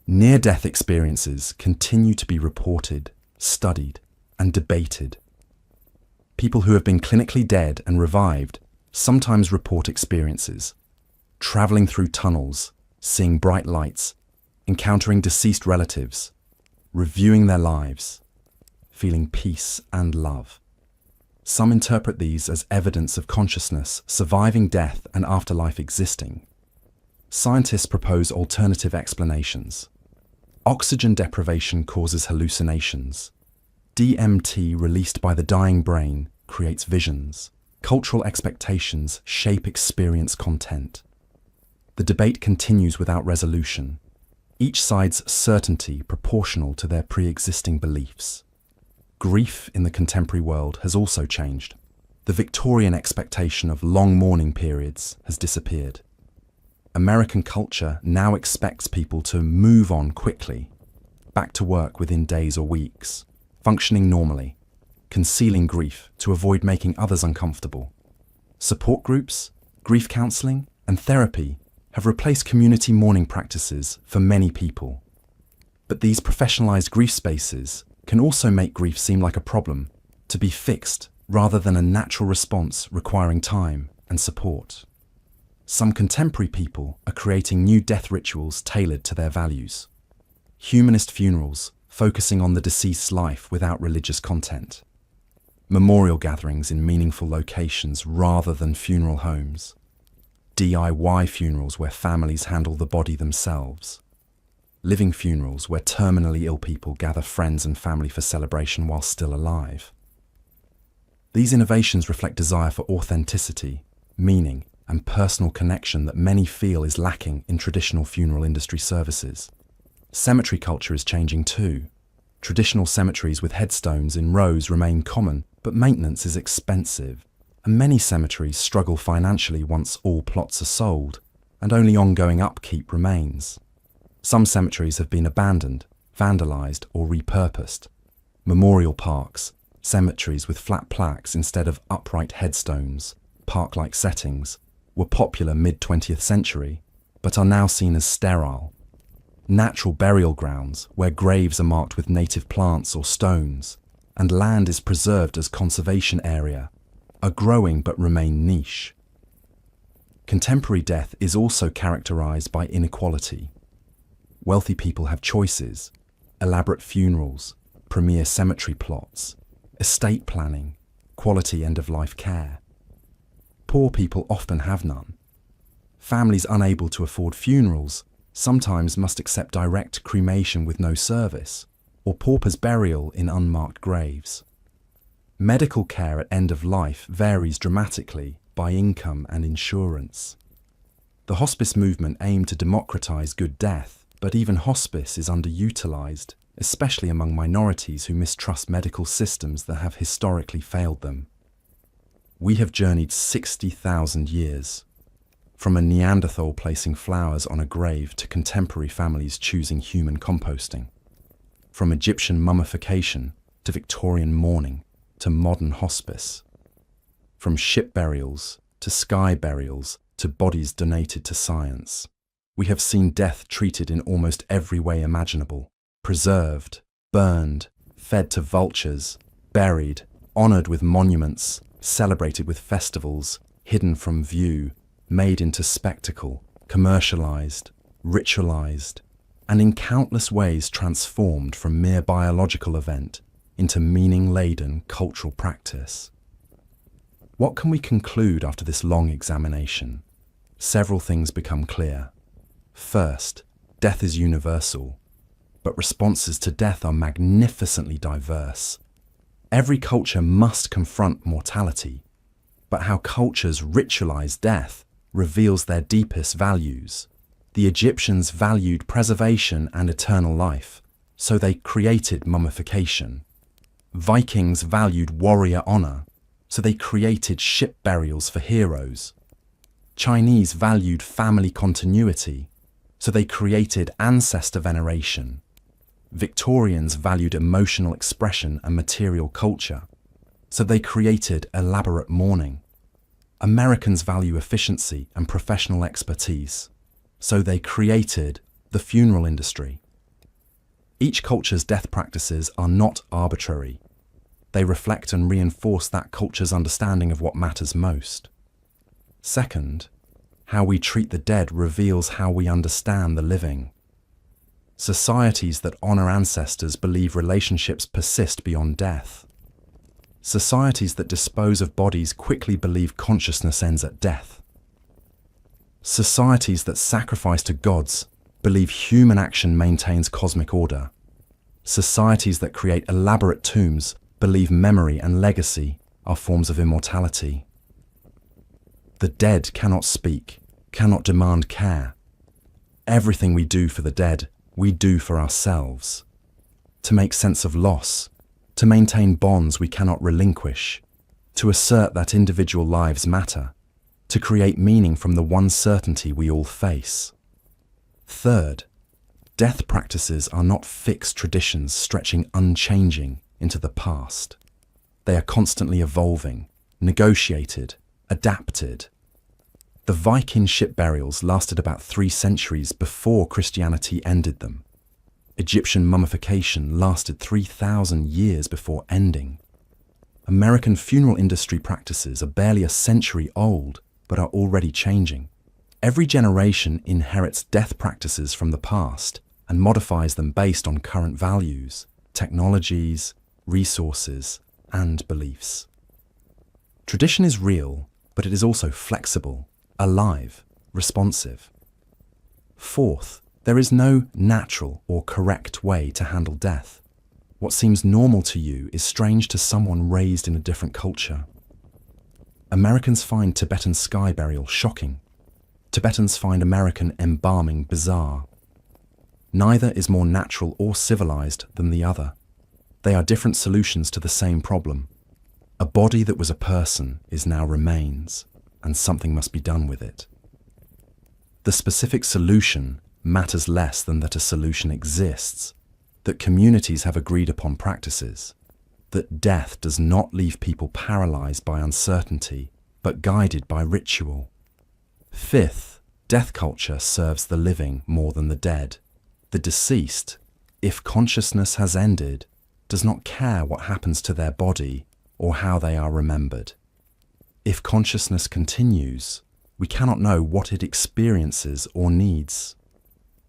Near-death experiences continue to be reported, studied, and debated. People who have been clinically dead and revived sometimes report experiences, traveling through tunnels, seeing bright lights, encountering deceased relatives, reviewing their lives, feeling peace and love. Some interpret these as evidence of consciousness surviving death and afterlife existing. Scientists propose alternative explanations. Oxygen deprivation causes hallucinations. DMT released by the dying brain creates visions. Cultural expectations shape experience content. The debate continues without resolution, each side's certainty proportional to their pre-existing beliefs. Grief in the contemporary world has also changed. The Victorian expectation of long mourning periods has disappeared. American culture now expects people to move on quickly, back to work within days or weeks, functioning normally, concealing grief to avoid making others uncomfortable. Support groups, grief counseling, and therapy have replaced community mourning practices for many people. But these professionalized grief spaces can also make grief seem like a problem, to be fixed rather than a natural response requiring time and support. Some contemporary people are creating new death rituals tailored to their values. Humanist funerals focusing on the deceased's life without religious content. Memorial gatherings in meaningful locations rather than funeral homes. DIY funerals where families handle the body themselves. Living funerals where terminally ill people gather friends and family for celebration while still alive. These innovations reflect desire for authenticity, meaning, and personal connection that many feel is lacking in traditional funeral industry services. Cemetery culture is changing too. Traditional cemeteries with headstones in rows remain common, but maintenance is expensive, and many cemeteries struggle financially once all plots are sold, and only ongoing upkeep remains. Some cemeteries have been abandoned, vandalized, or repurposed. Memorial parks, cemeteries with flat plaques instead of upright headstones, park-like settings, were popular mid-20th century, but are now seen as sterile. Natural burial grounds, where graves are marked with native plants or stones, and land is preserved as conservation area, are growing but remain niche. Contemporary death is also characterized by inequality. Wealthy people have choices, elaborate funerals, premier cemetery plots, estate planning, quality end-of-life care. Poor people often have none. Families unable to afford funerals sometimes must accept direct cremation with no service, or pauper's burial in unmarked graves. Medical care at end of life varies dramatically by income and insurance. The hospice movement aimed to democratize good death, but even hospice is underutilized, especially among minorities who mistrust medical systems that have historically failed them. We have journeyed 60,000 years. From a Neanderthal placing flowers on a grave to contemporary families choosing human composting. From Egyptian mummification to Victorian mourning to modern hospice. From ship burials to sky burials to bodies donated to science. We have seen death treated in almost every way imaginable. Preserved, burned, fed to vultures, buried, honored with monuments, celebrated with festivals, hidden from view, made into spectacle, commercialized, ritualized, and in countless ways transformed from mere biological event into meaning-laden cultural practice. What can we conclude after this long examination? Several things become clear. First, death is universal, but responses to death are magnificently diverse. Every culture must confront mortality, but how cultures ritualize death reveals their deepest values. The Egyptians valued preservation and eternal life, so they created mummification. Vikings valued warrior honor, so they created ship burials for heroes. Chinese valued family continuity, so they created ancestor veneration. Victorians valued emotional expression and material culture, so they created elaborate mourning. Americans value efficiency and professional expertise, so they created the funeral industry. Each culture's death practices are not arbitrary. They reflect and reinforce that culture's understanding of what matters most. Second, how we treat the dead reveals how we understand the living. Societies that honor ancestors believe relationships persist beyond death. Societies that dispose of bodies quickly believe consciousness ends at death. Societies that sacrifice to gods believe human action maintains cosmic order. Societies that create elaborate tombs believe memory and legacy are forms of immortality. The dead cannot speak, cannot demand care. Everything we do for the dead, we do for ourselves. To make sense of loss, to maintain bonds we cannot relinquish, to assert that individual lives matter, to create meaning from the one certainty we all face. Third, death practices are not fixed traditions stretching unchanging into the past. They are constantly evolving, negotiated, adapted. The Viking ship burials lasted about 3 centuries before Christianity ended them. Egyptian mummification lasted 3,000 years before ending. American funeral industry practices are barely a century old, but are already changing. Every generation inherits death practices from the past and modifies them based on current values, technologies, resources, and beliefs. Tradition is real, but it is also flexible, alive, responsive. Fourth, there is no natural or correct way to handle death. What seems normal to you is strange to someone raised in a different culture. Americans find Tibetan sky burial shocking. Tibetans find American embalming bizarre. Neither is more natural or civilized than the other. They are different solutions to the same problem. A body that was a person is now remains, and something must be done with it. The specific solution matters less than that a solution exists, that communities have agreed upon practices, that death does not leave people paralyzed by uncertainty, but guided by ritual. Fifth, death culture serves the living more than the dead. The deceased, if consciousness has ended, does not care what happens to their body or how they are remembered. If consciousness continues, we cannot know what it experiences or needs.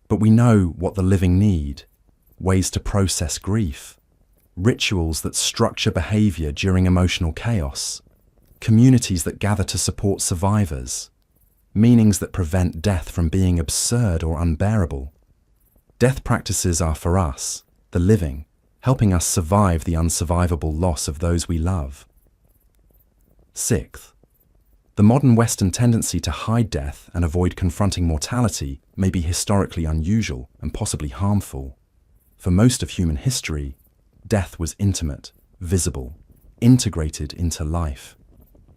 But we know what the living need, ways to process grief, rituals that structure behavior during emotional chaos, communities that gather to support survivors, meanings that prevent death from being absurd or unbearable. Death practices are for us, the living, helping us survive the unsurvivable loss of those we love. Sixth, the modern Western tendency to hide death and avoid confronting mortality may be historically unusual and possibly harmful. For most of human history, death was intimate, visible, integrated into life.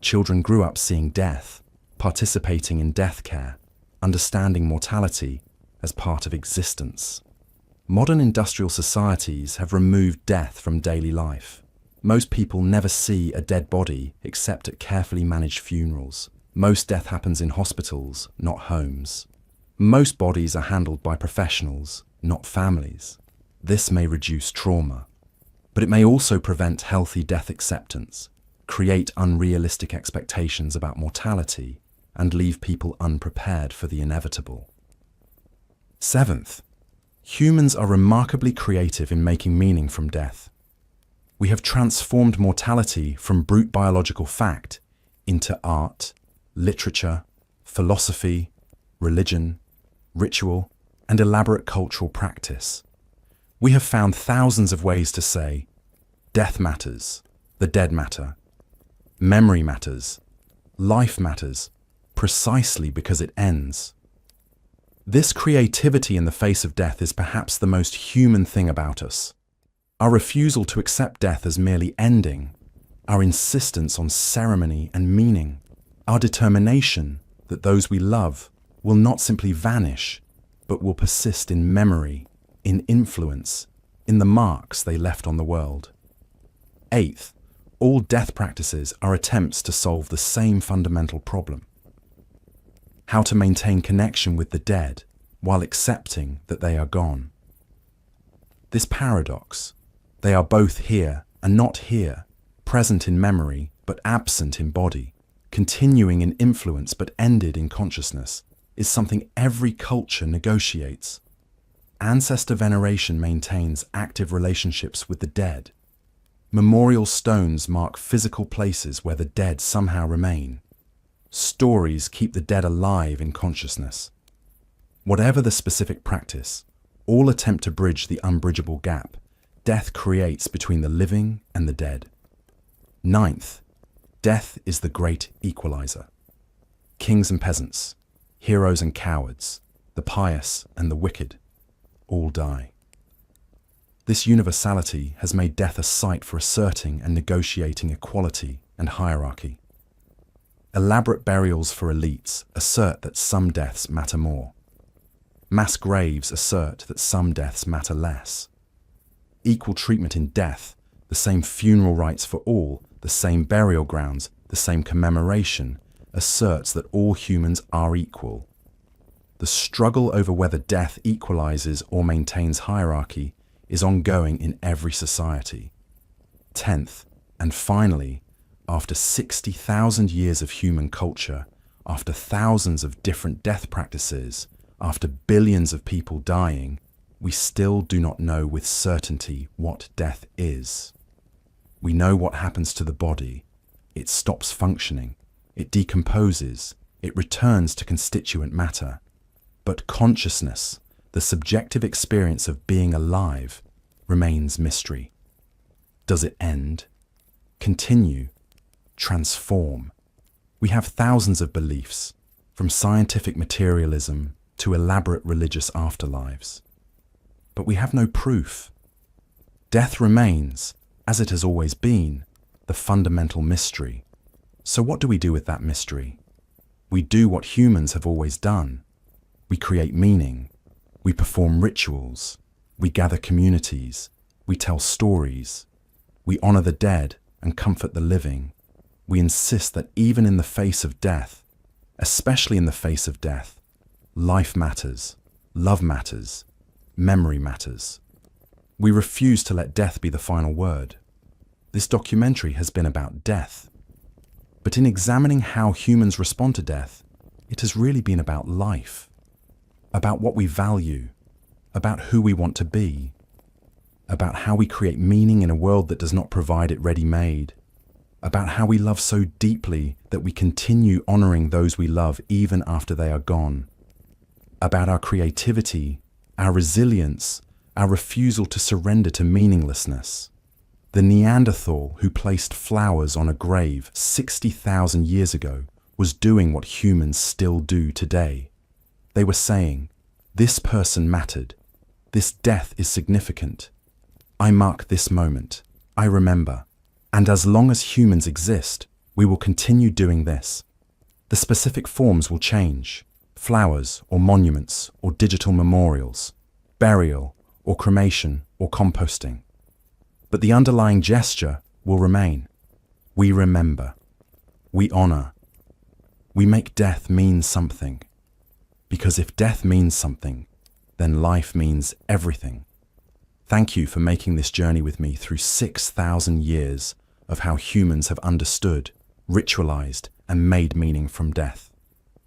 Children grew up seeing death, participating in death care, understanding mortality as part of existence. Modern industrial societies have removed death from daily life. Most people never see a dead body except at carefully managed funerals. Most death happens in hospitals, not homes. Most bodies are handled by professionals, not families. This may reduce trauma, but it may also prevent healthy death acceptance, create unrealistic expectations about mortality, and leave people unprepared for the inevitable. Seventh, humans are remarkably creative in making meaning from death. We have transformed mortality from brute biological fact into art, literature, philosophy, religion, ritual, and elaborate cultural practice. We have found thousands of ways to say, death matters, the dead matter, memory matters, life matters, precisely because it ends. This creativity in the face of death is perhaps the most human thing about us. Our refusal to accept death as merely ending, our insistence on ceremony and meaning, our determination that those we love will not simply vanish, but will persist in memory, in influence, in the marks they left on the world. Eighth, all death practices are attempts to solve the same fundamental problem: how to maintain connection with the dead while accepting that they are gone. This paradox, they are both here and not here, present in memory but absent in body, continuing in influence but ended in consciousness, is something every culture negotiates. Ancestor veneration maintains active relationships with the dead. Memorial stones mark physical places where the dead somehow remain. Stories keep the dead alive in consciousness. Whatever the specific practice, all attempt to bridge the unbridgeable gap death creates between the living and the dead. Ninth, death is the great equalizer. Kings and peasants, heroes and cowards, the pious and the wicked, all die. This universality has made death a site for asserting and negotiating equality and hierarchy. Elaborate burials for elites assert that some deaths matter more. Mass graves assert that some deaths matter less. Equal treatment in death, the same funeral rites for all, the same burial grounds, the same commemoration, asserts that all humans are equal. The struggle over whether death equalizes or maintains hierarchy is ongoing in every society. Tenth, and finally, after 60,000 years of human culture, after thousands of different death practices, after billions of people dying, we still do not know with certainty what death is. We know what happens to the body. It stops functioning, it decomposes, it returns to constituent matter. But consciousness, the subjective experience of being alive, remains mystery. Does it end? Continue? Transform? We have thousands of beliefs, from scientific materialism to elaborate religious afterlives. But we have no proof. Death remains, as it has always been, the fundamental mystery. So what do we do with that mystery? We do what humans have always done. We create meaning. We perform rituals. We gather communities. We tell stories. We honor the dead and comfort the living. We insist that even in the face of death, especially in the face of death, life matters, love matters, memory matters. We refuse to let death be the final word. This documentary has been about death. But in examining how humans respond to death, it has really been about life, about what we value, about who we want to be, about how we create meaning in a world that does not provide it ready-made, about how we love so deeply that we continue honoring those we love even after they are gone, about our creativity, our resilience, our refusal to surrender to meaninglessness. The Neanderthal who placed flowers on a grave 60,000 years ago was doing what humans still do today. They were saying, this person mattered. This death is significant. I mark this moment. I remember. And as long as humans exist, we will continue doing this. The specific forms will change. Flowers or monuments or digital memorials, burial or cremation or composting. But the underlying gesture will remain. We remember. We honor. We make death mean something. Because if death means something, then life means everything. Thank you for making this journey with me through 6,000 years of how humans have understood, ritualized, and made meaning from death.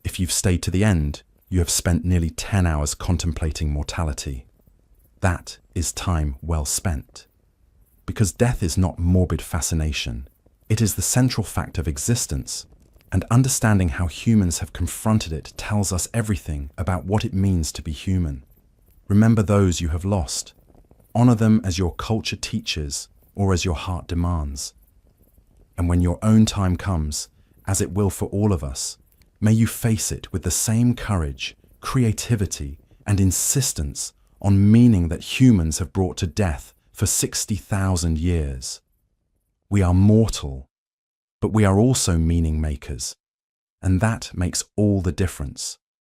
If you've stayed to the end, you have spent nearly 10 hours contemplating mortality. That is time well spent. Because death is not morbid fascination. It is the central fact of existence, And understanding how humans have confronted it tells us everything about what it means to be human. Remember those you have lost. Honor them as your culture teaches or as your heart demands. And when your own time comes, as it will for all of us, may you face it with the same courage, creativity, and insistence on meaning that humans have brought to death for 60,000 years. We are mortal, but we are also meaning makers, and that makes all the difference.